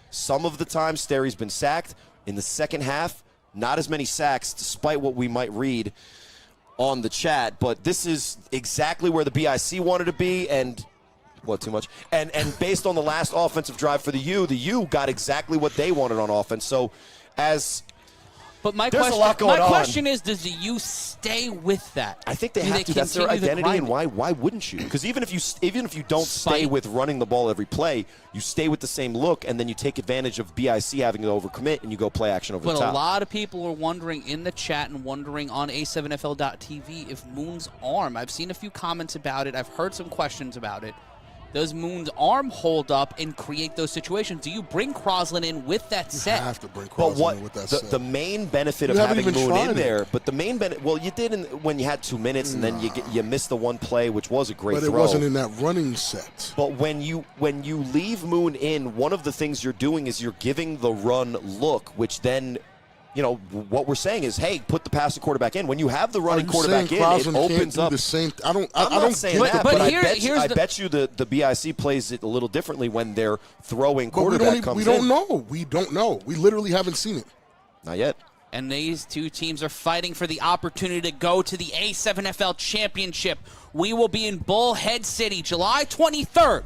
Some of the time, Sterry's been sacked. In the second half, not as many sacks, despite what we might read on the chat. But this is exactly where the BIC wanted to be, and what, too much? And based on the last offensive drive for the U got exactly what they wanted on offense. So as But my There's a question, lot going on. question is, does the U stay with that? I think they Do have to. That's their continue the identity, and grinding? why wouldn't you? Because even if you don't stay Spite. with running the ball every play, you stay with the same look, and then you take advantage of BIC having to overcommit, and you go play action over But the a top. lot of people are wondering in the chat and wondering on A7FL.TV if Moon's arm. I've seen a few comments about it. I've heard some questions about it. Does Moon's arm hold up and create those situations? Do you bring Croslin in with that You set? have to bring But Croslin what in with that the, set. the main benefit You of haven't having even Moon tried in it. there, but the main benefit, well, you did when you had 2 minutes, and then you missed the one play, which was a great but throw. it wasn't in that running set. But when you leave Moon in, one of the things you're doing is you're giving the run look, which then, what we're saying is, hey, put the passing quarterback in. When you have the running quarterback in, it opens up. The same. I don't I'm not saying get that, But but I here's the- bet you the BIC plays it a little differently when their throwing But quarterback comes we in. don't know. We don't know. We literally haven't seen it. Not yet. And these two teams are fighting for the opportunity to go to the A7FL Championship. We will be in Bullhead City, July 23rd.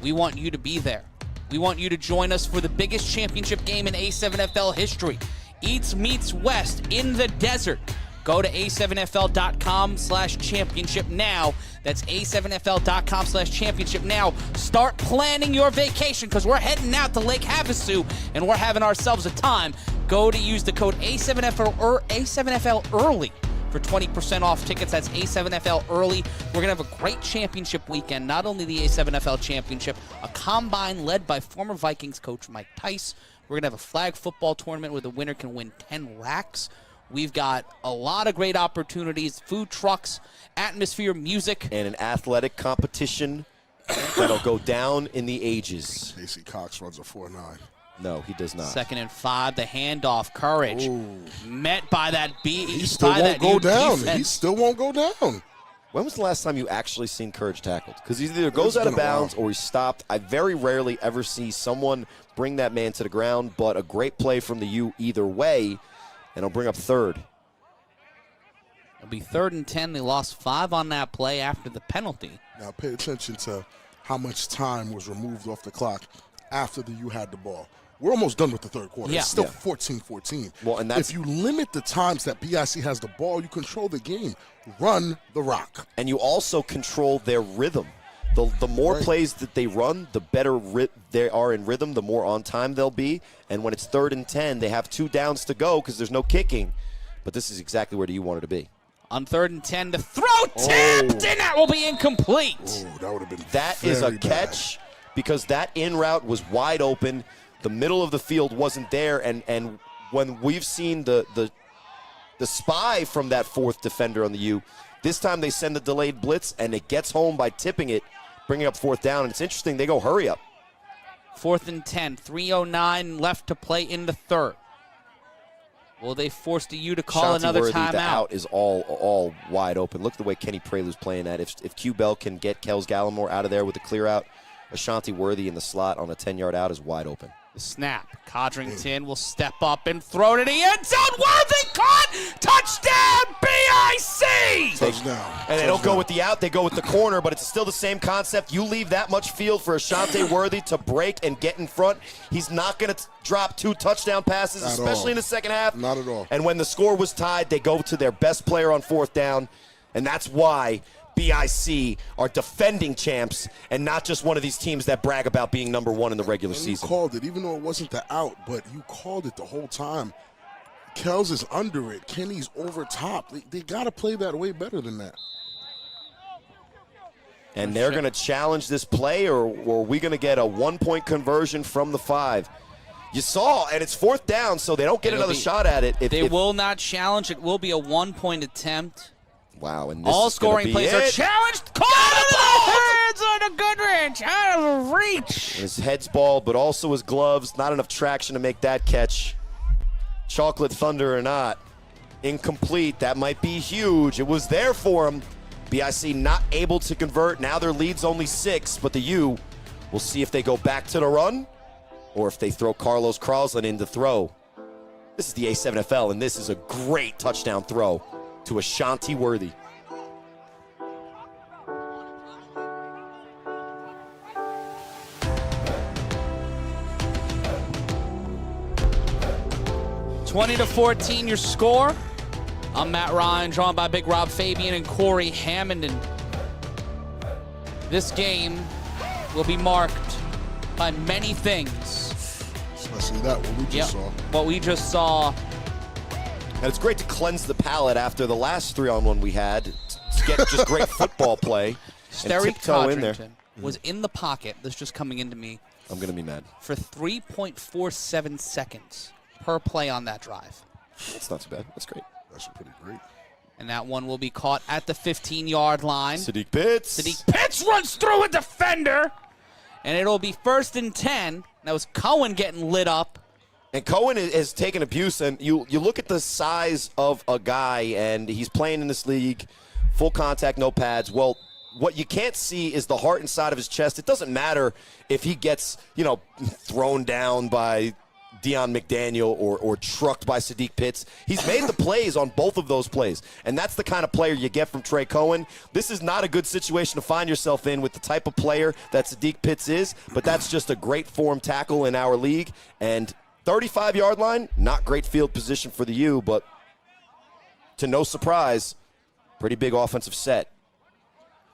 We want you to be there. We want you to join us for the biggest championship game in A7FL history. Eats Meets West in the desert. Go to a7fl.com/championship now. That's a7fl.com/championship now. Start planning your vacation because we're heading out to Lake Havasu and we're having ourselves a time. Go to use the code A7FL early for 20% off tickets. That's A7FL early. We're going to have a great championship weekend. Not only the A7FL Championship, a combine led by former Vikings coach Mike Tice. We're going to have a flag football tournament where the winner can win 10 racks. We've got a lot of great opportunities, food trucks, atmosphere, music. And an athletic competition that'll go down in the ages. Casey Cox runs a 4.9. No, he does not. 2nd and 5, the handoff, Courage. Ooh. Met by that He still won't go down. He still won't go down. When was the last time you actually seen Courage tackled? Because he either goes out of been a while. bounds or he's stopped. I very rarely ever see someone bring that man to the ground, but a great play from the U either way, and he'll bring up 3rd. It'll be 3rd and 10. They lost 5 on that play after the penalty. Now pay attention to how much time was removed off the clock after the U had the ball. We're almost done with the third quarter. Yeah. It's still Yeah. 14-14. Well, and that's- if you limit the times that BIC has the ball, you control the game. Run the rock. And you also control their rhythm. The more Right. plays that they run, the better they are in rhythm, the more on time they'll be. And when it's 3rd and 10, they have 2 downs to go because there's no kicking. But this is exactly where the U wanted to be. On 3rd and 10, the throw tipped, and that will be incomplete. Oh, that would have been That is a very catch because that in route was wide open. The middle of the field wasn't there, and when we've seen the spy from that 4th defender on the U, this time they send the delayed blitz, and it gets home by tipping it, bringing up 4th down. And it's interesting, they go hurry up. 4th and 10, 3:09 left to play in the 3rd. Will they force the U to call Shanti another Worthy, the timeout? out is all wide open. Look at the way Kenny Prelude's playing that. If Q Bell can get Kels Gallimore out of there with a clear out, Ashanti Worthy in the slot on a 10-yard out is wide open. The snap. Codrington will step up and throw to the end zone. Worthy caught. Touchdown, BIC! Touchdown. And they don't go with the out, they go with the corner, but it's still the same concept. You leave that much field for Ashanti Worthy to break and get in front. He's not going to drop 2 touchdown passes, At especially all. in the second half. Not at all. And when the score was tied, they go to their best player on 4th down, and that's why BIC are defending champs and not just one of these teams that brag about being number 1 in the regular You season. called it, even though it wasn't the out, but you called it the whole time. Kels is under it. Kenny's over top. They got to play that way better than that. And they're going to challenge this play, or are we going to get a 1-point conversion from the 5? You saw, and it's 4th down, so they don't get another shot at it. They will not challenge. It will be a 1-point attempt. Wow, and this All is gonna scoring be plays are it. challenged. Caught in the hands on the Goodrich. Out of reach. His head's balled, but also his gloves. Not enough traction to make that catch. Chocolate Thunder or not, incomplete. That might be huge. It was there for him. BIC not able to convert. Now their lead's only 6, but the U will see if they go back to the run or if they throw Carlos Crosland in to throw. This is the A7FL, and this is a great touchdown throw to Ashanti Worthy. Twenty to 14, your score. I'm Matt Ryan, drawn by Big Rob Fabian and Corey Hammond. And this game will be marked by many things. Especially that, what we just saw. What we just saw. And it's great to cleanse the palate after the last 3-on-1 we had to get just great football play and Steric tiptoe in there. Codrington was in the pocket. This is just coming into me. I'm going to be mad. For 3.47 seconds per play on that drive. That's not too bad. That's great. That's pretty great. And that one will be caught at the 15-yard line. Sadiq Pitts. Sadiq Pitts runs through a defender. And it'll be 1st and 10. That was Cohen getting lit up. And Cohen has taken abuse, and you look at the size of a guy, and he's playing in this league, full contact, no pads. Well, what you can't see is the heart inside of his chest. It doesn't matter if he gets, thrown down by Deion McDaniel or trucked by Sadiq Pitts. He's made the plays on both of those plays, and that's the kind of player you get from Trey Cohen. This is not a good situation to find yourself in with the type of player that Sadiq Pitts is, but that's just a great form tackle in our league. And 35-yard line, not great field position for the U, but to no surprise, pretty big offensive set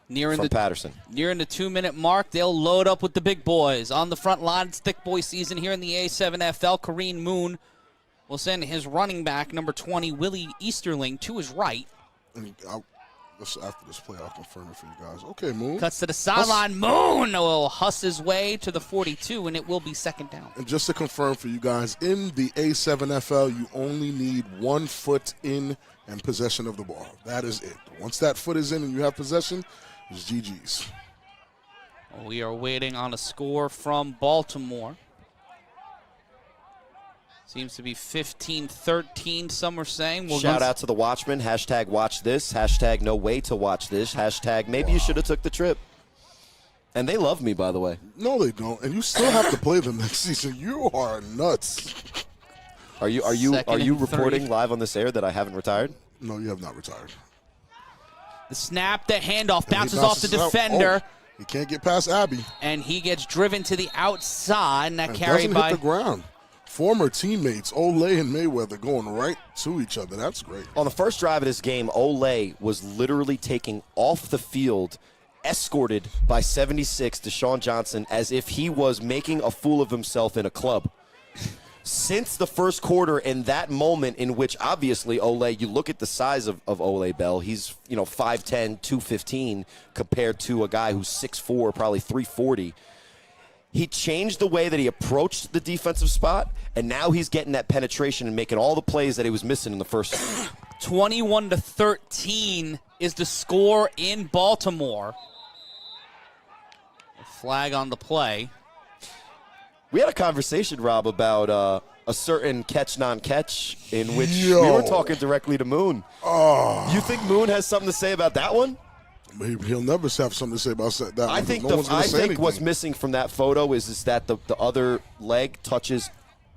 from Patterson. Nearing the 2-minute mark, they'll load up with the big boys. On the front line, it's thick boy season here in the A7FL. Kareem Moon will send his running back, number 20, Willie Easterling, to his right. And after this play, I'll confirm it for you guys. Okay, Moon. Cuts to the sideline. Moon will huss his way to the 42, and it will be 2nd down. And just to confirm for you guys, in the A7FL, you only need 1 foot in and possession of the ball. That is it. Once that foot is in and you have possession, it's GG's. We are waiting on a score from Baltimore. Seems to be 15-13, some are saying. Shout out to the Watchmen. Hashtag watch this. Hashtag no way to watch this. Hashtag maybe you should have took the trip. And they love me, by the way. No, they don't. And you still have to play them next season. You are nuts. Are you reporting live on this air that I haven't retired? No, you have not retired. The snap, the handoff, bounces off the defender. He can't get past Abby. And he gets driven to the outside, and that And carry doesn't by hit the ground. Former teammates, Olay and Mayweather, going right to each other. That's great. On the first drive of this game, Olay was literally taking off the field, escorted by 76 Deshaun Johnson as if he was making a fool of himself in a club. Since the first quarter, in that moment in which obviously Olay, you look at the size of Olay Bell, he's 5'10", 215 compared to a guy who's 6'4", probably 340. He changed the way that he approached the defensive spot, and now he's getting that penetration and making all the plays that he was missing in the first. 21-13 is the score in Baltimore. A flag on the play. We had a conversation, Rob, about a certain catch non-catch in which we were talking directly to Moon. Oh. You think Moon has something to say about that one? He'll never have something to say about that. I think what's missing from that photo is that the other leg touches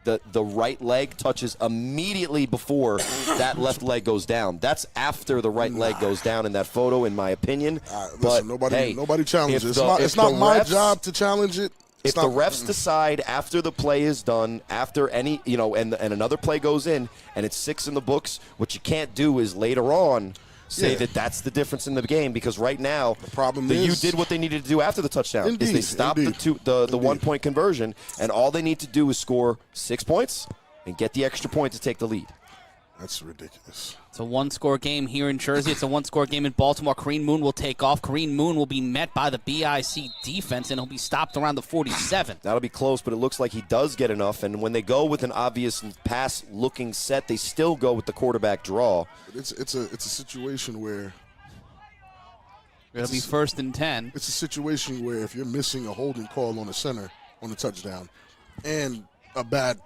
the right leg touches immediately before that left leg goes down. That's after the right leg goes down in that photo, in my opinion. Listen, nobody challenges it. It's not my job to challenge it. If the refs decide after the play is done, after any, and another play goes in, and it's 6 in the books, what you can't do is later on say that that's the difference in the game, because right now the problem is U did what they needed to do after the touchdown. Is they stopped the 1-point conversion, and all they need to do is score 6 points and get the extra point to take the lead. That's ridiculous. It's a one-score game here in Jersey. It's a one-score game in Baltimore. Kareem Moon will take off. Kareem Moon will be met by the BIC defense, and he'll be stopped around the 47. That'll be close, but it looks like he does get enough. And when they go with an obvious pass-looking set, they still go with the quarterback draw. It's a situation where it'll be 1st and 10. It's a situation where if you're missing a holding call on the center on the touchdown and a bad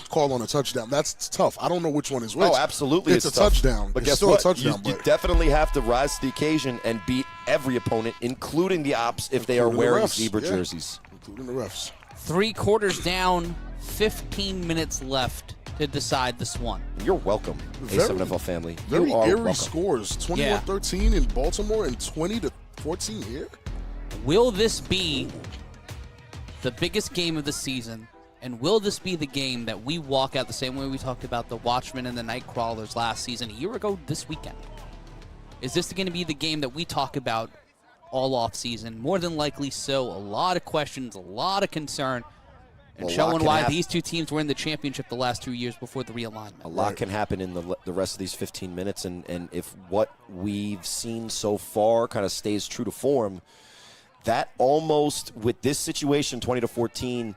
call on a touchdown, that's tough. I don't know which one is which. Oh, absolutely, it's a tough. touchdown. But it's guess still what? A touchdown. You definitely have to rise to the occasion and beat every opponent, including the ops, if they are wearing zebra jerseys. Including the refs. 3 quarters down, 15 minutes left to decide this one. You're welcome, A7FL family. Very you are eerie welcome. Scores. 21-13 in Baltimore and 20-14 here. Will this be the biggest game of the season? And will this be the game that we walk out the same way we talked about the Watchmen and the Nightcrawlers last season, a year ago this weekend? Is this going to be the game that we talk about all off season? More than likely so. A lot of questions, a lot of concern, and showing why these two teams were in the championship the last 2 years before the realignment. A lot can happen in the rest of these 15 minutes, and if what we've seen so far kind of stays true to form, that almost, with this situation, 20-14,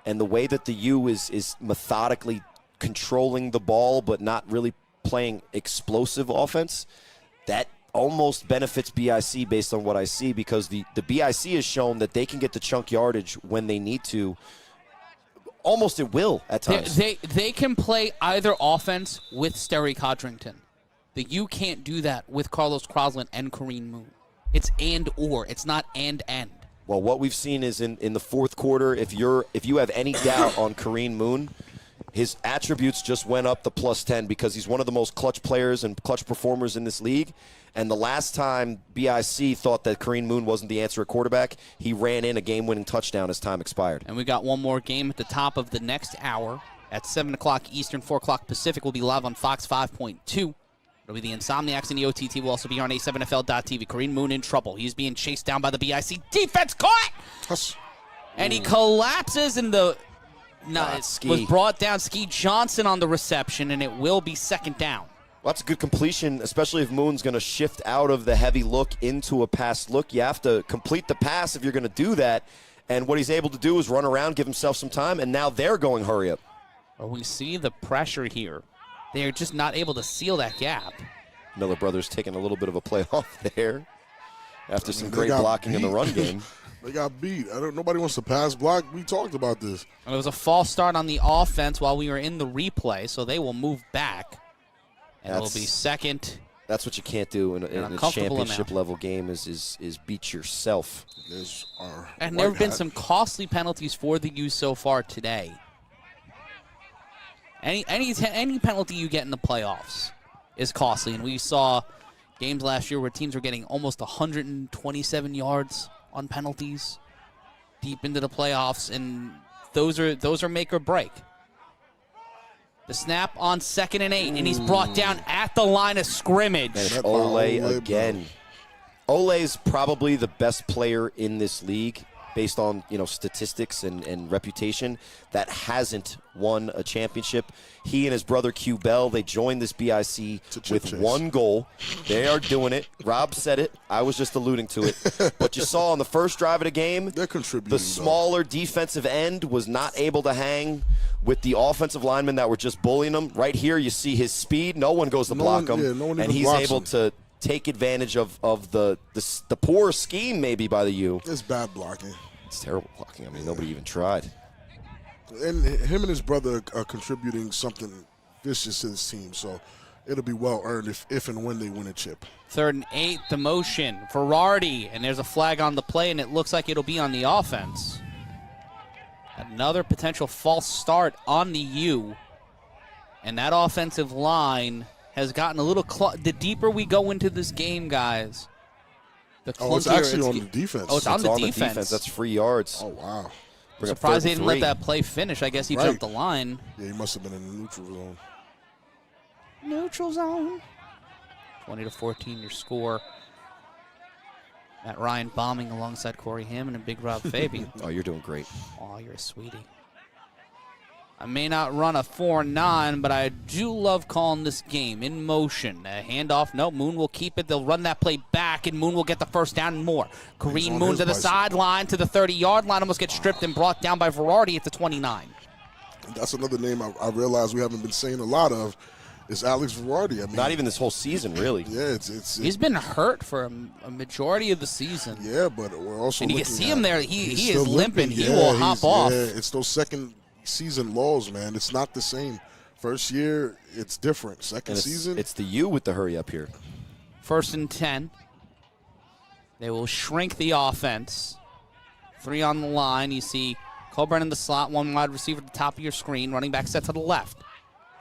and the way that the U is methodically controlling the ball but not really playing explosive offense, that almost benefits BIC based on what I see, because the BIC has shown that they can get the chunk yardage when they need to, almost at will at times. They can play either offense with Sterry Codrington. The U can't do that with Carlos Crosland and Kareem Moon. It's and/or. It's not and. Well, what we've seen is in the fourth quarter, if you have any doubt on Kareem Moon, his attributes just went up to +10 because he's one of the most clutch players and clutch performers in this league. And the last time BIC thought that Kareem Moon wasn't the answer at quarterback, he ran in a game-winning touchdown as time expired. And we got one more game at the top of the next hour at 7 o'clock Eastern, 4 o'clock Pacific. We'll be live on Fox 5.2. It'll be the Insomniacs and the OTT. We'll also be here on A7FL.TV. Kareem Moon in trouble. He's being chased down by the BIC defense. Caught! And he collapses in the... was brought down. Ski Johnson on the reception, and it will be 2nd down. Well, that's a good completion, especially if Moon's going to shift out of the heavy look into a pass look. You have to complete the pass if you're going to do that. And what he's able to do is run around, give himself some time, and now they're going hurry up. Well, we see the pressure here. They're just not able to seal that gap. Miller Brothers taking a little bit of a play off there after some great blocking in the run game. They got beat. Nobody wants to pass block. We talked about this. It was a false start on the offense while we were in the replay, so they will move back. And it'll be second. That's what you can't do in a championship level game is beat yourself. And there have been some costly penalties for the U so far today. Any penalty you get in the playoffs is costly, and we saw games last year where teams were getting almost 127 yards on penalties deep into the playoffs, and those are make or break. The snap on 2nd and 8, and he's brought down at the line of scrimmage. Ole again. Ole's probably the best player in this league based on statistics and reputation that hasn't won a championship. He and his brother Q Bell, they joined this BIC with one goal. They are doing it. Rob said it. I was just alluding to it. But you saw on the first drive of the game, they're contributing. The smaller defensive end was not able to hang with the offensive linemen that were just bullying him. Right here, you see his speed. No one goes to block him. And he's able to take advantage of the poor scheme maybe by the U. It's bad blocking. It's terrible blocking. I mean, nobody even tried. And him and his brother are contributing something vicious to this team, so it'll be well earned if and when they win a chip. 3rd and 8, the motion. Ferrardi, and there's a flag on the play, and it looks like it'll be on the offense. Another potential false start on the U. And that offensive line has gotten a little the deeper we go into this game, guys. It's actually on the defense. Oh, it's on the defense. That's free yards. Oh, wow. I'm surprised they didn't let that play finish. I guess he jumped the line. Yeah, he must have been in the neutral zone. Neutral zone. 20-14 your score. Matt Ryan bombing alongside Corey Hammond and Big Rob Fabian. Oh, you're doing great. Oh, you're a sweetie. I may not run a 4-9, but I do love calling this game in motion. A handoff. No, Moon will keep it. They'll run that play back, and Moon will get the first down and more. Kareem Moon to the sideline, to the 30-yard line. Almost gets stripped and brought down by Verardi at the 29. That's another name I realize we haven't been saying a lot of. Is Alex Verardi. I mean, not even this whole season, really. Yeah, he's been hurt for a majority of the season. Yeah, but we're also. And you can see him there. He is limping. He will hop off. Yeah, it's those second season laws, man. It's not the same. First year, it's different. Second season, it's the U with the hurry up here. 1st and 10. They will shrink the offense. 3 on the line. You see Coburn in the slot, 1 wide receiver at the top of your screen. Running back set to the left.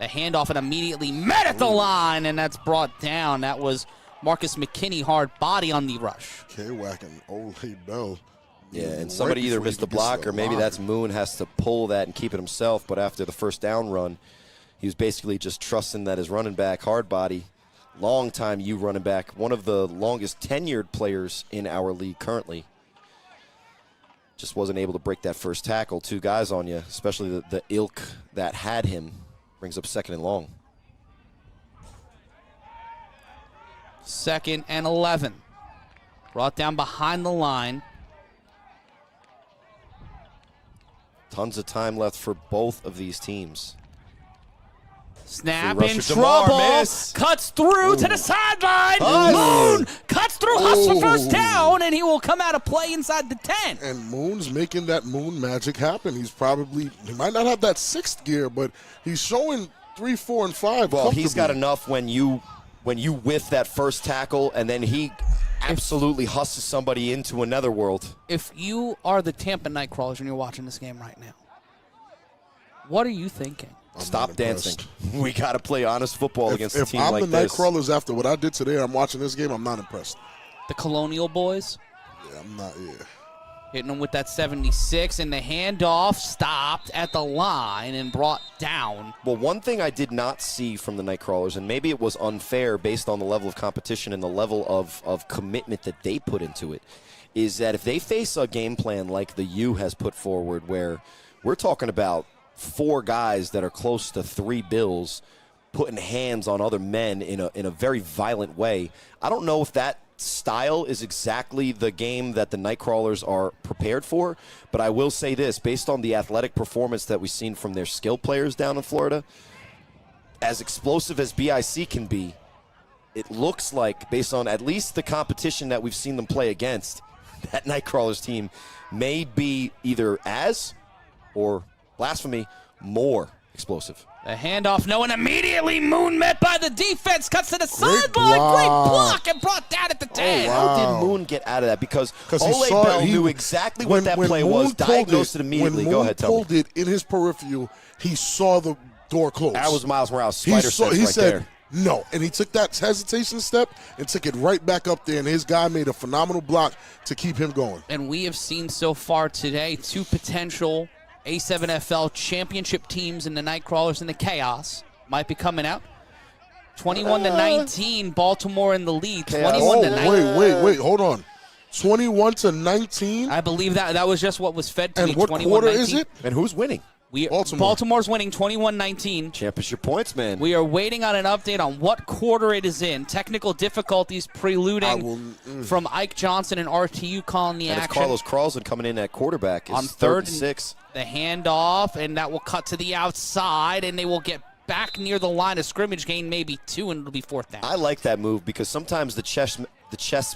The handoff and immediately met at the line, and that's brought down. That was Marcus McKinney, hard body on the rush. K-whacking Ole Bell. Yeah, and somebody either missed the block or maybe that's Moon has to pull that and keep it himself. But after the first down run, he was basically just trusting that his running back, hard body, long-time U running back, one of the longest tenured players in our league currently, just wasn't able to break that first tackle. 2 guys on you, especially the ilk that had him. Brings up 2nd and long. 2nd and 11. Brought down behind the line. Tons of time left for both of these teams. Snap in trouble. Cuts through to the sideline. Moon cuts through, Huss for first down, and he will come out of play inside the 10. And Moon's making that Moon magic happen. He might not have that 6th gear, but he's showing 3, 4, and 5. Well, he's got enough when you whiff that first tackle, and then he absolutely husses somebody into another world. If you are the Tampa Nightcrawlers and you're watching this game right now, what are you thinking? Stop dancing. We got to play honest football against a team like this. If I'm the Nightcrawlers after what I did today, I'm watching this game, I'm not impressed. The Colonial Boys? Yeah, I'm not, Hitting them with that 76, and the handoff stopped at the line and brought down. Well, one thing I did not see from the Nightcrawlers, and maybe it was unfair based on the level of competition and the level of commitment that they put into it, is that if they face a game plan like the U has put forward, where we're talking about 4 guys that are close to 3 bills putting hands on other men in a very violent way, I don't know if that style is exactly the game that the Nightcrawlers are prepared for, but I will say this, based on the athletic performance that we've seen from their skill players down in Florida, as explosive as BIC can be, it looks like, based on at least the competition that we've seen them play against, that Nightcrawlers team may be either as, or blasphemy, more explosive. The handoff, no, and immediately Moon met by the defense, cuts to the sideline. block. Great block and brought down at the 10. wow. How did Moon get out of that? Because he Ole saw Bell it. knew exactly what that play was, diagnosed it immediately. Go ahead, tell me. When Moon pulled it in his peripheral, he saw the door close. That was Miles Morales' spider sense He right said, there. no, and he took that hesitation step and took it right back up there, and his guy made a phenomenal block to keep him going. And we have seen so far today 2 potential A7FL championship teams in the Nightcrawlers and the Chaos might be coming out. 21-19, Baltimore in the lead. 21-19. Wait, hold on. 21-19? I believe that was just what was fed to me. And what quarter is it? And who's winning? Baltimore's winning 21-19. Championship points, man. We are waiting on an update on what quarter it is in. Technical difficulties preluding from Ike Johnson and RTU calling the and action. it's Carlos Carlson coming in at quarterback. It's On 3rd and and 6. The handoff, and that will cut to the outside, and they will get back near the line of scrimmage, gain maybe 2, and it'll be 4th down. I like that move because sometimes the chess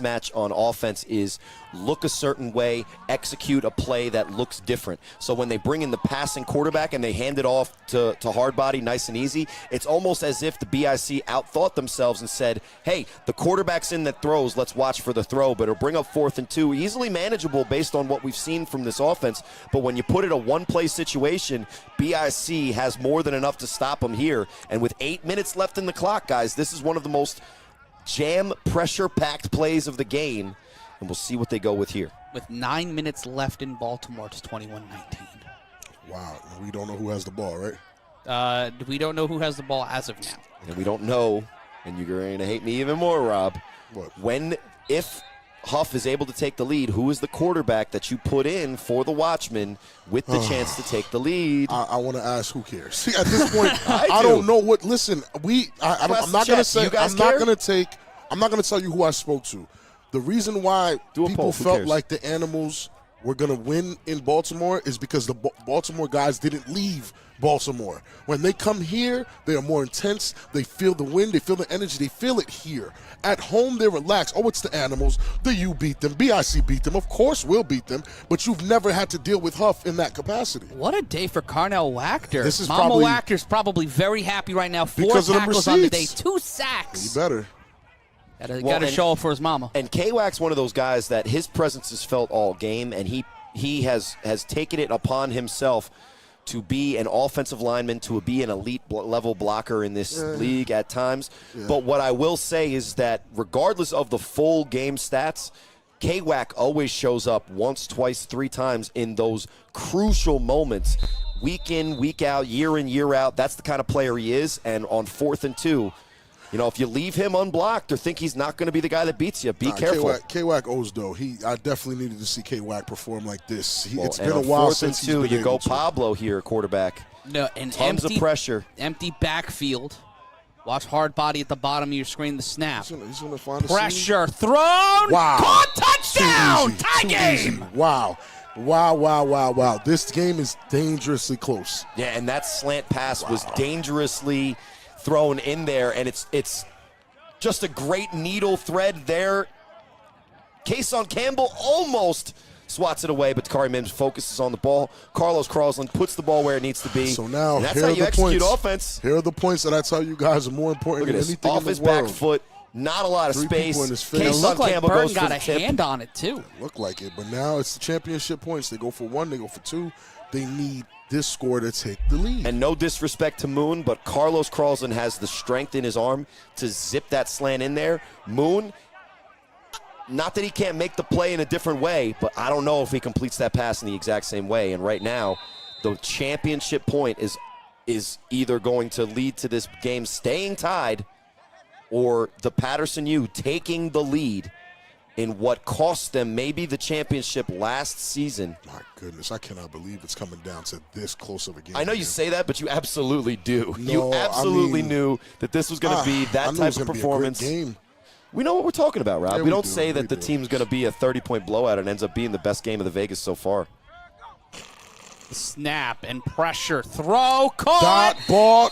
match on offense is look a certain way, execute a play that looks different. So when they bring in the passing quarterback and they hand it off to hardbody nice and easy, it's almost as if the BIC outthought themselves and said, hey, the quarterback's in that throws, let's watch for the throw, but it'll bring up 4th and 2, easily manageable based on what we've seen from this offense. But when you put it a one-play situation, BIC has more than enough to stop them here. And with 8 minutes left in the clock, guys, this is one of the most jam pressure-packed plays of the game, and we'll see what they go with here. With 9 minutes left in Baltimore, it's 21-19. Wow, we don't know who has the ball, right? We don't know who has the ball as of now. And we don't know, and you're going to hate me even more, Rob, if Huff is able to take the lead, who is the quarterback that you put in for the Watchmen with the chance to take the lead? I want to ask, who cares? See, at this point, I don't know what. Listen, I'm not going to say. I'm not going to tell you who I spoke to. The reason why people felt like the Animals were going to win in Baltimore is because the Baltimore guys didn't leave Baltimore. When they come here, they are more intense. They feel the wind. They feel the energy. They feel it here. At home, they're relaxed. Oh, it's the Animals. The U beat them. BIC beat them. Of course, we'll beat them. But you've never had to deal with Huff in that capacity. What a day for Carnell Wachter. This is Mama Wachter's probably very happy right now. 4 tackles on the day, 2 sacks. You better. Got to show up for his mama. And K-Wac's one of those guys that his presence is felt all game, and he has taken it upon himself to be an offensive lineman, to be an elite level blocker in this league at times. Yeah. But what I will say is that regardless of the full game stats, K-Wac always shows up once, twice, 3 times in those crucial moments, week in, week out, year in, year out. That's the kind of player he is. And on 4th and 2, you know, if you leave him unblocked or think he's not going to be the guy that beats you, be careful. K-Wac owes, though. I definitely needed to see K-Wac perform like this. It's been a on while 4th since and 2, he's been you go able to. Pablo here, quarterback. No, and tons of pressure. Empty backfield. Watch hard body at the bottom of your screen, the snap. He's gonna find pressure thrown. Wow. Caught, touchdown. Tie game. Easy. Wow. This game is dangerously close. Yeah, and that slant pass was dangerously thrown in there, and it's just a great needle thread there. Kason Campbell almost swats it away, but Kari Mims focuses on the ball. Carlos Carlson puts the ball where it needs to be. So now, and that's how you execute offense. Here are the points that I tell you guys are more important than anything off in the his world. back foot, not a lot of 3 space. people in his face. It looked like Campbell Burton goes got for a the tip. hand on it, too. Looked like it, but now it's the championship points. They go for 1, they go for 2. They need this score to take the lead. And no disrespect to Moon, but Carlos Carlson has the strength in his arm to zip that slant in there. Moon, not that he can't make the play in a different way, but I don't know if he completes that pass in the exact same way. And right now, the championship point is either going to lead to this game staying tied or the Patterson U taking the lead in what cost them maybe the championship last season. My goodness, I cannot believe it's coming down to this close of a game. I know you say that, but you absolutely do. No, you absolutely I mean, knew that this was going to be that type of performance. Be a great game. We know what we're talking about, Rob. Yeah, we don't say that the team's going to be a 30-point blowout and ends up being the best game of the Vegas so far. Snap and pressure. Throw. Caught. Dot ball.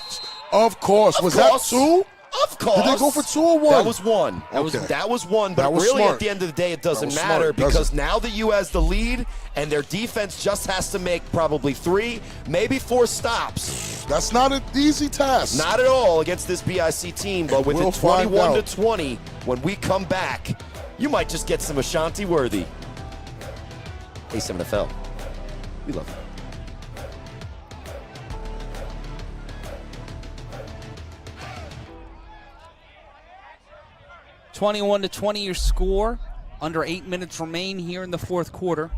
Of course. Was that 2? Of course. Did they go for 2 or 1? That was 1. Okay. That was 1, but That was really smart. at the end of the day it doesn't was matter smart, because doesn't. now the U has the lead and their defense just has to make probably 3, maybe 4 stops. That's not an easy task. Not at all against this BIC team, but with We'll it find 21 out. to 20, when we come back, you might just get some Ashanti worthy. A7FL. We love it. 21-20 your score. Under 8 minutes remain here in the fourth quarter.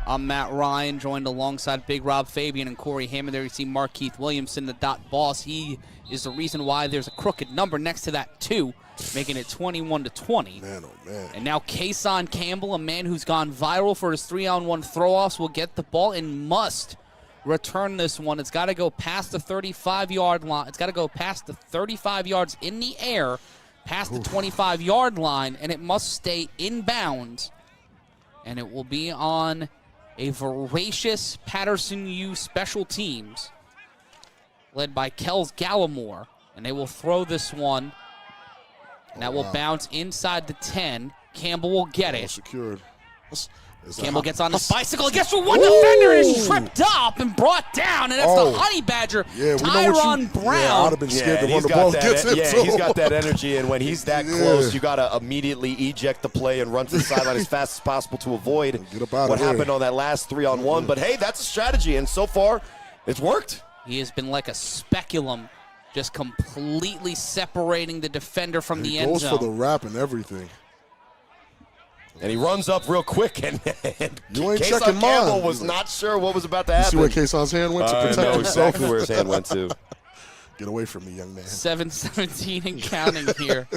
I'm Matt Ryan, joined alongside Big Rob Fabian and Corey Hammond. There you see Mark Keith Williamson, the dot boss. He is the reason why there's a crooked number next to that 2, making it 21-20. Man, oh man. And now Kason Campbell, a man who's gone viral for his 3-on-1 throw-offs, will get the ball and must return this one. It's got to go past the 35-yard line. It's got to go past the 35 yards in the air, past the 25-yard line, and it must stay inbounds. And it will be on a voracious Patterson U special teams led by Kels Gallimore. And they will throw this one. And that will bounce inside the 10. Campbell will get it. Secured. Campbell gets on his bicycle. And guess what? One defender is tripped up and brought down, and that's the Honey Badger, Tyron Brown. Yeah, I would have been scared to run the ball gets him. Yeah, he's got that energy, and when he's that close, you got to immediately eject the play and run to the sideline as fast as possible to avoid what happened on that last 3-on-1. But, hey, that's a strategy, and so far it's worked. He has been like a speculum, just completely separating the defender from the end zone. He goes for the wrap and everything. And he runs up real quick, and you ain't Kason checking Campbell mine. was not sure what was about to happen. You see where Kason's hand went to protect I know himself? exactly where his hand went to. Get away from me, young man. 7-17 and counting here.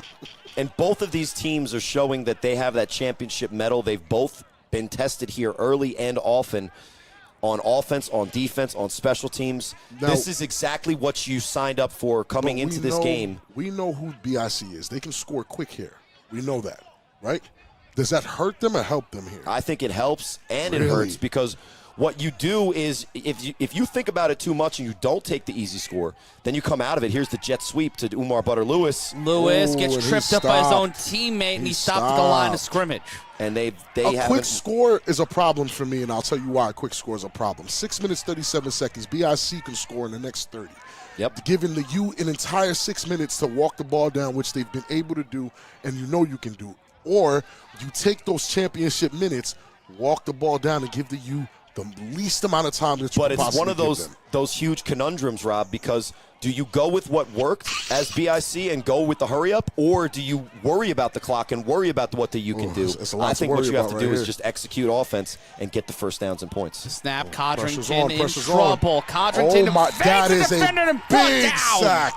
And both of these teams are showing that they have that championship medal. They've both been tested here early and often on offense, on defense, on special teams. Now, this is exactly what you signed up for coming into this game. We know who BIC is. They can score quick here. We know that, right? Does that hurt them or help them here? I think it helps and it hurts because what you do is if you think about it too much and you don't take the easy score, then you come out of it. Here's the jet sweep to Umar Butter-Lewis. Lewis gets tripped up by his own teammate, and he stopped at the line of scrimmage. And they a quick score is a problem for me, and I'll tell you why a quick score is a problem. 6 minutes, 37 seconds. BIC can score in the next 30. Yep. Giving the U an entire 6 minutes to walk the ball down, which they've been able to do, and you know you can do. Or you take those championship minutes, walk the ball down, and give the U the least amount of time that you can possibly give them. But it's one of those huge conundrums, Rob, because do you go with what worked as BIC and go with the hurry-up, or do you worry about the clock and worry about what the U can do? I think what you have to do is just execute offense and get the first downs and points. Snap, Codrington in trouble. Codrington that is a big sack.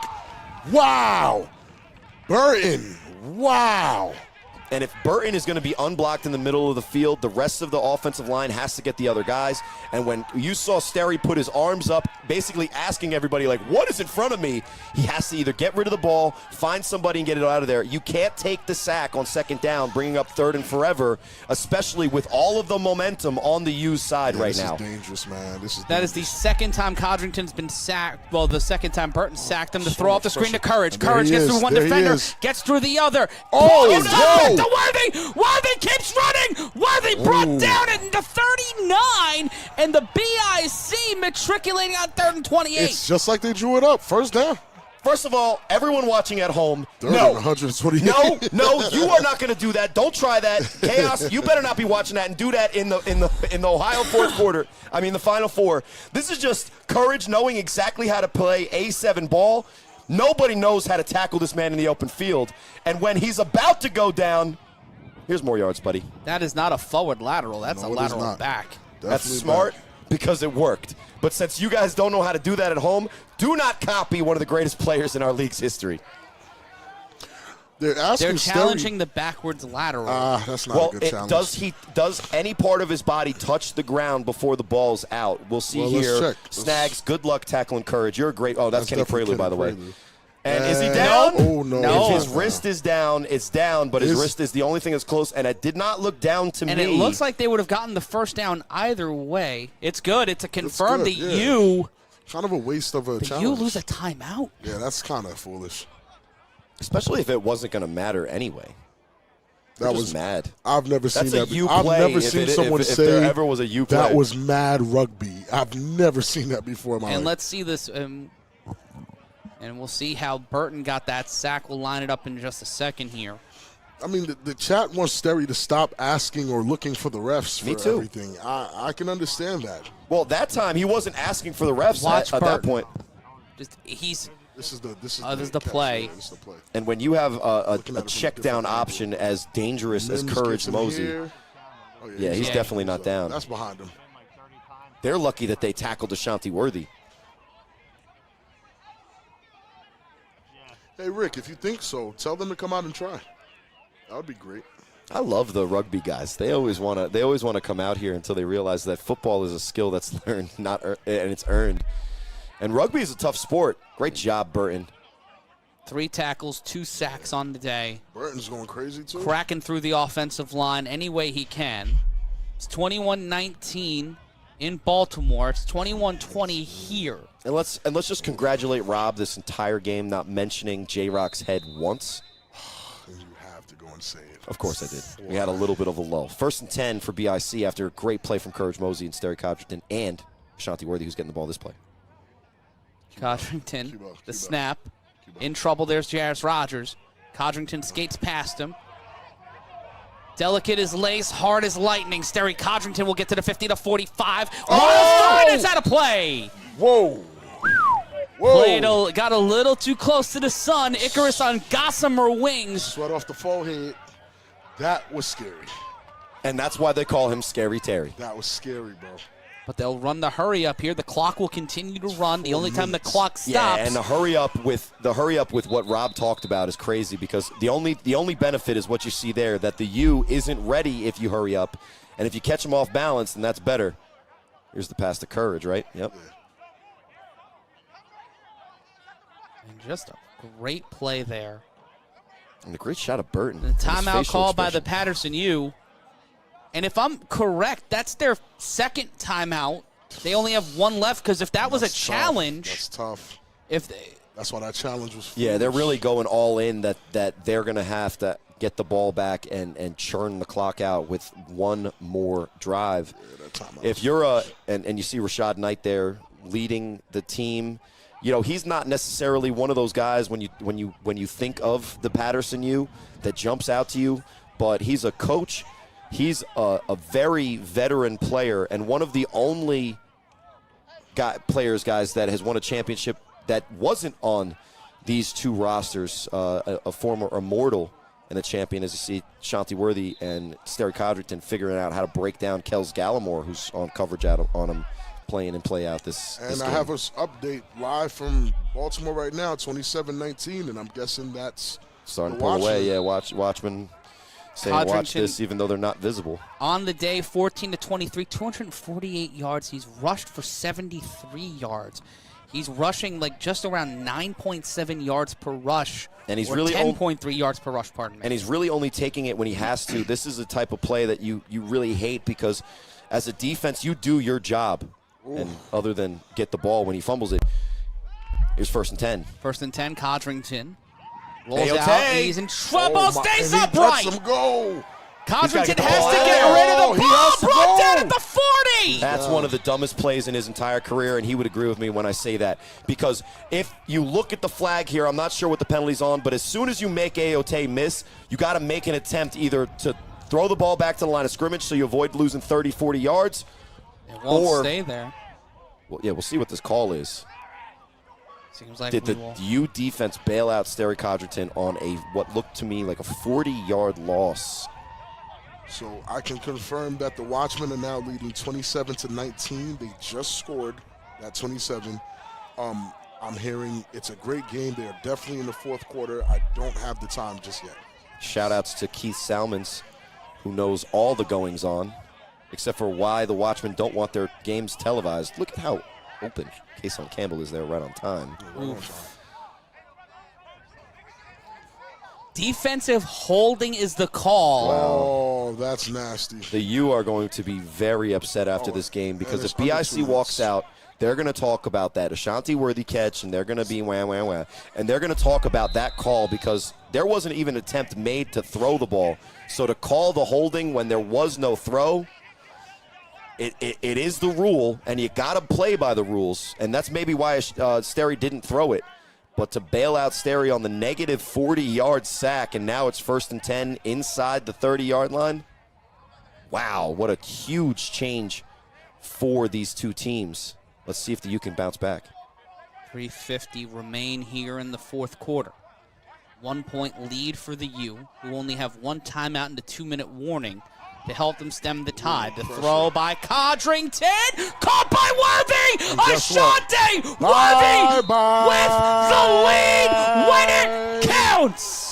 Wow. Burton. Wow. And if Burton is going to be unblocked in the middle of the field, the rest of the offensive line has to get the other guys. And when you saw Sterry put his arms up, basically asking everybody, like, what is in front of me? He has to either get rid of the ball, find somebody and get it out of there. You can't take the sack on second down, bringing up third and forever, especially with all of the momentum on the U's side right now. This is dangerous, man. That is the second time Codrington's been sacked. Well, the second time Burton sacked him to throw off the screen to Courage. Courage gets through one defender, gets through the other. Oh, to Worthy. Worthy keeps running. Worthy brought down at the 39, and the BIC matriculating on 3rd and 28. It's just like they drew it up. First down. First of all, everyone watching at home, no, you are not going to do that. Don't try that. Chaos, you better not be watching that and do that in the Ohio fourth quarter. I mean, the Final Four. This is just Courage knowing exactly how to play A7 ball. Nobody knows how to tackle this man in the open field. And when he's about to go down, here's more yards, buddy. That is not a forward lateral. That's a lateral back. That's smart because it worked. But since you guys don't know how to do that at home, do not copy one of the greatest players in our league's history. They're challenging the backwards lateral. That's not a good challenge. Does any part of his body touch the ground before the ball's out? We'll see here. Snags, good luck tackling Courage. You're a great. Oh, that's Kenny Prelude, by the way. And is he down? Oh, no. If his wrist is down, it's down, but his wrist is the only thing that's close, and it did not look down to me. And it looks like they would have gotten the first down either way. It's good. It's a confirm the U. Kind of a waste of a challenge. You lose a timeout. Yeah, that's kind of foolish. Especially if it wasn't going to matter anyway. That was mad. I've never seen that. I've never seen someone say there ever was a U play. That was mad rugby. I've never seen that before in my life. And let's see this, and we'll see how Burton got that sack. We'll line it up in just a second here. I mean, the chat wants Sterry to stop asking or looking for the refs for everything. I can understand that. Well, that time he wasn't asking for the refs at that point. This is the play. And when you have a check down option as dangerous as Courage Mosey, he's definitely not down. That's behind him. They're lucky that they tackled Ashanti Worthy. Hey Rick, if you think so, tell them to come out and try. That would be great. I love the rugby guys. They always want to come out here until they realize that football is a skill that's learned, and it's earned. And rugby is a tough sport. Great job, Burton. 3 tackles, 2 sacks on the day. Burton's going crazy, too. Cracking through the offensive line any way he can. It's 21-19 in Baltimore. It's 21-20 here. And let's just congratulate Rob this entire game, not mentioning J-Rock's head once. You have to go and say it. Of course I did. We had a little bit of a lull. 1st and 10 for BIC after a great play from Courage Mosey and Sterry Codrington and Ashanti Worthy, who's getting the ball this play. Codrington, the snap. In trouble, there's Jairus Rogers. Codrington skates past him. Delicate as lace, hard as lightning. Sterry Codrington will get to the 50 to 45. Oh, it's out of play. Whoa. Got a little too close to the sun. Icarus on gossamer wings. Sweat off the forehead. That was scary. And that's why they call him Scary Terry. That was scary, bro. But they'll run the hurry up here. The clock will continue to run. The only time the clock stops. Yeah, and the hurry up with what Rob talked about is crazy because the only benefit is what you see there, that the U isn't ready if you hurry up, and if you catch them off balance, then that's better. Here's the pass to Courage, right? Yep. And just a great play there. And a great shot of Burton. The timeout called by the Patterson U. And if I'm correct, that's their 2nd timeout. They only have 1 left because if that was a challenge. That's tough. That's why that challenge was. Yeah, they're really going all in that they're going to have to get the ball back and churn the clock out with 1 more drive. If you're and you see Rashad Knight there leading the team, he's not necessarily one of those guys when you think of the Patterson U that jumps out to you, but he's a coach. He's a very veteran player and one of the only players that has won a championship that wasn't on these 2 rosters, a former immortal and a champion, as you see Shanti Worthy and Sterry Codrington figuring out how to break down Kels Gallimore, who's on coverage out on him, playing and play out this And I game. have us update live from Baltimore right now, 27-19, and I'm guessing that's starting to pull away. Yeah, Watchman saying watch this even though they're not visible. On the day, 14 to 23, 248 yards. He's rushed for 73 yards. He's rushing like just around 9.7 yards per rush. And he's or really 10.3 yards per rush, pardon me. And he's really only taking it when he has to. This is the type of play that you really hate because as a defense, you do your job. Ooh. And other than get the ball when he fumbles it. Here's 1st and 10. 1st and 10, Codrington. Rolls Ayote. out. He's in trouble. Stays upright. Lets him go. Codrington has to get rid of the ball. Brought down at the 40. That's one of the dumbest plays in his entire career, and he would agree with me when I say that. Because if you look at the flag here, I'm not sure what the penalty's on, but as soon as you make Ayote miss, you got to make an attempt either to throw the ball back to the line of scrimmage so you avoid losing 30, 40 yards. It won't stay there. Well, yeah, we'll see what this call is. Seems like Did the U defense bail out Sterry Codrington on what looked to me like a 40-yard loss? So I can confirm that the Watchmen are now leading 27-19. They just scored that 27. I'm hearing it's a great game. They are definitely in the 4th quarter. I don't have the time just yet. Shout-outs to Keith Salmons, who knows all the goings-on, except for why the Watchmen don't want their games televised. Look at how open Kason Campbell is there right on time. Defensive holding is the call. Oh, that's nasty. The U are going to be very upset after this game because if BIC walks out, they're going to talk about that Ashanti-worthy catch, and they're going to be wah, wah, wah. And they're going to talk about that call because there wasn't even an attempt made to throw the ball. So to call the holding when there was no throw, it is the rule, and you got to play by the rules. And that's maybe why Sterry didn't throw it. But to bail out Sterry on the negative 40-yard sack, and now it's 1st and 10 inside the 30-yard line. Wow, what a huge change for these two teams. Let's see if the U can bounce back. 3:50 remain here in the fourth quarter. 1 point lead for the U, who only have one timeout and a 2-minute warning to help them stem the tide. The throw by Codrington, caught by Worthy! Ashanti Worthy with the lead when it counts!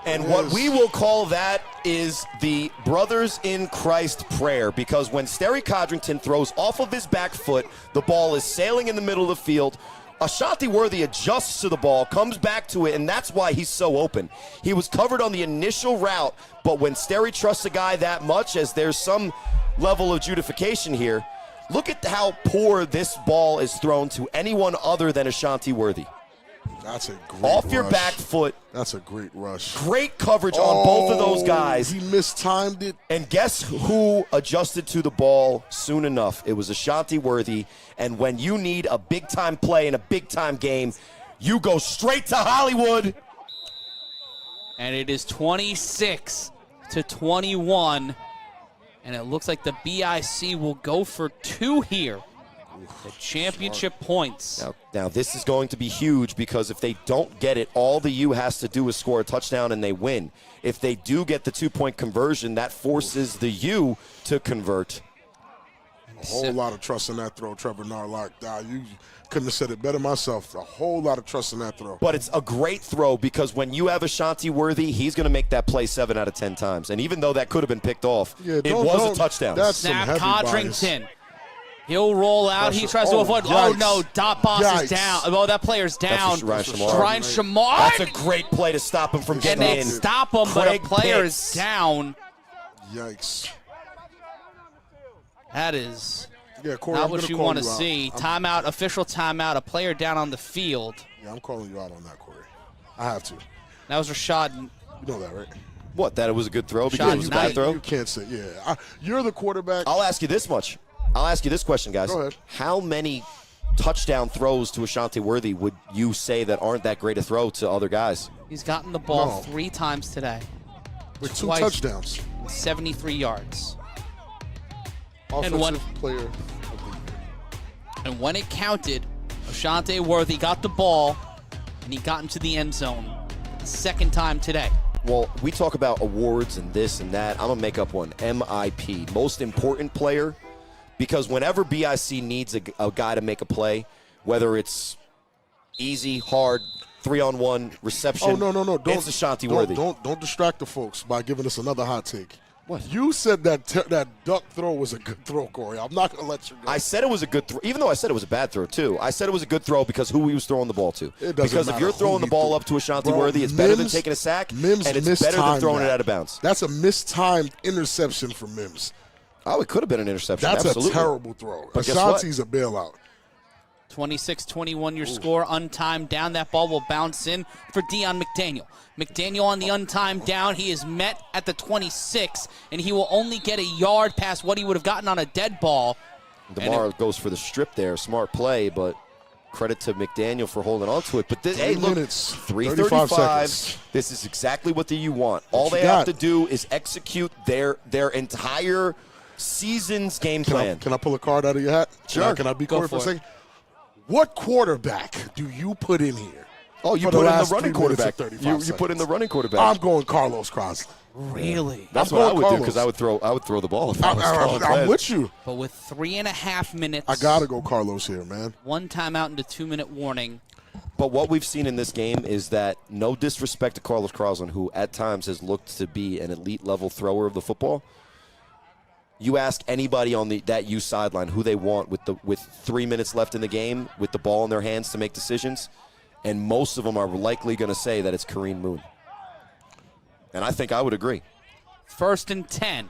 And what we will call that is the Brothers in Christ prayer, because when Sterry Codrington throws off of his back foot, the ball is sailing in the middle of the field. Ashanti Worthy adjusts to the ball, comes back to it, and that's why he's so open. He was covered on the initial route, but when Sterry trusts a guy that much, as there's some level of justification here, look at how poor this ball is thrown to anyone other than Ashanti Worthy. That's a great Off rush. your back foot. That's a great rush. Great coverage on both of those guys. He mistimed it. And guess who adjusted to the ball soon enough? It was Ashanti Worthy. And when you need a big-time play in a big-time game, you go straight to Hollywood. And it is 26-21. And it looks like the BIC will go for 2 here. The championship points. Now, this is going to be huge, because if they don't get it, all the U has to do is score a touchdown and they win. If they do get the 2-point conversion, that forces the U to convert. A whole lot of trust in that throw, Trevor Narlock. You couldn't have said it better myself. A whole lot of trust in that throw. But it's a great throw, because when you have Ashanti Worthy, he's going to make that play 7 out of 10 times. And even though that could have been picked off, it was a touchdown. That's some Snap heavy Codrington. bias. He'll roll out. Pressure. He tries to avoid. Yikes. Oh, no. Dot Boss Yikes. is down. Oh, that player's down. Ryan Shamar. Ryan Shamar. That's a great play to stop him from And getting they in. stop him, but a Craig player Pitts. is down. Yikes. That is Yeah, Corey, not I'm what gonna you call want to out. see. Timeout, official timeout, a player down on the field. Yeah, I'm calling you out on that, Corey. I have to. That was Rashad. You know that, right? What, that it was a good throw because Shot it was a night. bad throw? You can't say, yeah. You're the quarterback. I'll ask you this much. I'll ask you this question, guys. Go ahead. How many touchdown throws to Ashanti Worthy would you say that aren't that great a throw to other guys? He's gotten the ball No. 3 times today. With 2 twice. touchdowns. 73 yards. Offensive one- player of the year. And when it counted, Ashanti Worthy got the ball, and he got into the end zone the 2nd time today. Well, we talk about awards and this and that. I'm going to make up one. MIP, most important player, because whenever BIC needs a guy to make a play, whether it's easy, hard, 3-on-1, reception, Oh, no. it's Ashanti Worthy. Don't distract the folks by giving us another hot take. What? You said that duck throw was a good throw, Corey. I'm not going to let you go. I said it was a good throw, even though I said it was a bad throw, too. I said it was a good throw because who he was throwing the ball to. It doesn't because if matter you're who throwing the he ball threw. up to Ashanti Bro, Worthy, it's better than Mims- taking a sack, Mims and it's better than mistimed throwing it that. out of bounds. That's a mistimed interception from Mims. Oh, it could have been an interception. That's Absolutely. a terrible throw. But guess what? Ashanti's a bailout. 26-21 your score, untimed down. That ball will bounce in for Deion McDaniel. McDaniel on the untimed down. He is met at the 26, and he will only get a yard past what he would have gotten on a dead ball. DeMar goes for the strip there. Smart play, but credit to McDaniel for holding on to it. But this, hey, 3 look, minutes, 3:35. 35 seconds. This is exactly what the U want. All you they have got. to do is execute their entire season's game plan. Can I pull a card out of your hat? Sure. Can I be Go Corey for a for it. second? What quarterback do you put in here? Oh, you for put in the last running 3 minutes and quarterback. 35 You put in the seconds? running quarterback. I'm going Carlos Crosley. Really? That's I'm what I going would do Carlos. because I would throw the ball if I was calling I'm plays. with you. But with 3.5 minutes, I got to go Carlos here, man. 1 timeout and a 2-minute warning. But what we've seen in this game is that, no disrespect to Carlos Croslin, who at times has looked to be an elite level thrower of the football. You ask anybody on that U sideline who they want with 3 minutes left in the game, with the ball in their hands to make decisions, and most of them are likely going to say that it's Kareem Moon. And I think I would agree. 1st and 10.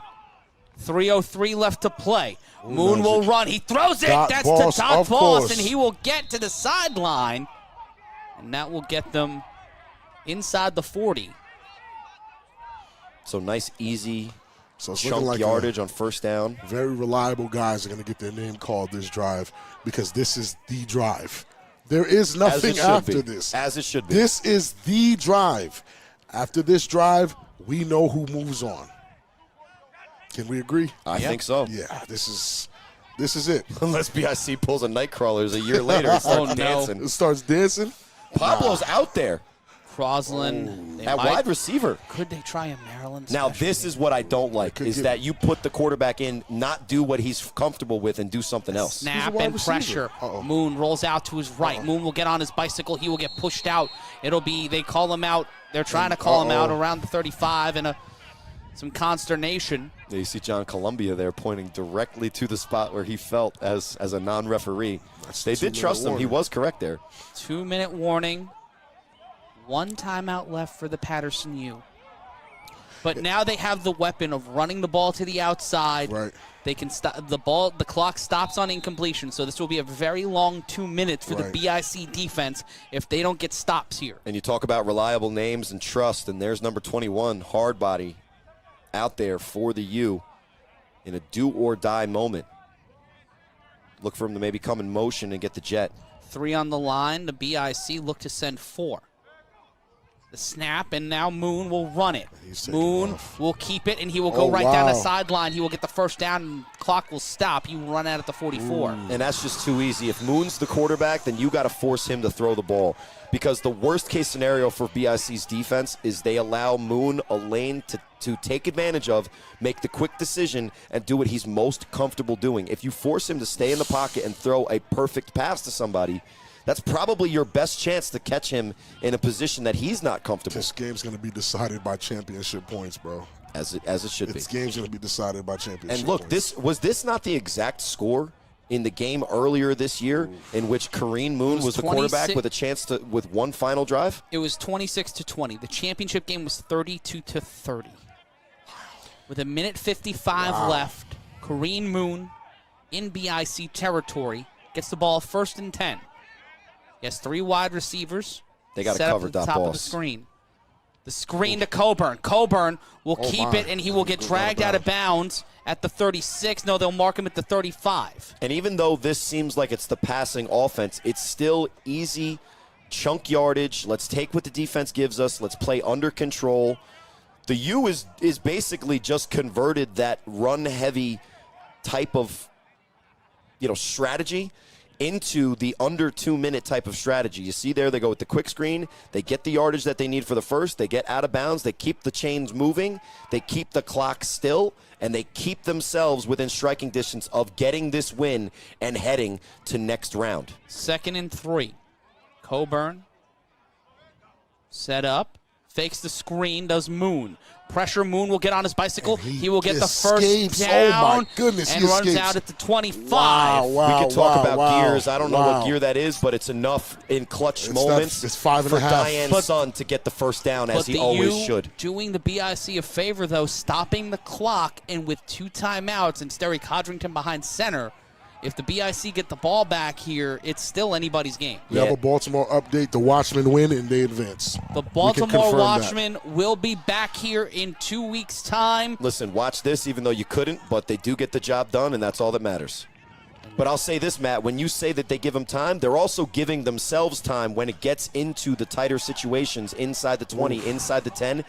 3:03 left to play. Moon will run. He throws it. That's Boss, to Dot of Boss, course. and he will get to the sideline. And that will get them inside the 40. So nice, easy So it's chunk looking like yardage on first down. very reliable guys are going to get their name called this drive because this is the drive. There is nothing after this. As it should be. This is the drive. After this drive, we know who moves on. Can we agree? I think so. Yeah, this is it. Unless BIC pulls a Nightcrawlers a year later and starts Oh, no. dancing. It starts dancing. Pablo's out there Crosland. They at might- wide receiver. Could they try a Maryland Now, special? this is what I don't like, Could is get- that you put the quarterback in, not do what he's comfortable with, and do something else. Snap wide and receiver. pressure. Uh-oh. Moon rolls out to his right. Moon will get on his bicycle. He will get pushed out. It'll be, they call him out. They're trying to call him out around the 35 and some consternation. Yeah, you see John Columbia there pointing directly to the spot where he felt as a non-referee. They did 2-minute trust him. He warning. was correct there. 2-minute warning. 1 timeout left for the Patterson U. But now they have the weapon of running the ball to the outside. Right. They can stop the ball. The clock stops on incompletion, so this will be a very long 2 minutes for Right. the BIC defense if they don't get stops here. And you talk about reliable names and trust, and there's number 21, Hardbody, out there for the U in a do-or-die moment. Look for him to maybe come in motion and get the jet. 3 on the line. The BIC look to send 4. The snap, and now Moon will run it. He's taking Moon off. will keep it, and he will go Oh, right down the wow. sideline. He will get the first down, and clock will stop. He will run out at the 44. And that's just too easy. If Moon's the quarterback, then you got to force him to throw the ball. Because the worst case scenario for BIC's defense is they allow Moon a lane to take advantage of, make the quick decision, and do what he's most comfortable doing. If you force him to stay in the pocket and throw a perfect pass to somebody, that's probably your best chance to catch him in a position that he's not comfortable. This game's going to be decided by championship points, bro. As it should be. This game's going to be decided by championship And look, points. was this not the exact score in the game earlier this year in which Kareem Moon was the quarterback 26 with a chance to with one final drive? It was 26-20. The championship game was 32-30. With a minute 55 left, Kareem Moon in BIC territory gets the ball 1st and 10. He has 3 wide receivers. They got to set up cover at the Dot top of the Boss. screen. The screen to Coburn. Coburn will Oh, keep my. it, and he will get Goes dragged out of bounds at the 36. No, they'll mark him at the 35. And even though this seems like it's the passing offense, it's still easy chunk yardage. Let's take what the defense gives us. Let's play under control. The U is basically just converted that run-heavy type of strategy into the under 2-minute type of strategy. You see there, they go with the quick screen. They get the yardage that they need for the first. They get out of bounds. They keep the chains moving. They keep the clock still, and they keep themselves within striking distance of getting this win and heading to next round. 2nd and 3. Coburn set up, fakes the screen, does Moon. Pressure, Moon will get on his bicycle. And he He will get the first escapes. Oh, down my goodness, and he runs escapes. out at the 25. Wow, We can talk about wow, gears. I don't know wow. what gear that is, but it's enough in clutch It's moments it's 5.5. for Diane's But- son to get the first down, as But he the always U should. doing the BIC a favor, though, stopping the clock, and with 2 timeouts and Sterry Codrington behind center, if the BIC get the ball back here, it's still anybody's game. We have Yeah. a Baltimore update. The Watchmen win, and they advance. The We can Baltimore confirm that. Watchmen will be back here in 2 weeks' time. Listen, watch this, even though you couldn't, but they do get the job done, and that's all that matters. But I'll say this, Matt, when you say that they give them time, they're also giving themselves time when it gets into the tighter situations inside the 20, inside the 10.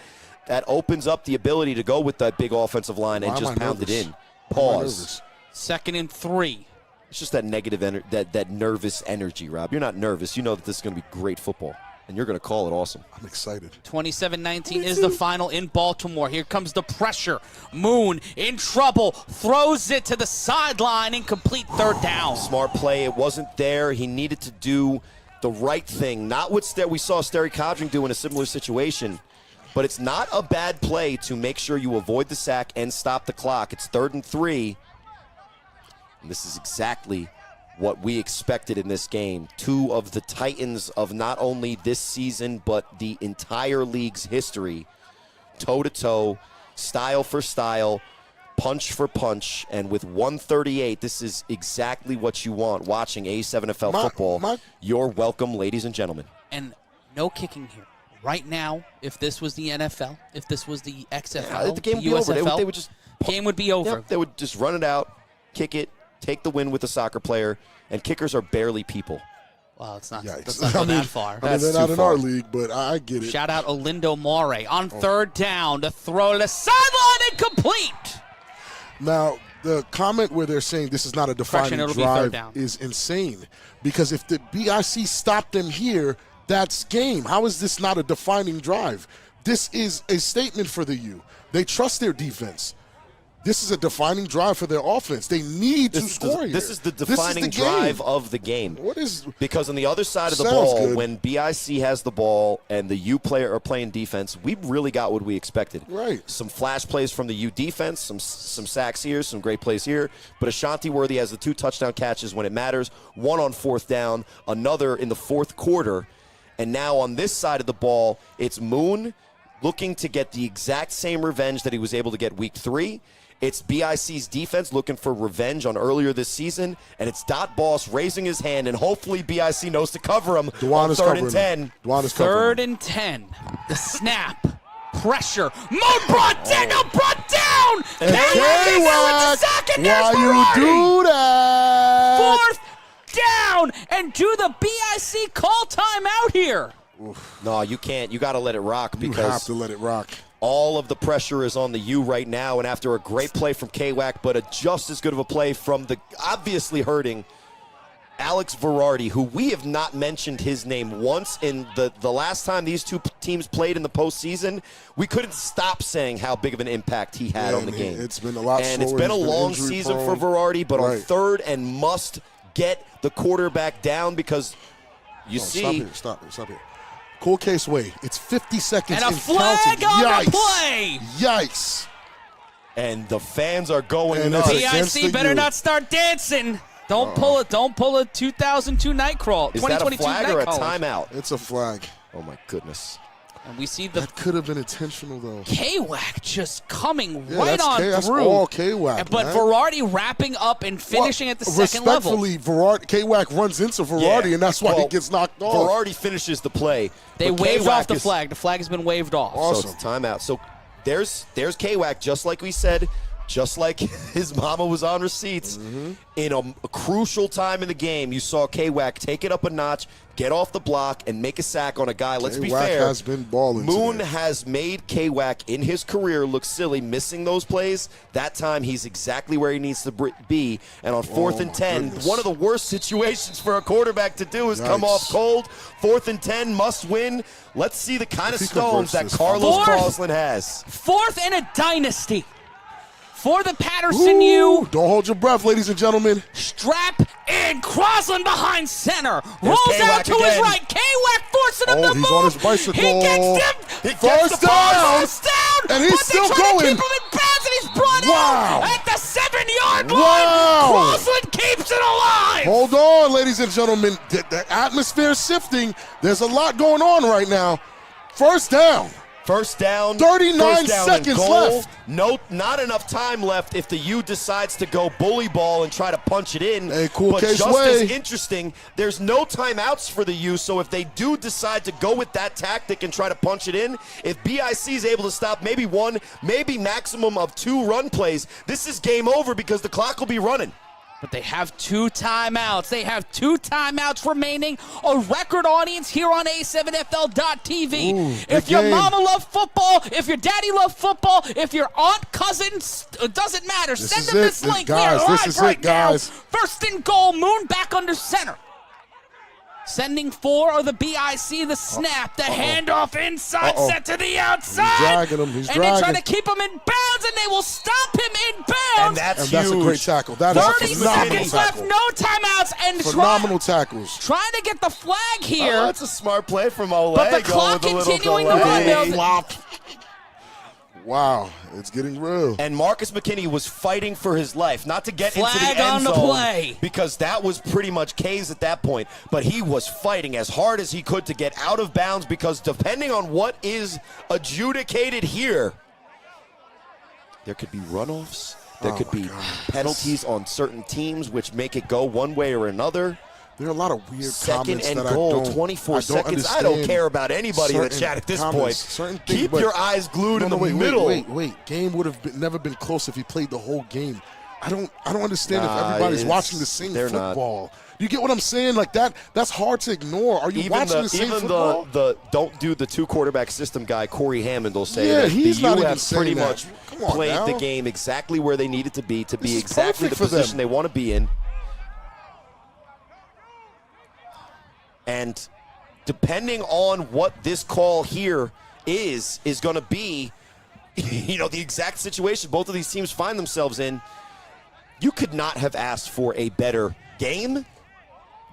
That opens up the ability to go with that big offensive line and Why am just I pound it nervous? in. Why am I Pause. nervous? 2nd and 3. It's just that negative, that nervous energy, Rob. You're not nervous. You know that this is going to be great football, and you're going to call it awesome. I'm excited. 27-19 is the final in Baltimore. Here comes the pressure. Moon in trouble. Throws it to the sideline. Incomplete 3rd down. Smart play. It wasn't there. He needed to do the right thing. Not what we saw Sterry Codring do in a similar situation. But it's not a bad play to make sure you avoid the sack and stop the clock. It's 3rd and 3. And this is exactly what we expected in this game. 2 of the Titans of not only this season, but the entire league's history. Toe-to-toe, style for style. punch for punch, and with 138, this is exactly what you want watching A7FL football. You're welcome, ladies and gentlemen. And no kicking here. Right now, if this was the NFL, if this was the XFL, the game would be USFL, over. They would just game would be over. Yep, they would just run it out, kick it, take the win with the soccer player, and kickers are barely people. Well, it's not. Yikes. Let's not go that far. I mean, they're not in our league, but I get it. Shout out Olindo Mare on third down to throw to the sideline incomplete. Now, the comment where they're saying this is not a defining drive is insane, because if the BIC stopped them here, that's game. How is this not a defining drive? This is a statement for the U. They trust their defense. This is a defining drive for their offense. They need to score here. This is the defining drive of the game. Because on the other side of the ball, when BIC has the ball and the U player are playing defense, we really got what we expected. Right. Some flash plays from the U defense, some sacks here, some great plays here. But Ashanti Worthy has the 2 touchdown catches when it matters, one on fourth down, another in the fourth quarter. And now on this side of the ball, it's Moon looking to get the exact same revenge that he was able to get week 3. It's BIC's defense looking for revenge on earlier this season, and it's Dot Boss raising his hand, and hopefully BIC knows to cover him on 3rd and 10. 3rd and 10. The snap. Pressure. Moon brought down. K-Wack, why you do that? 4th down, and do the BIC call timeout here? Oof. No, you can't. You got to let it rock, because you have to let it rock. All of the pressure is on the U right now, and after a great play from K-Wack, but a just as good of a play from the obviously hurting Alex Verardi, who we have not mentioned his name once in the last time these two teams played in the postseason. We couldn't stop saying how big of an impact he had on the game. It's been a lot slower. And it's been a long season for Verardi, but on 3rd and must get the quarterback down, because you see. Stop here. Cool case way. It's 50 seconds and a flag on the play. Yikes. And the fans are going nuts. BIC better not start dancing. Don't pull it. Don't pull a 2002 night crawl. Is that a flag or a timeout? It's a flag. Oh, my goodness. And we see that could have been intentional, though. K-Wack just coming right on through. That's all K-Wack, but Verardi wrapping up and finishing at the second level. Respectfully, K-Wack runs into Verardi, and that's why he gets knocked off. Verardi finishes the play. They waved off the flag. The flag has been waved off. Awesome. So it's timeout. So there's K-Wack, just like we said, just like his mama was on receipts. In a crucial time in the game, you saw K-Wack take it up a notch, get off the block, and make a sack on a guy. Let's be fair. K-Wack has been balling Moon today. has made K-Wack in his career look silly, missing those plays. That time, he's exactly where he needs to be. And on 4th and 10, one of the worst situations for a quarterback to do is come off cold. 4th and 10, must win. Let's see the kind of stones that Carlos Crosland has. 4th and a dynasty. For the Patterson U. Don't hold your breath, ladies and gentlemen. Strap in. Crosland behind center. Rolls out to his right. K-Wack forcing him to move. He's on his bicycle. He gets him. First down. And he's still going. Keep him in bounds, and he's brought out at the 7-yard line. Wow. Crosland keeps it alive. Hold on, ladies and gentlemen. The atmosphere is shifting. There's a lot going on right now. First down. 39 seconds left. No, not enough time left if the U decides to go bully ball and try to punch it in. Hey, cool but case just way. as interesting, there's no timeouts for the U, so if they do decide to go with that tactic and try to punch it in, if BIC is able to stop maybe one, maybe maximum of 2 run plays, this is game over because the clock will be running. But they have 2 timeouts. They have 2 timeouts remaining. A record audience here on A7FL.TV. If your mama loves football, if your daddy loves football, if your aunt, cousins, it doesn't matter. Send them this link. Guys, we are this is live right now. 1st and goal. Moon back under center. Sending 4 of the BIC, the snap, the handoff inside, set to the outside. He's dragging him. And they try to keep him in bounds, and they will stop him in bounds. And that's huge. A great tackle. That is 30 a phenomenal seconds left, tackle. no timeouts, and Phenomenal tackles. trying to get the flag here. That's a smart play from Ole. But the clock continuing to run. Flop. Wow, it's getting real. And Marcus McKinney was fighting for his life, not to get into the Flag end on the zone play. because that was pretty much K's at that point. But he was fighting as hard as he could to get out of bounds because depending on what is adjudicated here, there could be runoffs. There could be penalties on certain teams which make it go one way or another. There are a lot of weird Second comments and that goal, I don't, 24 I don't seconds. I understand. don't care about anybody in the Certain chat at this comments, point. certain things, Keep but- your eyes glued in the middle. Wait. Game would have never been close if he played the whole game. I don't understand Nah, if everybody's it's- watching the same they're not. football. You get what I'm saying? Like that's hard to ignore. Are you watching the same football? the don't do the 2-quarterback system guy, Corey Hammond, will say Yeah, that he's the not U even have saying pretty that. much Come on played now. the game exactly where they needed to be This is exactly the perfect for them. position they want to be in. And depending on what this call here is going to be, the exact situation both of these teams find themselves in. You could not have asked for a better game,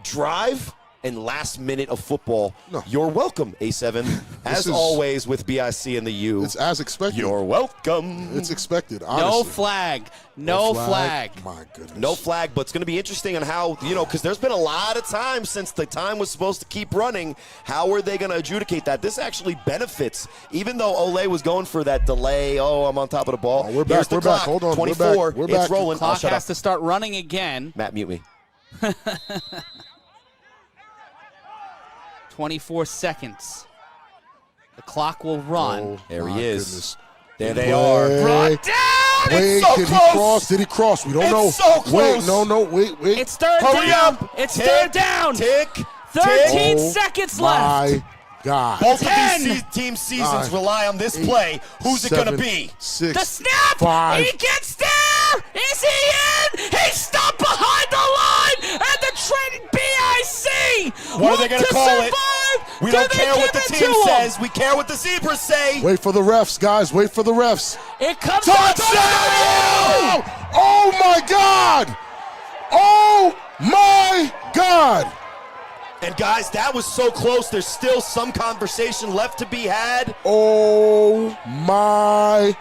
drive, and last minute of football. No. You're welcome, A7. As always with BIC and the U. It's as expected. You're welcome. It's expected, honestly. No flag. No flag. My goodness. No flag, but it's going to be interesting on how, because there's been a lot of time since the time was supposed to keep running. How are they going to adjudicate that? This actually benefits, even though Ole was going for that delay. Oh, I'm on top of the ball. Oh, we're back. Here's the We're clock. back. Hold on. 24. We're It's back. rolling. Clock shut has up. to start running again. Matt, mute me. 24 seconds. The clock will run. Oh, There my he is. goodness. There they are. Brought down! Wait, It's so did close. he cross? Did he cross? We don't It's know. so close. Wait. It's third Hurry down. up. It's Tick, third down. Tick. 13 Oh, seconds left. My God. Both 10, of these team seasons 9, rely on this 8, play. Who's it going to 7, be? 6, The snap! 5. He gets there! Is he in? He's stopped behind the line at the Trenton Bic! What are they going to call it? Survive? We Do don't they care what give the it team to him? says. We care what the zebras say. Wait for the refs, guys. Wait for the refs. It comes down to Touchdown! Oh, my God! Oh, my God! And guys, that was so close. There's still some conversation left to be had. Oh, my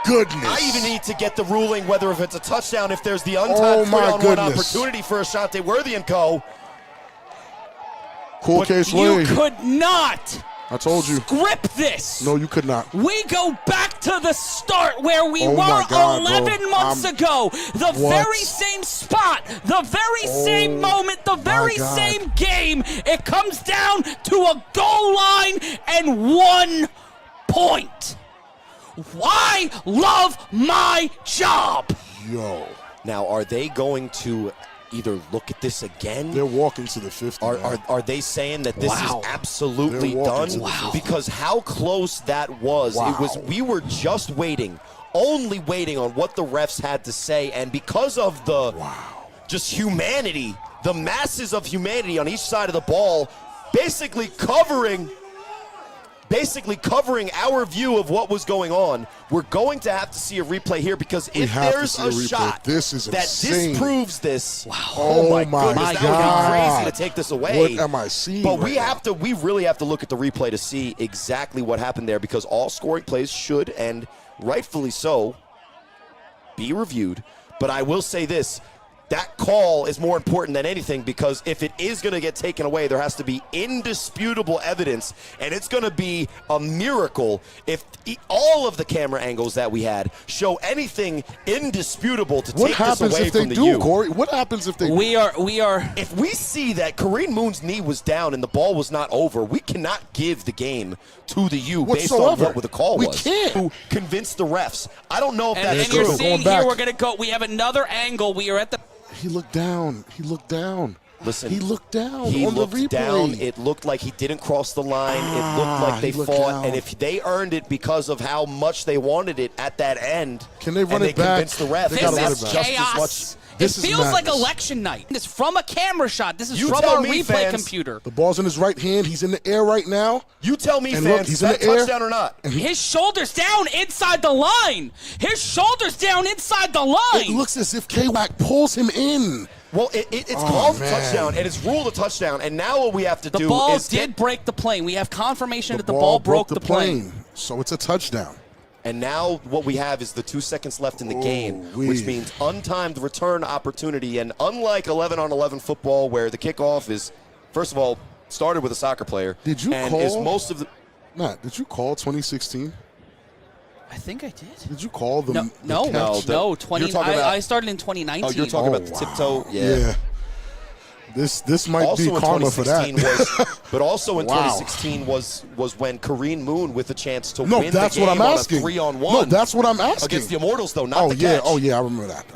goodness. I even need to get the ruling whether if it's a touchdown, if there's the Oh, untimed my 3-on-1 goodness. opportunity for Ashante Worthy and co. Cool case You Lee. could not I told you. script this. No, you could not. We go back to the start where we Oh were my God, 11 bro. months ago. The What? very same spot, the very same moment, the very God. same game. It comes down to a goal line and 1 point. I love my job. Yo. Now, are they going to either look at this again? They're walking to the 50. Are they saying that this Wow. is absolutely They're walking done? to the 50. Because how close that was. Wow. It was. We were just waiting, only waiting on what the refs had to say, and because of the just humanity, the masses of humanity on each side of the ball, basically covering our view of what was going on. We're going to have to see a replay here because if have to there's see a a replay. shot This is that insane. disproves this, Oh my my goodness, that would God. be crazy to take this away. What am I seeing? But we right have to. We really have to look at the replay to see exactly what happened there because all scoring plays should, and rightfully so, be reviewed. But I will say this. That call is more important than anything because if it is going to get taken away, there has to be indisputable evidence, and it's going to be a miracle if all of the camera angles that we had show anything indisputable to What take this happens away if they from the do, U. Corey? What happens if they do? We are If we see that Kareem Moon's knee was down and the ball was not over, we cannot give the game to the U based on Whatsoever. what the call We was. can't. To convince the refs. I don't know if and, that's and you're true. seeing Going back. here we're going to go. We have another angle. We are at the He looked down. He looked down. Listen, he looked down He on looked the replay. down. It looked like he didn't cross the line. It looked like they he looked fought. down. And if they earned it because of how much they wanted it at that end, Can they run and it they back? convinced the ref, They This gotta run is it back. just chaos. as much. This It is feels like madness. election night. It's from a camera shot. This is You from tell our me, replay fans. computer. The ball's in his right hand. He's in the air right now. You tell me, And look, fans, he's is in that the air. touchdown or not? His shoulders down inside the line. His shoulders down inside the line. It looks as if K-Wack pulls him in. Well, it's called a man. touchdown, and it's ruled a touchdown. And now what we have to The do ball is did break the plane. We have confirmation that the ball ball broke the plane. So it's a touchdown. And now what we have is the 2 seconds left in the game, wee. which means untimed return opportunity. And unlike 11-on-11 football, where the kickoff is, first of all, started with a soccer player. Did you and call? is most of the Matt, did you call 2016? I think I did. Did you call them? No. You're talking about- I started in 2019. Oh, you're talking about the tiptoe? Yeah. This might Also be in karma for that. 2016 but also in Wow. 2016 was when Kareem Moon with a chance to No, win that's the game what I'm on asking. a 3-on-1. No, that's what I'm asking. Against the Immortals, though, not the yeah. catch. Oh, yeah, I remember that.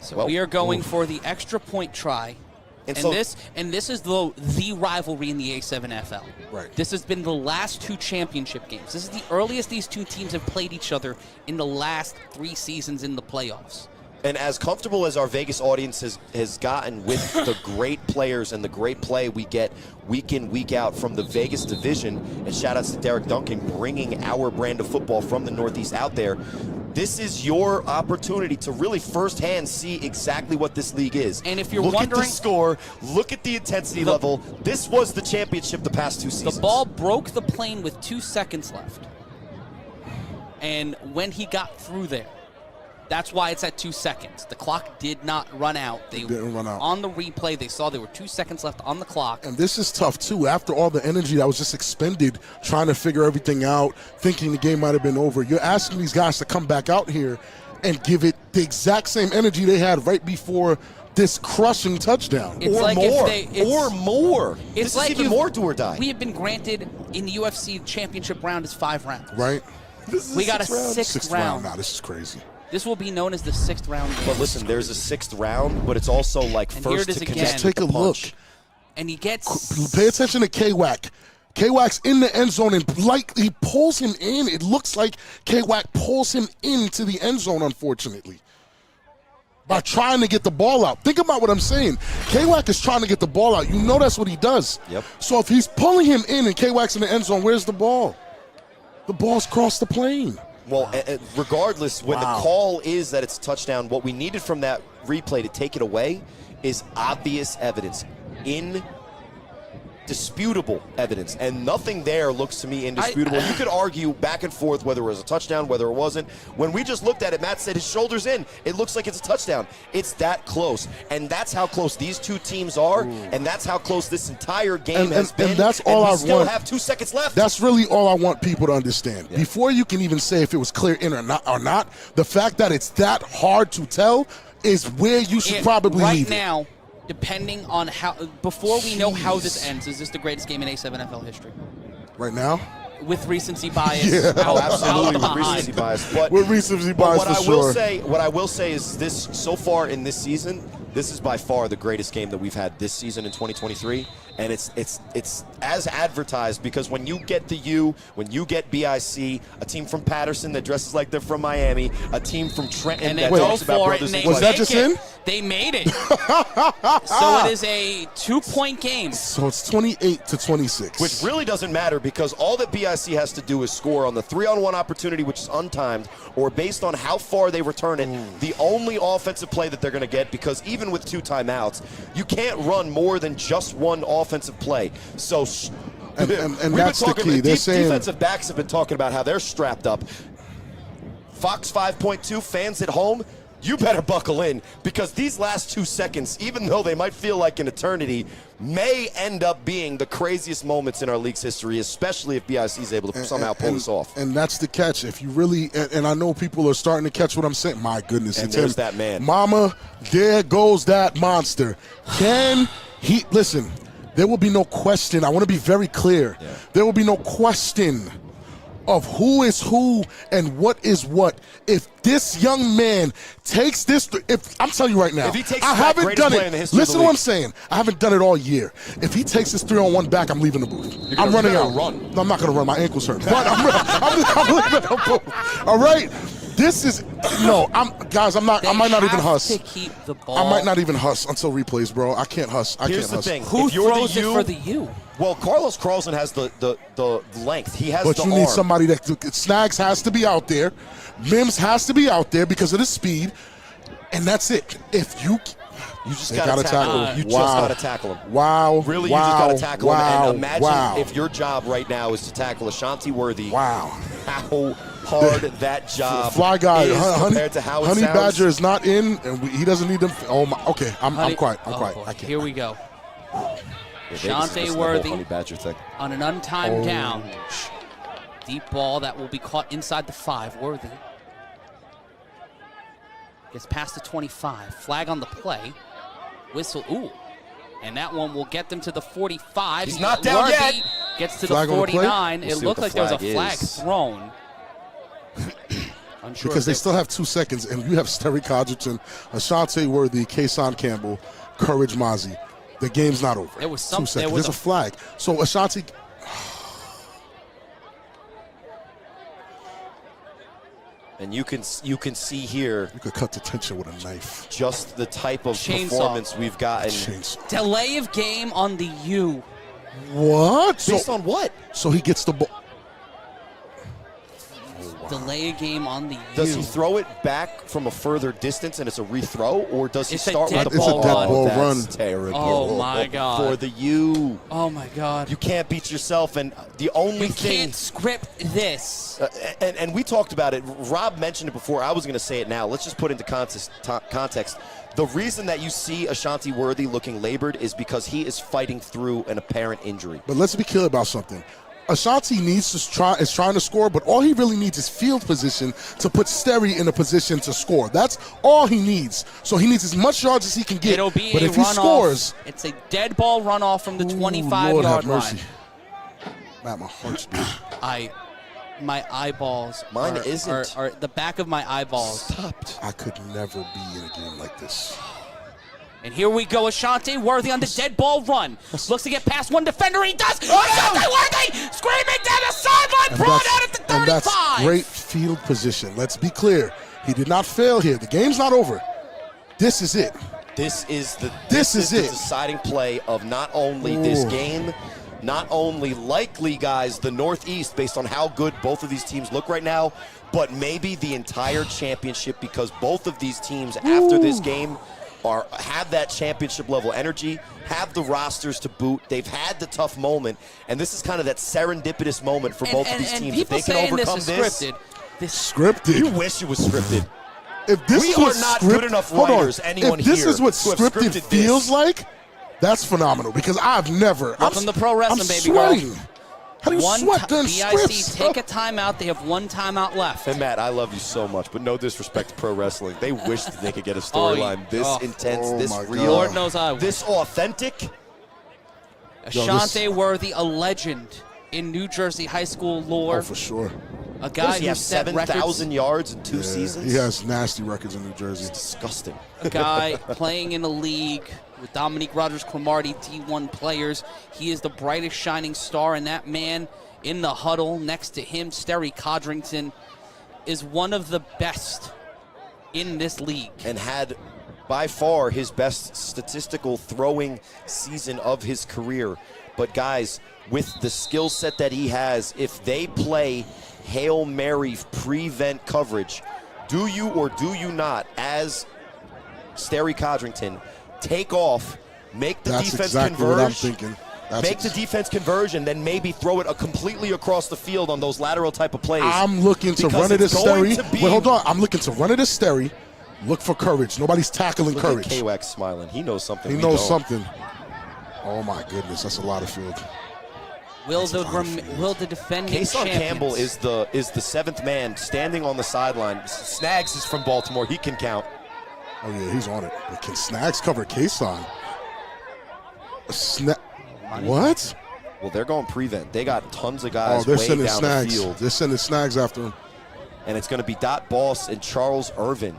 So we are going for the extra point try. And this is the rivalry in the A7FL. Right. This has been the last 2 championship games. This is the earliest these 2 teams have played each other in the last 3 seasons in the playoffs. And as comfortable as our Vegas audience has gotten with the great players and the great play we get week in, week out from the Vegas division, and shout outs to Derek Duncan bringing our brand of football from the Northeast out there, this is your opportunity to really firsthand see exactly what this league is. And if you're look wondering, at the score, look at the intensity level. This was the championship the past 2 seasons. The ball broke the plane with 2 seconds left. And when he got through there, that's why it's at 2 seconds. The clock did not run out. They didn't run out. On the replay, they saw there were 2 seconds left on the clock. And this is tough, too. After all the energy that was just expended trying to figure everything out, thinking the game might have been over, you're asking these guys to come back out here and give it the exact same energy they had right before this crushing touchdown. It's or like more. It's This like is even more do or die. We have been granted in the UFC championship round is 5 rounds. Right? We got a Sixth sixth round. round. Now, this is crazy. This will be known as the 6th round. But listen, there's a 6th round, but it's also like And here first it is to again. connect Just take with a the look. punch. And he gets... Pay attention to K-Wack. K-Wack's in the end zone, and like he pulls him in. It looks like K-Wack pulls him into the end zone, unfortunately, by trying to get the ball out. Think about what I'm saying. K-Wack is trying to get the ball out. You know that's what he does. Yep. So if he's pulling him in and K-Wack's in the end zone, where's the ball? The ball's crossed the plane. Well, regardless, when the call is that it's a touchdown, what we needed from that replay to take it away is obvious evidence, indisputable evidence, and nothing there looks to me indisputable. You could argue back and forth whether it was a touchdown, whether it wasn't. When we just looked at it, Matt said his shoulder's in. It looks like it's a touchdown. It's that close, and that's how close these 2 teams are, and that's how close this entire game has been. And that's all I still want. have 2 seconds left. That's really all I want people to understand. Yeah. Before you can even say if it was clear in or not, the fact that it's that hard to tell is where you should probably right leave now, depending on how, before we know how this ends, is this the greatest game in A7FL history? Right now? With recency bias. Yeah. Oh, absolutely, with behind. recency bias. But with recency bias, what for I sure. What I will say is this: so far in this season, this is by far the greatest game that we've had this season in 2023, and it's as advertised, because when you get the U, when you get BIC, a team from Patterson that dresses like they're from Miami, a team from Trenton And they that go talks about for it, brothers and and they Was that make just it. in? They made it. So it is a 2-point game. So it's 28-26. Which really doesn't matter, because all that BIC has to do is score on the 3-on-1 opportunity, which is untimed, or based on how far they return it, the only offensive play that they're going to get, because even with 2 timeouts, you can't run more than just 1 offensive play. So and we've that's been the talking, key. They're saying defensive backs have been talking about how they're strapped up. Fox 5.2 fans at home, you better buckle in, because these last 2 seconds, even though they might feel like an eternity, may end up being the craziest moments in our league's history, especially if BIC is able to somehow pull this off. And that's the catch. If you really, and I know people are starting to catch what I'm saying. My goodness, And it's there's him. that man. Mama, there goes that monster. Can he, listen, there will be no question. I want to be very clear. Yeah. There will be no question of who is who and what is what. If this young man takes this, if I'm telling you right now, If he takes I that haven't greatest done play in the it. history of Listen the to what I'm league. saying. I haven't done it all year. If he takes this 3-on-1 back, I'm leaving the booth. I'm running out. Run. No, I'm not going to run. My ankles hurt. But I'm leaving the booth. All right. This is no. I might not even huss. To keep the ball. I might not even huss until replays, bro. I can't huss. Here's the huss. thing. Who if you're throws the it U, for the U? Well, Carlos Carlson has the length. He has But the you arm. need somebody that Snags has to be out there. Mims has to be out there because of the speed, and that's it. If you just they got gotta to tackle tackle him. You Wow. just got to tackle him. Wow. Really, wow, you just got to tackle wow, him. And imagine wow. if your job right now is to tackle Ashanti Worthy. Wow. How hard that job Fly guy, is compared to how it Honey sounds. Badger is not in, and he doesn't need them. Oh my. Okay, I'm quiet. I'm Oh, quiet. boy. I can't. Here we go. Yeah, Vegas is Shante missing the whole Worthy Honey Badger thing. on an untimed down. Deep ball that will be caught inside the 5. Worthy gets past the 25. Flag on the play. Whistle. Ooh. And that one will get them to the 45. He's not down yet. Gets to Flag the 49. We'll It see looked what like the there was a flag flag is. thrown. Unsure Because if they still have 2 seconds, and you have Sterry Codgerton, Ashanti Worthy, Kason Campbell, Courage Mozzie. The game's not over. There was 2 some- seconds. there was There's a- a flag. So Ashanti, And you can see here you could cut the tension with a knife. just the type of Chainsaw. performance we've gotten. Chainsaw. delay of game on the U. What? Based on what? So he gets the ball. Delay a game on the U. Does he throw it back from a further distance and it's a rethrow, or does he It's a start with dead the It's a ball dead run? ball That's run. terrible. Oh, my God. For the U. Oh, my God. You can't beat yourself, and the only We thing. can't script this. And we talked about it. Rob mentioned it before. I was going to say it now. Let's just put into context. The reason that you see Ashanti Worthy looking labored is because he is fighting through an apparent injury. But let's be clear about something. Ashanti is trying to score, but all he really needs is field position to put Sterry in a position to score. That's all he needs. So he needs as much yards as he can get. It'll be but a if he runoff. scores, It's a dead ball runoff from the 25-yard Lord have line. mercy. Matt, my heart's beating. My eyeballs. Mine are, isn't. Are the back of my eyeballs. Stopped. I could never be in a game like this. And here we go, Ashanti Worthy on the dead ball run. Looks to get past one defender. He does. Ashanti Worthy screaming down the sideline, brought out at the 35. And that's great field position. Let's be clear. He did not fail here. The game's not over. This is it. This is the it. deciding play of not only this game, not only likely, guys, the Northeast, based on how good both of these teams look right now, but maybe the entire championship, because both of these teams after this game have that championship level energy, have the rosters to boot. They've had the tough moment, and this is kind of that serendipitous moment for both of these teams. If People they can saying overcome this is scripted. Scripted. you wish it was scripted. If this We is what are not script- good enough Hold on. writers, anyone if this here, is what who have scripted scripted feels this. like, that's phenomenal because I've never. Welcome to pro wrestling, I'm baby girl. sweating. How do you sweat during BIC, scripts? take a timeout. They have one timeout left. And Matt, I love you so much, but no disrespect to pro wrestling. They wish that they could get a storyline this intense, Oh this my real, God. Lord knows I would. this authentic. Ashanti Worthy, a legend in New Jersey high school lore. Oh, for sure. A Does guy he who have set 7,000 records. yards in 2 Yeah, seasons? he has nasty records in New Jersey. Disgusting. A guy playing in a league with Dominique Rogers-Cromartie, D1 players. He is the brightest shining star, and that man in the huddle next to him, Sterry Codrington, is one of the best in this league. And had by far his best statistical throwing season of his career. But guys, with the skill set that he has, if they play Hail Mary prevent coverage, do you or do you not, as Sterry Codrington, take off, make the That's defense exactly converge, what I'm thinking. make the defense converge, and then maybe throw it completely across the field on those lateral type of plays? I'm looking to Because run it it's as going Sterry. to be- Wait, hold on. I'm looking to run it as Sterry. Look for courage. Nobody's tackling Look at courage. K-Wax smiling. He knows something. He we knows don't. something. Oh my goodness, that's a lot of field. Will the defending Kason champions Campbell is the seventh man standing on the sideline. Snags is from Baltimore. He can count. Oh yeah, he's on it. But can Snags cover Kason? What? Well, they're going prevent. They got tons of Oh, guys they're way sending down Snags. the field. They're sending Snags after him. And it's going to be Dot Boss and Charles Irvin.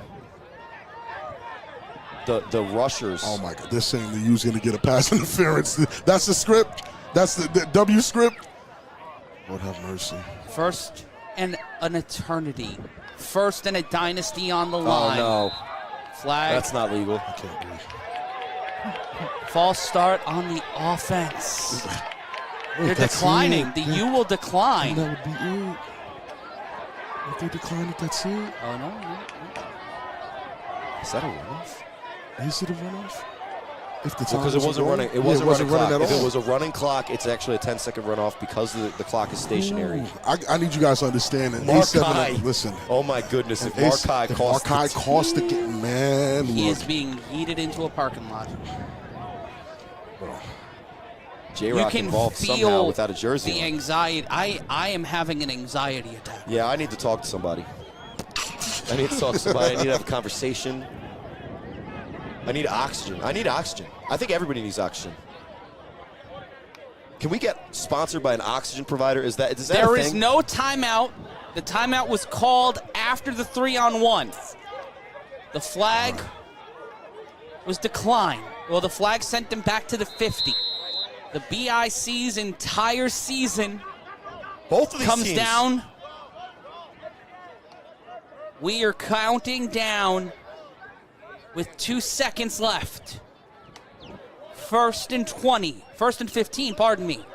The rushers. Oh my God, they're saying the U's going to get a pass interference. That's the script. That's the W script. Lord have mercy. first and an eternity, first and a dynasty on the line. Oh, no. Flag. That's not legal. I can't breathe. False start on the offense. Wait, They're that's declining. it. The Yeah. U will decline. That would be it. If they decline it, that's it. Oh, no. Is that a runoff? Is it a runoff? If the Because time it wasn't going? running. It Yeah, wasn't running clock. at If all. it was a running clock, it's actually a 10-second runoff because the clock is stationary. Ooh, I need you guys to understand that Markai. A7, listen. Oh my goodness! If Ace- Markai if cost Markai the cost the game, man. He look. is being yeeted into a parking lot. J-Rock involved somehow without a jersey the on. anxiety. I am having an anxiety attack. Yeah, I need to talk to somebody. I need to have a conversation. I need oxygen. I think everybody needs oxygen. Can we get sponsored by an oxygen provider? Is that a thing? There is no timeout. The timeout was called after the 3-on-1. The flag was declined. Well, the flag sent them back to the 50. The BIC's entire season Both of these comes teams. down. We are counting down with 2 seconds left. First and 15, pardon me.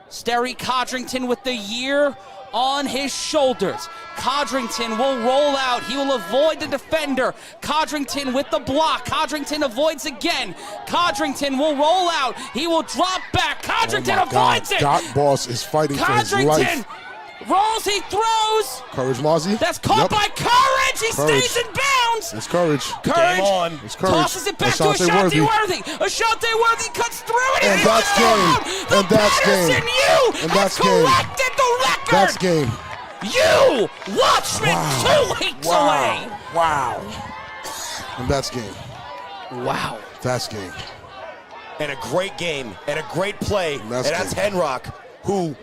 Sterry Codrington with the year on his shoulders. Codrington will roll out. He will avoid the defender. Codrington with the block. Codrington avoids again. Codrington will roll out. He will drop back. Codrington avoids it. Dot Boss is fighting for his life. Codrington rolls, he throws. Courage, Mozzie. That's caught by Courage. He stays in bounds. It's Courage. Courage Game on. It's Courage. tosses it back to Ashanti Ashanti Worthy. Worthy. Ashanti Worthy cuts through it. And he that's goes game. down. And that's Patterson game. U And has that's game. corrected the record. That's game. You, Watchmen, 2 weeks away. Wow. And that's game. Wow. That's game. And a great game and a great play. That's game. Henrock, who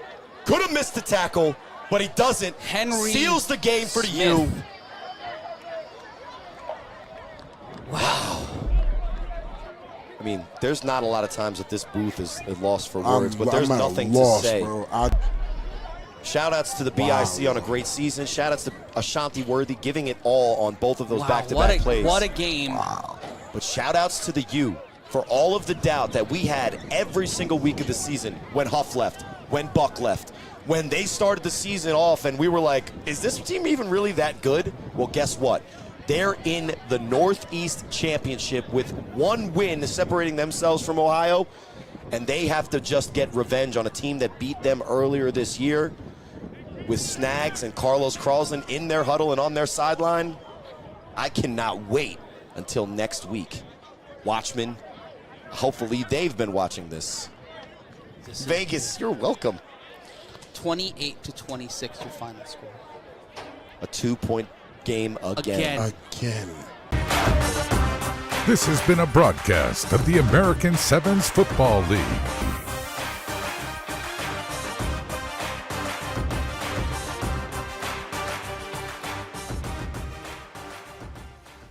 could have missed the tackle, but he doesn't. Henry seals the game for the Smith. U. Wow. I mean, there's not a lot of times that this booth is lost for words, but I'm there's at a nothing loss, to say. Bro. Shout-outs to the BIC on a great season. Shout-outs to Ashanti Worthy giving it all on both of those Wow, back-to-back plays. What a game. But shout-outs to the U for all of the doubt that we had every single week of the season when Huff left, when Buck left, when they started the season off and we were like, is this team even really that good? Well, guess what? They're in the Northeast Championship with 1 win separating themselves from Ohio, and they have to just get revenge on a team that beat them earlier this year with Snags and Carlos Carlson in their huddle and on their sideline. I cannot wait until next week. Watchmen, hopefully they've been watching this. Vegas, you're welcome. 28-26, your final score. A 2-point game again. This has been a broadcast of the American Sevens Football League.